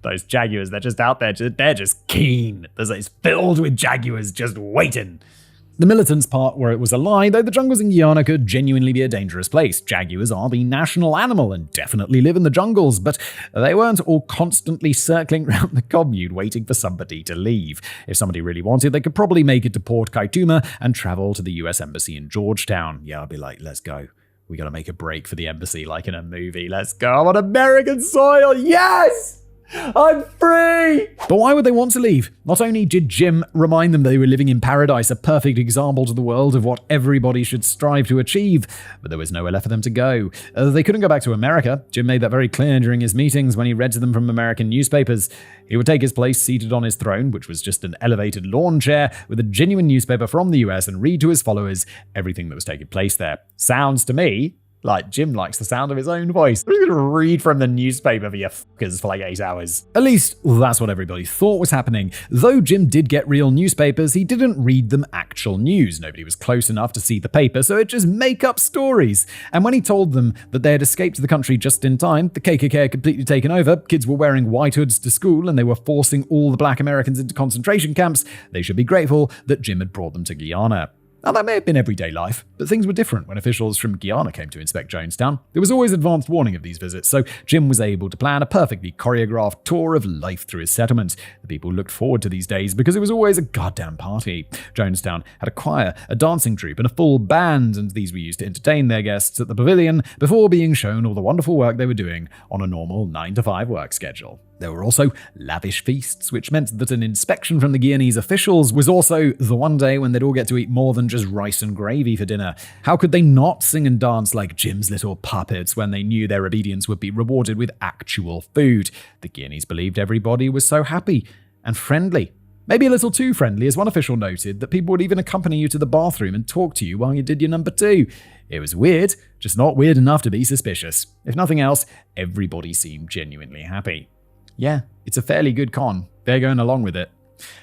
Those jaguars, they're just out there, they're just keen. It's filled with jaguars just waiting. The militants part where it was a lie, though the jungles in Guyana could genuinely be a dangerous place. Jaguars are the national animal and definitely live in the jungles, but they weren't all constantly circling around the commune waiting for somebody to leave. If somebody really wanted, they could probably make it to Port Kaituma and travel to the US Embassy in Georgetown. Yeah, I'd be like, let's go. We gotta make a break for the embassy like in a movie. Let's go. I'm on American soil. Yes! I'm free! But why would they want to leave? Not only did Jim remind them they were living in paradise, a perfect example to the world of what everybody should strive to achieve, but there was nowhere left for them to go. They couldn't go back to America. Jim made that very clear during his meetings when he read to them from American newspapers. He would take his place seated on his throne, which was just an elevated lawn chair, with a genuine newspaper from the US and read to his followers everything that was taking place there. Sounds to me like Jim likes the sound of his own voice. I'm just going to read from the newspaper for you fuckers for like 8 hours. At least, that's what everybody thought was happening. Though Jim did get real newspapers, he didn't read them actual news. Nobody was close enough to see the paper, so it'd just make up stories. And when he told them that they had escaped the country just in time, the KKK had completely taken over, kids were wearing white hoods to school, and they were forcing all the black Americans into concentration camps, they should be grateful that Jim had brought them to Guyana. Now, that may have been everyday life, but things were different when officials from Guyana came to inspect Jonestown. There was always advanced warning of these visits, so Jim was able to plan a perfectly choreographed tour of life through his settlement. The people looked forward to these days because it was always a goddamn party. Jonestown had a choir, a dancing troupe, and a full band, and these were used to entertain their guests at the pavilion before being shown all the wonderful work they were doing on a normal 9-to-5 work schedule. There were also lavish feasts, which meant that an inspection from the Guyanese officials was also the one day when they'd all get to eat more than just rice and gravy for dinner. How could they not sing and dance like Jim's little puppets when they knew their obedience would be rewarded with actual food? The Guyanese believed everybody was so happy and friendly Maybe a little too friendly, as one official noted that people would even accompany you to the bathroom and talk to you while you did your number 2. It was weird, just not weird enough to be suspicious. If nothing else, everybody seemed genuinely happy. Yeah, it's a fairly good con. They're going along with it.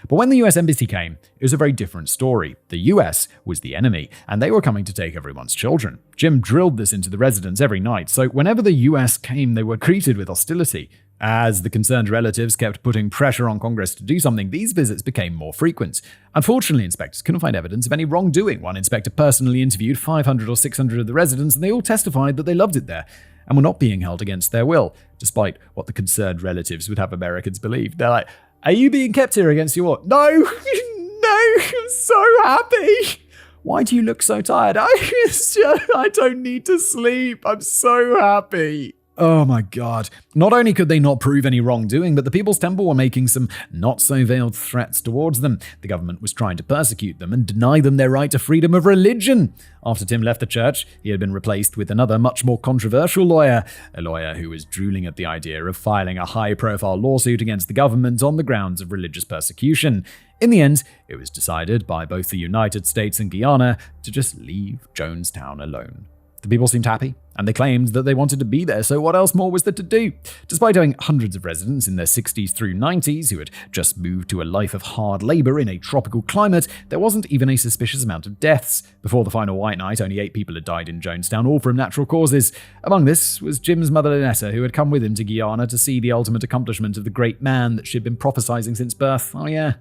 But when the US Embassy came, it was a very different story. The US was the enemy, and they were coming to take everyone's children. Jim drilled this into the residents every night, so whenever the US came, they were greeted with hostility. As the concerned relatives kept putting pressure on Congress to do something, these visits became more frequent. Unfortunately, inspectors couldn't find evidence of any wrongdoing. One inspector personally interviewed 500 or 600 of the residents, and they all testified that they loved it there and were not being held against their will, despite what the concerned relatives would have Americans believe. They're like, "Are you being kept here against your will?" "No, no, I'm so happy." "Why do you look so tired?" I don't need to sleep. I'm so happy." Oh my God. Not only could they not prove any wrongdoing, but the People's Temple were making some not-so-veiled threats towards them. The government was trying to persecute them and deny them their right to freedom of religion. After Tim left the church, he had been replaced with another much more controversial lawyer, a lawyer who was drooling at the idea of filing a high-profile lawsuit against the government on the grounds of religious persecution. In the end, it was decided by both the United States and Guyana to just leave Jonestown alone. The people seemed happy, and they claimed that they wanted to be there, so what else more was there to do? Despite having hundreds of residents in their 60s through 90s who had just moved to a life of hard labor in a tropical climate, there wasn't even a suspicious amount of deaths. Before the final white night, only 8 people had died in Jonestown, all from natural causes. Among this was Jim's mother Letta, who had come with him to Guyana to see the ultimate accomplishment of the great man that she'd been prophesizing since birth. Oh yeah,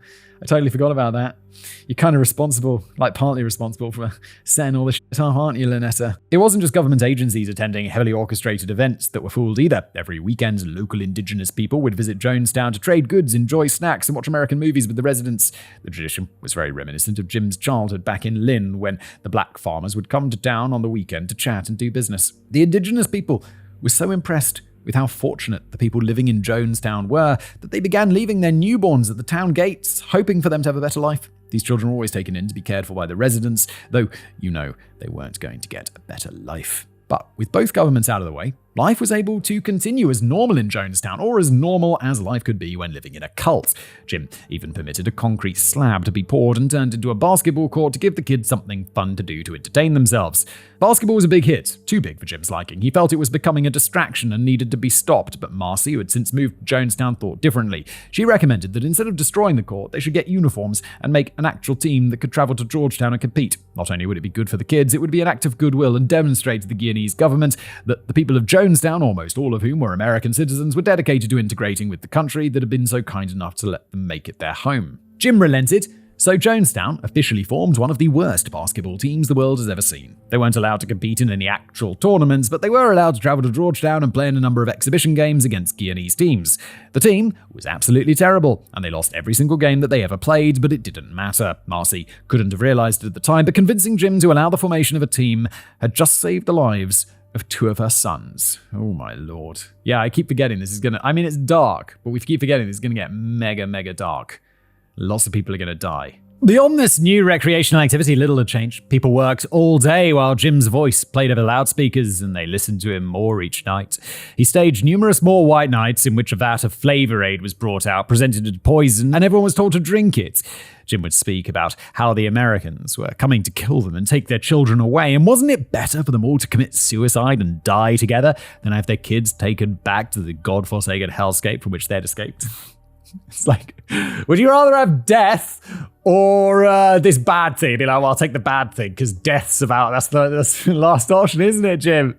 I totally forgot about that. You're kind of responsible, like partly responsible for setting all this shit off, aren't you, Lynetta? It wasn't just government agencies attending heavily orchestrated events that were fooled either. Every weekend, local indigenous people would visit Jonestown to trade goods, enjoy snacks, and watch American movies with the residents. The tradition was very reminiscent of Jim's childhood back in Lynn, when the black farmers would come to town on the weekend to chat and do business. The indigenous people were so impressed with how fortunate the people living in Jonestown were that they began leaving their newborns at the town gates, hoping for them to have a better life. These children were always taken in to be cared for by the residents, though, they weren't going to get a better life. But with both governments out of the way, life was able to continue as normal in Jonestown, or as normal as life could be when living in a cult. Jim even permitted a concrete slab to be poured and turned into a basketball court to give the kids something fun to do to entertain themselves. Basketball was a big hit, too big for Jim's liking. He felt it was becoming a distraction and needed to be stopped, but Marcy, who had since moved to Jonestown, thought differently. She recommended that instead of destroying the court, they should get uniforms and make an actual team that could travel to Georgetown and compete. Not only would it be good for the kids, it would be an act of goodwill and demonstrate to the Guyanese government that the people of Jonestown, almost all of whom were American citizens, were dedicated to integrating with the country that had been so kind enough to let them make it their home. Jim relented, so Jonestown officially formed one of the worst basketball teams the world has ever seen. They weren't allowed to compete in any actual tournaments, but they were allowed to travel to Georgetown and play in a number of exhibition games against Guyanese teams. The team was absolutely terrible, and they lost every single game that they ever played, but it didn't matter. Marcy couldn't have realized it at the time, but convincing Jim to allow the formation of a team had just saved the lives of 2 of her sons. Oh my lord. Yeah, I keep forgetting this is it's dark, but we keep forgetting this is gonna get mega, mega dark. Lots of people are gonna die. Beyond this new recreational activity, little had changed. People worked all day while Jim's voice played over loudspeakers, and they listened to him more each night. He staged numerous more white nights in which a vat of Flavor Aid was brought out, presented as poison, and everyone was told to drink it. Jim would speak about how the Americans were coming to kill them and take their children away, and wasn't it better for them all to commit suicide and die together than have their kids taken back to the godforsaken hellscape from which they'd escaped? It's like, would you rather have death or this bad thing? Be like, well, I'll take the bad thing because death's about, that's the last option, isn't it, Jim?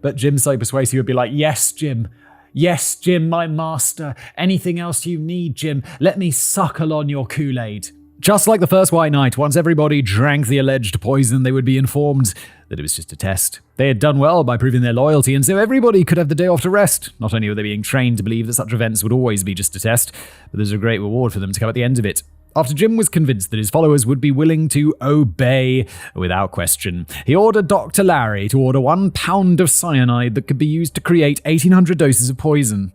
But Jim's so persuasive, he would be like, yes, Jim. Yes, Jim, my master. Anything else you need, Jim? Let me suckle on your Kool-Aid. Just like the first white night, once everybody drank the alleged poison, they would be informed that it was just a test. They had done well by proving their loyalty, and so everybody could have the day off to rest. Not only were they being trained to believe that such events would always be just a test, but there's a great reward for them to come at the end of it. After Jim was convinced that his followers would be willing to obey without question, he ordered Dr. Larry to order 1 pound of cyanide that could be used to create 1,800 doses of poison.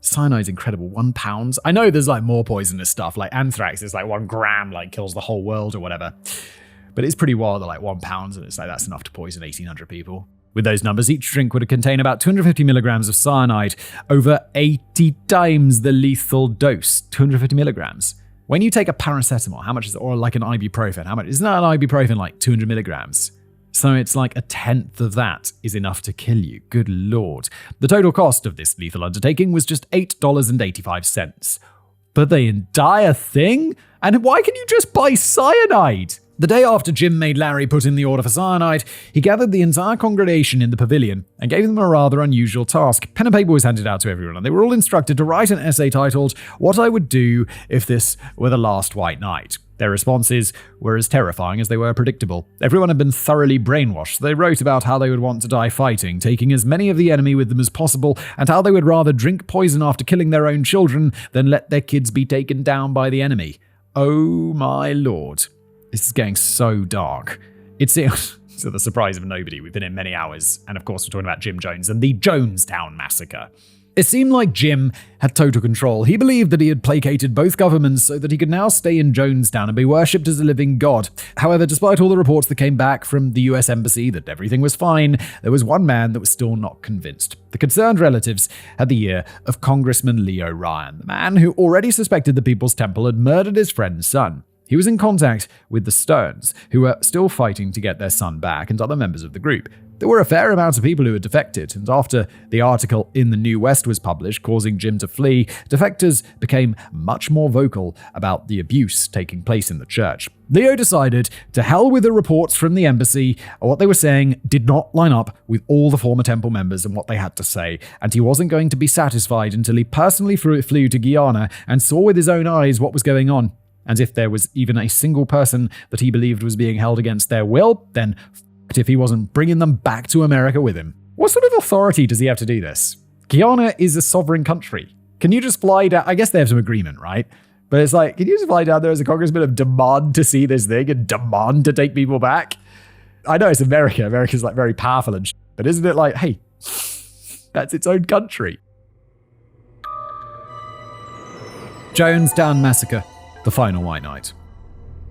Cyanide's incredible. 1 pound. I know there's more poisonous stuff, like anthrax is 1 gram, kills the whole world or whatever. But it's pretty wild that 1 pound, and it's that's enough to poison 1,800 people. With those numbers, each drink would contain about 250 milligrams of cyanide, over 80 times the lethal dose. 250 milligrams. When you take a paracetamol, how much is it? Or like an ibuprofen, how much? Isn't that an ibuprofen like 200 milligrams? So it's like a tenth of that is enough to kill you. Good Lord. The total cost of this lethal undertaking was just $8.85. But the entire thing? And why can you just buy cyanide? The day after Jim made Larry put in the order for cyanide, he gathered the entire congregation in the pavilion and gave them a rather unusual task. Pen and paper was handed out to everyone, and they were all instructed to write an essay titled, "What I Would Do If This Were the Last White Night." Their responses were as terrifying as they were predictable. Everyone had been thoroughly brainwashed. They wrote about how they would want to die fighting, taking as many of the enemy with them as possible, and how they would rather drink poison after killing their own children than let their kids be taken down by the enemy. Oh my lord. This is getting so dark. It's to the surprise of nobody. We've been in many hours, and of course we're talking about Jim Jones and the Jonestown Massacre. It seemed like Jim had total control. He believed that he had placated both governments so that he could now stay in Jonestown and be worshipped as a living god. However, despite all the reports that came back from the US Embassy that everything was fine, there was one man that was still not convinced. The concerned relatives had the ear of Congressman Leo Ryan, the man who already suspected the People's Temple had murdered his friend's son. He was in contact with the Stearns, who were still fighting to get their son back, and other members of the group. There were a fair amount of people who had defected, and after the article in the New West was published causing Jim to flee, defectors became much more vocal about the abuse taking place in the church. Leo decided to hell with the reports from the embassy. What they were saying did not line up with all the former temple members and what they had to say, and he wasn't going to be satisfied until he personally flew to Guyana and saw with his own eyes what was going on. And if there was even a single person that he believed was being held against their will, then if he wasn't bringing them back to America with him. What sort of authority does he have to do this? Guyana is a sovereign country. Can you just fly down? I guess they have some agreement, right? But it's like, can you just fly down there as a congressman and demand to see this thing and demand to take people back? I know it's America. America's like very powerful and but isn't it like, hey, that's its own country? Jonestown Massacre. The final white night.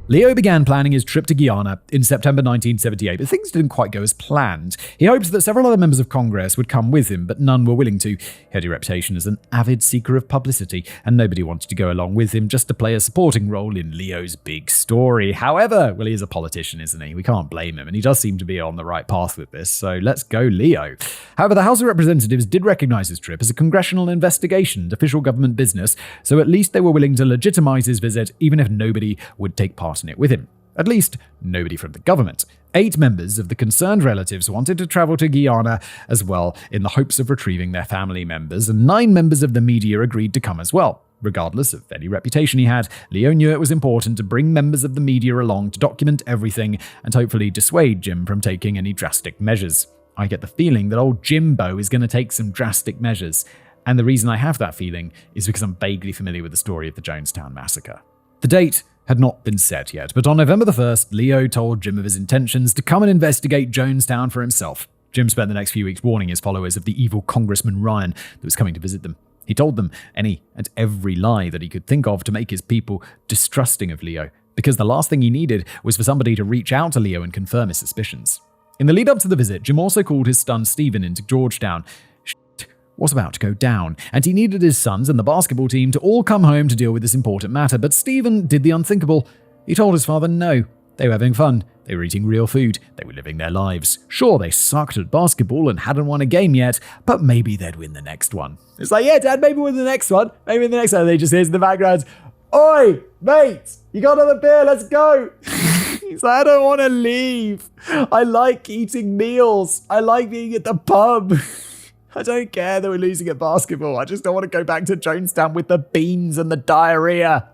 Leo began planning his trip to Guyana in September 1978, but things didn't quite go as planned. He hoped that several other members of Congress would come with him, but none were willing to. He had a reputation as an avid seeker of publicity, and nobody wanted to go along with him just to play a supporting role in Leo's big story. However, well, he is a politician, isn't he? We can't blame him, and he does seem to be on the right path with this, so let's go Leo. However, the House of Representatives did recognize his trip as a congressional investigation and official government business, so at least they were willing to legitimize his visit, even if nobody would take part in it with him. At least, nobody from the government. 8 members of the concerned relatives wanted to travel to Guyana as well in the hopes of retrieving their family members, and 9 members of the media agreed to come as well. Regardless of any reputation he had, Leo knew it was important to bring members of the media along to document everything and hopefully dissuade Jim from taking any drastic measures. I get the feeling that old Jimbo is going to take some drastic measures, and the reason I have that feeling is because I'm vaguely familiar with the story of the Jonestown Massacre. The date had not been set yet, but on November the 1st, Leo told Jim of his intentions to come and investigate Jonestown for himself. Jim spent the next few weeks warning his followers of the evil Congressman Ryan that was coming to visit them. He told them any and every lie that he could think of to make his people distrusting of Leo, because the last thing he needed was for somebody to reach out to Leo and confirm his suspicions. In the lead up to the visit, Jim also called his son Stephen into Georgetown. Was about to go down, and he needed his sons and the basketball team to all come home to deal with this important matter, but Stephen did the unthinkable. He told his father no. They were having fun. They were eating real food. They were living their lives. Sure, they sucked at basketball and hadn't won a game yet, but maybe they'd win the next one. It's like, yeah, Dad, maybe win the next one. Maybe win the next one. And they just hears in the background, "Oi, mate, you got another beer? Let's go." He's like, "I don't want to leave. I like eating meals. I like being at the pub. I don't care that we're losing at basketball. I just don't want to go back to Jonestown with the beans and the diarrhea."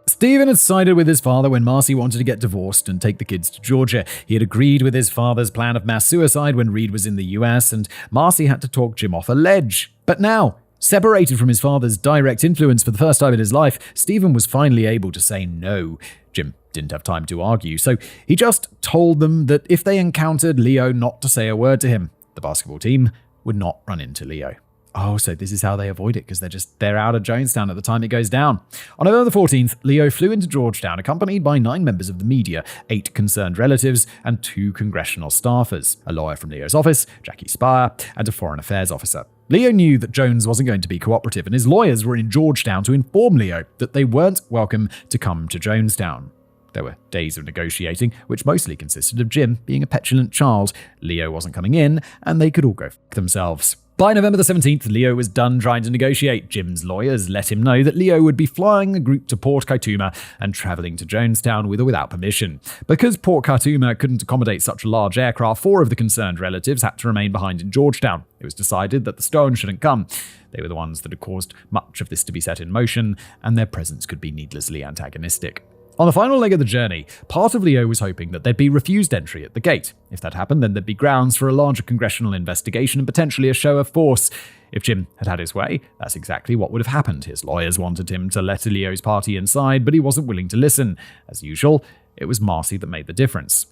Stephen had sided with his father when Marcy wanted to get divorced and take the kids to Georgia. He had agreed with his father's plan of mass suicide when Reed was in the US, and Marcy had to talk Jim off a ledge. But now, separated from his father's direct influence for the first time in his life, Stephen was finally able to say no. Jim didn't have time to argue, so he just told them that if they encountered Leo, not to say a word to him. The basketball team would not run into Leo. Oh, so this is how they avoid it, because they're out of Jonestown at the time it goes down. On November 14th, Leo flew into Georgetown accompanied by 9 members of the media, 8 concerned relatives, and 2 congressional staffers, a lawyer from Leo's office, Jackie Spire, and a foreign affairs officer. Leo knew that Jones wasn't going to be cooperative, and his lawyers were in Georgetown to inform Leo that they weren't welcome to come to Jonestown. There were days of negotiating, which mostly consisted of Jim being a petulant child. Leo wasn't coming in, and they could all go f*** themselves. By November the 17th, Leo was done trying to negotiate. Jim's lawyers let him know that Leo would be flying the group to Port Kaituma and traveling to Jonestown with or without permission. Because Port Kaituma couldn't accommodate such a large aircraft, 4 of the concerned relatives had to remain behind in Georgetown. It was decided that the Stones shouldn't come. They were the ones that had caused much of this to be set in motion, and their presence could be needlessly antagonistic. On the final leg of the journey, part of Leo was hoping that they'd be refused entry at the gate. If that happened, then there'd be grounds for a larger congressional investigation and potentially a show of force. If Jim had had his way, that's exactly what would have happened. His lawyers wanted him to let Leo's party inside, but he wasn't willing to listen. As usual, it was Marcy that made the difference.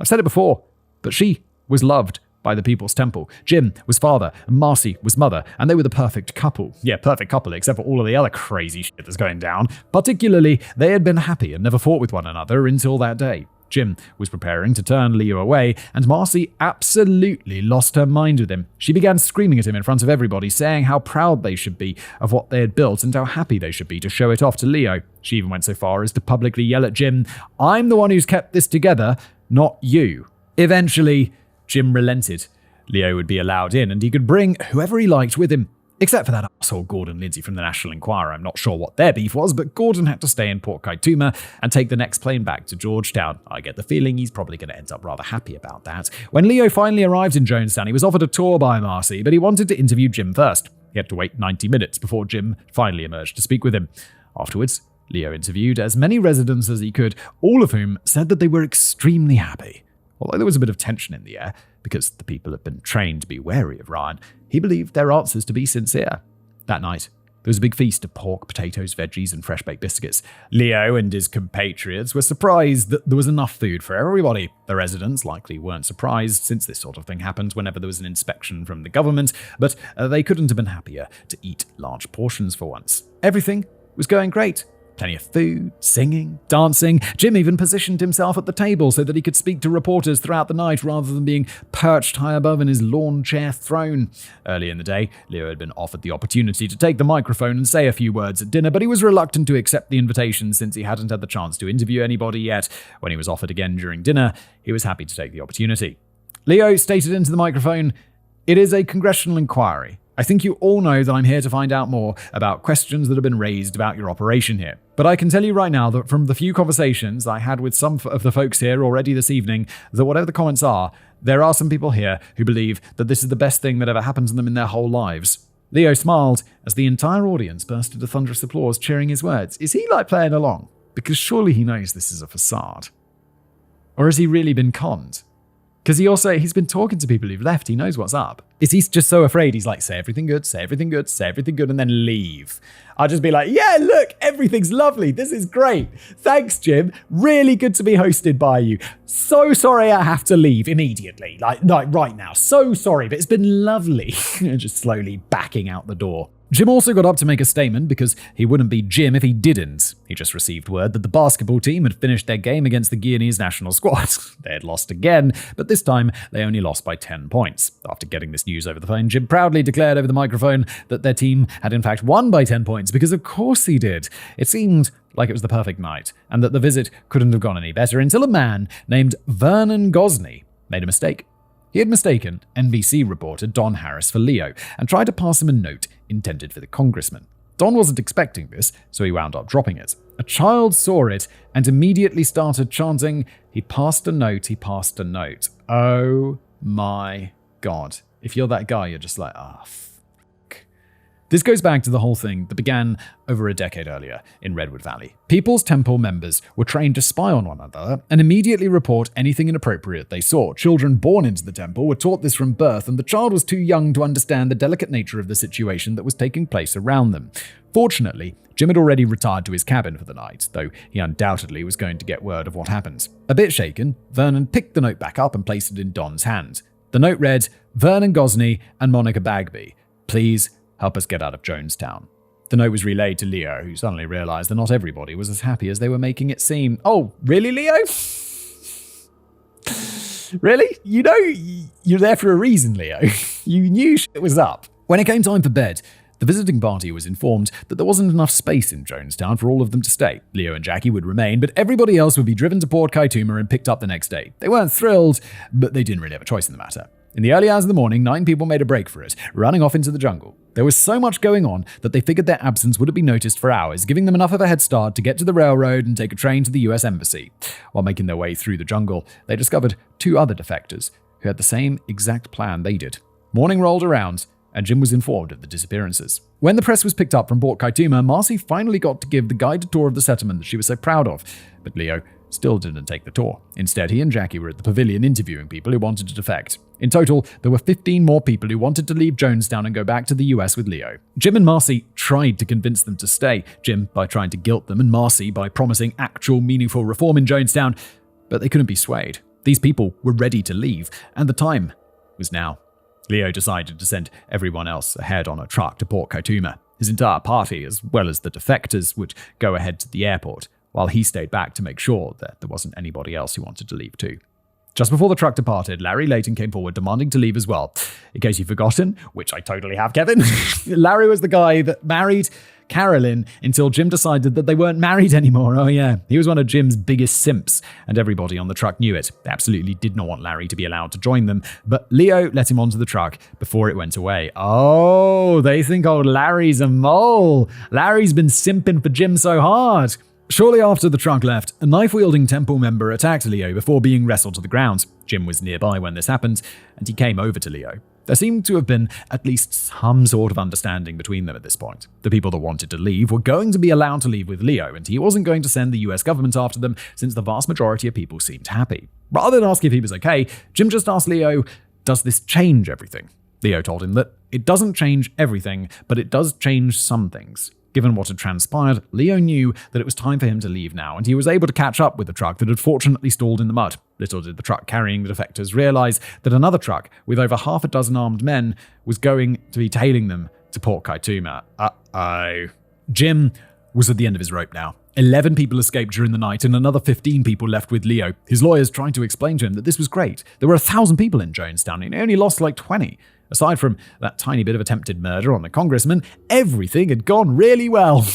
I've said it before, but she was loved by the People's Temple. Jim was father, and Marcy was mother, and they were the perfect couple. Yeah, perfect couple, except for all of the other crazy shit that's going down. Particularly, they had been happy and never fought with one another until that day. Jim was preparing to turn Leo away, and Marcy absolutely lost her mind with him. She began screaming at him in front of everybody, saying how proud they should be of what they had built and how happy they should be to show it off to Leo. She even went so far as to publicly yell at Jim, "I'm the one who's kept this together, not you." Eventually, Jim relented. Leo would be allowed in, and he could bring whoever he liked with him. Except for that asshole Gordon Lindsay from the National Enquirer. I'm not sure what their beef was, but Gordon had to stay in Port Kaituma and take the next plane back to Georgetown. I get the feeling he's probably going to end up rather happy about that. When Leo finally arrived in Jonestown, he was offered a tour by Marcy, but he wanted to interview Jim first. He had to wait 90 minutes before Jim finally emerged to speak with him. Afterwards, Leo interviewed as many residents as he could, all of whom said that they were extremely happy. Although there was a bit of tension in the air, because the people had been trained to be wary of Ryan, he believed their answers to be sincere. That night, there was a big feast of pork, potatoes, veggies, and fresh-baked biscuits. Leo and his compatriots were surprised that there was enough food for everybody. The residents likely weren't surprised, since this sort of thing happens whenever there was an inspection from the government, but they couldn't have been happier to eat large portions for once. Everything was going great. Plenty of food, singing, dancing. Jim even positioned himself at the table so that he could speak to reporters throughout the night rather than being perched high above in his lawn chair throne. Early in the day, Leo had been offered the opportunity to take the microphone and say a few words at dinner, but he was reluctant to accept the invitation since he hadn't had the chance to interview anybody yet. When he was offered again during dinner, he was happy to take the opportunity. Leo stated into the microphone, "It is a congressional inquiry. I think you all know that I'm here to find out more about questions that have been raised about your operation here. But I can tell you right now that from the few conversations I had with some of the folks here already this evening, that whatever the comments are, there are some people here who believe that this is the best thing that ever happened to them in their whole lives." Leo smiled as the entire audience burst into thunderous applause, cheering his words. Is he playing along? Because surely he knows this is a facade. Or has he really been conned? Because he's been talking to people who've left. He knows what's up. Is he just so afraid? He's like, say everything good, say everything good, say everything good, and then leave. I'll just be like, yeah, look, everything's lovely. This is great. Thanks, Jim. Really good to be hosted by you. So sorry I have to leave immediately. Like right now. So sorry, but it's been lovely. Just slowly backing out the door. Jim also got up to make a statement because he wouldn't be Jim if he didn't. He just received word that the basketball team had finished their game against the Guineas national squad. They had lost again, but this time they only lost by 10 points. After getting this news over the phone, Jim proudly declared over the microphone that their team had in fact won by 10 points because of course he did. It seemed like it was the perfect night and that the visit couldn't have gone any better until a man named Vernon Gosney made a mistake. He had mistaken NBC reporter Don Harris for Leo and tried to pass him a note intended for the congressman. Don wasn't expecting this, so he wound up dropping it. A child saw it and immediately started chanting, "He passed a note, he passed a note." Oh my God. If you're that guy, you're just like, fuck. This goes back to the whole thing that began over a decade earlier in Redwood Valley. People's Temple members were trained to spy on one another and immediately report anything inappropriate they saw. Children born into the temple were taught this from birth, and the child was too young to understand the delicate nature of the situation that was taking place around them. Fortunately, Jim had already retired to his cabin for the night, though he undoubtedly was going to get word of what happened. A bit shaken, Vernon picked the note back up and placed it in Don's hand. The note read, "Vernon Gosney and Monica Bagby, please help us get out of Jonestown. The note was relayed to Leo, who suddenly realized that not everybody was as happy as they were making it seem. Oh, really, Leo? Really? You know, you're there for a reason, Leo. You knew shit was up. When it came time for bed, the visiting party was informed that there wasn't enough space in Jonestown for all of them to stay. Leo and Jackie would remain, but everybody else would be driven to Port Kaituma and picked up the next day. They weren't thrilled, but they didn't really have a choice in the matter. In the early hours of the morning, 9 people made a break for it, running off into the jungle. There was so much going on that they figured their absence wouldn't be noticed for hours, giving them enough of a head start to get to the railroad and take a train to the US Embassy. While making their way through the jungle, they discovered 2 other defectors who had the same exact plan they did. Morning rolled around, and Jim was informed of the disappearances. When the press was picked up from Port Kaituma, Marcy finally got to give the guided tour of the settlement that she was so proud of, but Leo still didn't take the tour. Instead, he and Jackie were at the pavilion interviewing people who wanted to defect. In total, there were 15 more people who wanted to leave Jonestown and go back to the US with Leo. Jim and Marcy tried to convince them to stay, Jim by trying to guilt them and Marcy by promising actual meaningful reform in Jonestown, but they couldn't be swayed. These people were ready to leave, and the time was now. Leo decided to send everyone else ahead on a truck to Port Kaituma. His entire party, as well as the defectors, would go ahead to the airport, while he stayed back to make sure that there wasn't anybody else who wanted to leave too. Just before the truck departed, Larry Layton came forward demanding to leave as well. In case you've forgotten, which I totally have, Kevin, Larry was the guy that married Carolyn until Jim decided that they weren't married anymore. Oh yeah, he was one of Jim's biggest simps, and everybody on the truck knew it. They absolutely did not want Larry to be allowed to join them, but Leo let him onto the truck before it went away. Oh, they think old Larry's a mole. Larry's been simping for Jim so hard. Shortly after the truck left, a knife-wielding temple member attacked Leo before being wrestled to the ground. Jim was nearby when this happened, and he came over to Leo. There seemed to have been at least some sort of understanding between them at this point. The people that wanted to leave were going to be allowed to leave with Leo, and he wasn't going to send the US government after them since the vast majority of people seemed happy. Rather than ask if he was okay, Jim just asked Leo, "Does this change everything?" Leo told him that it doesn't change everything, but it does change some things. Given what had transpired, Leo knew that it was time for him to leave now, and he was able to catch up with the truck that had fortunately stalled in the mud. Little did the truck carrying the defectors realize that another truck with over half a dozen armed men was going to be tailing them to Port Kaituma. Uh-oh. Jim was at the end of his rope now. 11 people escaped during the night and another 15 people left with Leo. His lawyers trying to explain to him that this was great. There were 1,000 people in Jonestown and he only lost like 20. Aside from that tiny bit of attempted murder on the congressman, everything had gone really well.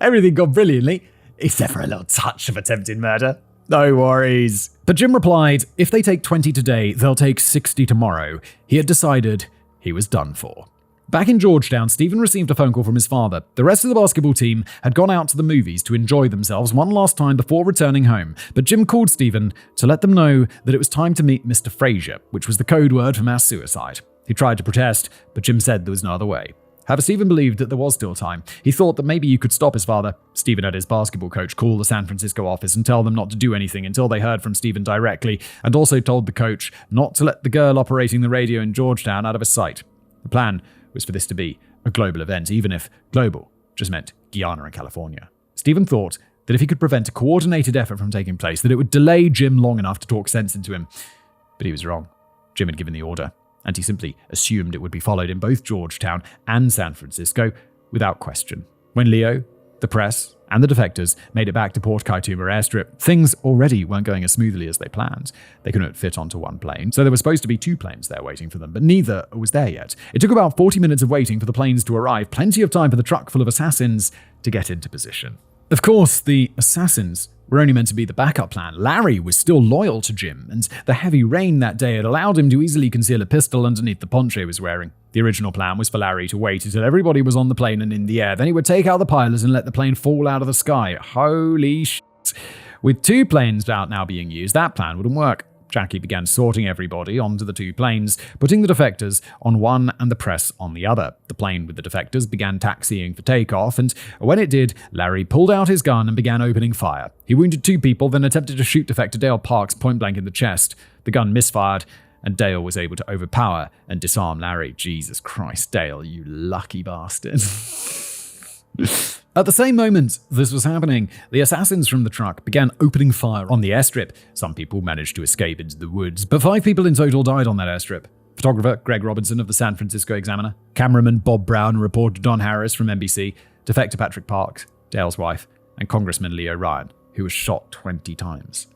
Everything gone brilliantly, except for a little touch of attempted murder. No worries. But Jim replied, if they take 20 today, they'll take 60 tomorrow. He had decided he was done for. Back in Georgetown, Stephen received a phone call from his father. The rest of the basketball team had gone out to the movies to enjoy themselves one last time before returning home, but Jim called Stephen to let them know that it was time to meet Mr. Frazier, which was the code word for mass suicide. He tried to protest, but Jim said there was no other way. However, Stephen believed that there was still time. He thought that maybe you could stop his father. Stephen had his basketball coach call the San Francisco office and tell them not to do anything until they heard from Stephen directly, and also told the coach not to let the girl operating the radio in Georgetown out of his sight. The plan was for this to be a global event, even if global just meant Guyana and California. Stephen thought that if he could prevent a coordinated effort from taking place, that it would delay Jim long enough to talk sense into him. But he was wrong. Jim had given the order, and he simply assumed it would be followed in both Georgetown and San Francisco without question. When Leo, the press, and the defectors made it back to Port Kaituma airstrip, things already weren't going as smoothly as they planned. They couldn't fit onto one plane, so there were supposed to be 2 planes there waiting for them, but neither was there yet. It took about 40 minutes of waiting for the planes to arrive, plenty of time for the truck full of assassins to get into position. Of course, the assassins were only meant to be the backup plan. Larry was still loyal to Jim, and the heavy rain that day had allowed him to easily conceal a pistol underneath the poncho he was wearing. The original plan was for Larry to wait until everybody was on the plane and in the air. Then he would take out the pilots and let the plane fall out of the sky. Holy shit. With 2 planes out now being used, that plan wouldn't work. Jackie began sorting everybody onto the 2 planes, putting the defectors on one and the press on the other. The plane with the defectors began taxiing for takeoff, and when it did, Larry pulled out his gun and began opening fire. He wounded 2 people, then attempted to shoot defector Dale Parks point blank in the chest. The gun misfired, and Dale was able to overpower and disarm Larry. Jesus Christ, Dale, you lucky bastard. At the same moment this was happening, the assassins from the truck began opening fire on the airstrip. Some people managed to escape into the woods, but 5 people in total died on that airstrip. photographer Greg Robinson of the San Francisco Examiner, cameraman Bob Brown, and reporter Don Harris from NBC, defector Patrick Parks, Dale's wife, and Congressman Leo Ryan, who was shot 20 times.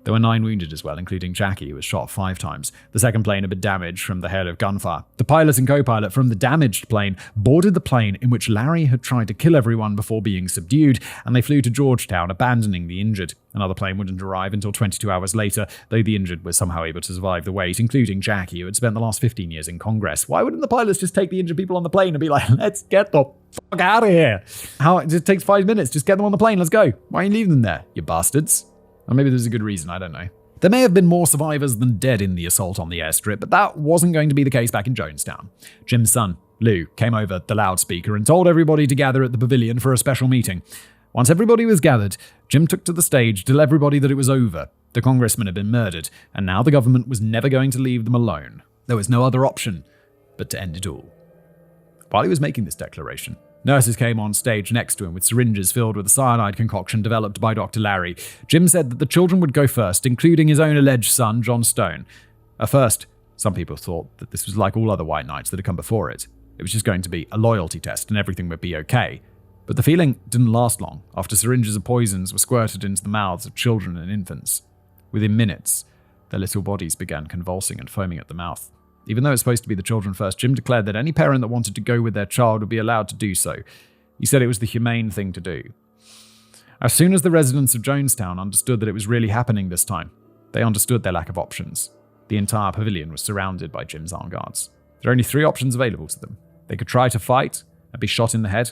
There were 9 wounded as well, including Jackie, who was shot 5 times. The second plane had been damaged from the hail of gunfire. The pilot and co-pilot from the damaged plane boarded the plane in which Larry had tried to kill everyone before being subdued, and they flew to Georgetown, abandoning the injured. Another plane wouldn't arrive until 22 hours later, though the injured were somehow able to survive the wait, including Jackie, who had spent the last 15 years in Congress. Why wouldn't the pilots just take the injured people on the plane and be like, let's get the fuck out of here? It just takes 5 minutes, just get them on the plane, let's go. Why are you leaving them there, you bastards? Or maybe there's a good reason, I don't know. There may have been more survivors than dead in the assault on the airstrip, but that wasn't going to be the case back in Jonestown. Jim's son, Lou, came over the loudspeaker and told everybody to gather at the pavilion for a special meeting. Once everybody was gathered, Jim took to the stage to tell everybody that it was over. The congressman had been murdered, and now the government was never going to leave them alone. There was no other option but to end it all. While he was making this declaration, nurses came on stage next to him with syringes filled with a cyanide concoction developed by Dr. Larry. Jim said that the children would go first, including his own alleged son, John Stone. At first, some people thought that this was like all other white knights that had come before it. It was just going to be a loyalty test and everything would be okay. But the feeling didn't last long after syringes of poisons were squirted into the mouths of children and infants. Within minutes, their little bodies began convulsing and foaming at the mouth. Even though it's supposed to be the children first, Jim declared that any parent that wanted to go with their child would be allowed to do so. He said it was the humane thing to do. As soon as the residents of Jonestown understood that it was really happening this time, they understood their lack of options. The entire pavilion was surrounded by Jim's armed guards. There are only 3 options available to them. They could try to fight and be shot in the head,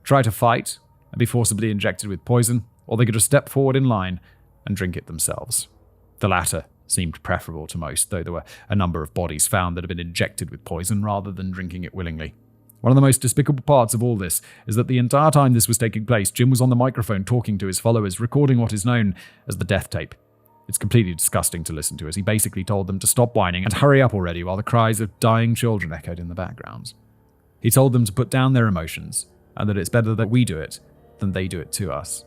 try to fight and be forcibly injected with poison, or they could just step forward in line and drink it themselves. The latter seemed preferable to most, though there were a number of bodies found that had been injected with poison rather than drinking it willingly. One of the most despicable parts of all this is that the entire time this was taking place, Jim was on the microphone talking to his followers, recording what is known as the death tape. It's completely disgusting to listen to, as he basically told them to stop whining and hurry up already while the cries of dying children echoed in the background. He told them to put down their emotions and that it's better that we do it than they do it to us.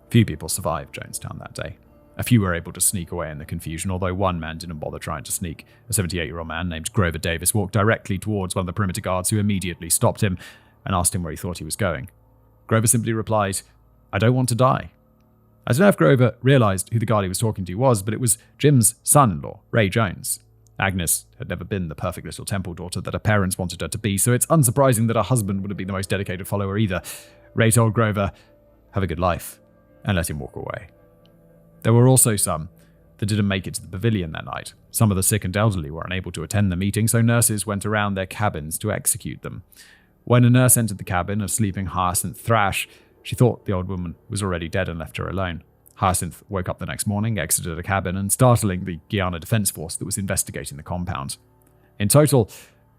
Few people survived Jonestown that day. A few were able to sneak away in the confusion, although one man didn't bother trying to sneak. A 78-year-old man named Grover Davis walked directly towards one of the perimeter guards, who immediately stopped him and asked him where he thought he was going. Grover simply replied, "I don't want to die." I don't know if Grover realized who the guard he was talking to was, but it was Jim's son-in-law, Ray Jones. Agnes had never been the perfect little temple daughter that her parents wanted her to be, so it's unsurprising that her husband wouldn't be the most dedicated follower either. Ray told Grover, "Have a good life," and let him walk away. There were also some that didn't make it to the pavilion that night. Some of the sick and elderly were unable to attend the meeting, so nurses went around their cabins to execute them. When a nurse entered the cabin of sleeping Hyacinth Thrash, she thought the old woman was already dead and left her alone. Hyacinth woke up the next morning, exited the cabin, and startling the Guyana Defense Force that was investigating the compound. In total,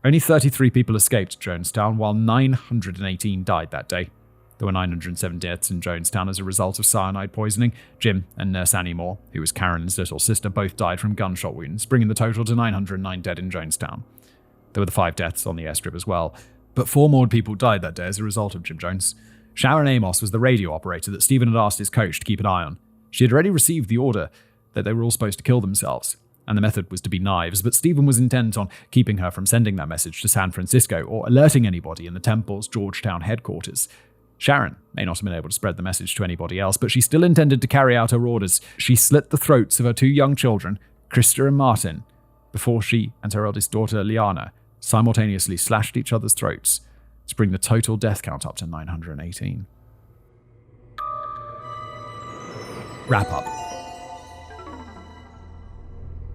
only 33 people escaped Jonestown, while 918 died that day. There were 907 deaths in Jonestown as a result of cyanide poisoning. Jim and Nurse Annie Moore, who was Karen's little sister, both died from gunshot wounds, bringing the total to 909 dead in Jonestown. There were the 5 deaths on the airstrip as well, but 4 more people died that day as a result of Jim Jones. Sharon Amos was the radio operator that Stephen had asked his coach to keep an eye on. She had already received the order that they were all supposed to kill themselves, and the method was to be knives, but Stephen was intent on keeping her from sending that message to San Francisco or alerting anybody in the temple's Georgetown headquarters. Sharon may not have been able to spread the message to anybody else, but she still intended to carry out her orders. She slit the throats of her 2 young children, Krista and Martin, before she and her eldest daughter, Liana, simultaneously slashed each other's throats to bring the total death count up to 918. Wrap up.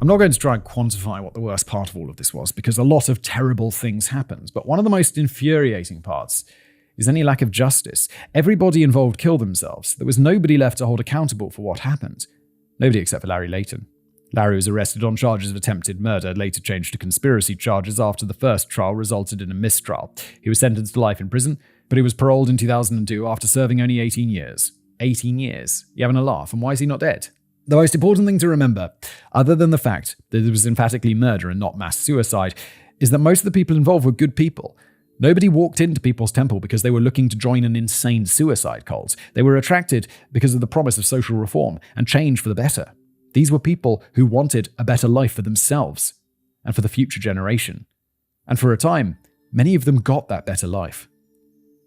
I'm not going to try and quantify what the worst part of all of this was, because a lot of terrible things happened, but one of the most infuriating parts is any lack of justice. Everybody involved killed themselves. There was nobody left to hold accountable for what happened. Nobody except for Larry Layton. Larry was arrested on charges of attempted murder, later changed to conspiracy charges after the first trial resulted in a mistrial. He was sentenced to life in prison, but he was paroled in 2002 after serving only 18 years. 18 years? You having a laugh? And why is he not dead? The most important thing to remember, other than the fact that it was emphatically murder and not mass suicide, is that most of the people involved were good people. Nobody walked into People's Temple because they were looking to join an insane suicide cult. They were attracted because of the promise of social reform and change for the better. These were people who wanted a better life for themselves. and for the future generation. And for a time, many of them got that better life.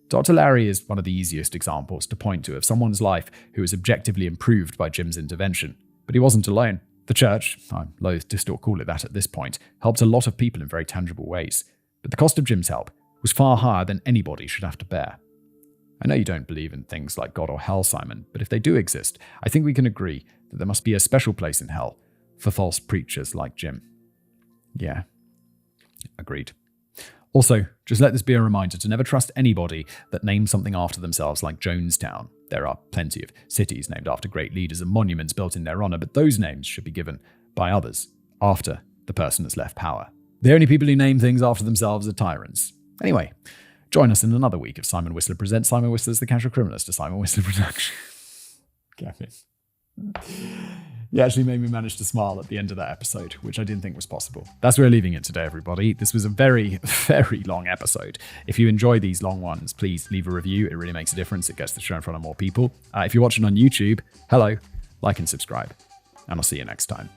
Dr. Larry is one of the easiest examples to point to of someone's life who was objectively improved by Jim's intervention. But he wasn't alone. The church, I'm loath to still call it that at this point, helped a lot of people in very tangible ways. But the cost of Jim's help was far higher than anybody should have to bear. I know you don't believe in things like God or hell, Simon, but if they do exist, I think we can agree that there must be a special place in hell for false preachers like Jim. Yeah, agreed. Also, just let this be a reminder to never trust anybody that names something after themselves like Jonestown. There are plenty of cities named after great leaders and monuments built in their honor, but those names should be given by others after the person has left power. The only people who name things after themselves are tyrants. Anyway, join us in another week of Simon Whistler Presents Simon Whistler's The Casual Criminalist, a Simon Whistler production. Gavin. You actually made me manage to smile at the end of that episode, which I didn't think was possible. That's where we're leaving it today, everybody. This was a very, very long episode. If you enjoy these long ones, please leave a review. It really makes a difference. It gets the show in front of more people. If you're watching on YouTube, hello, like and subscribe. And I'll see you next time.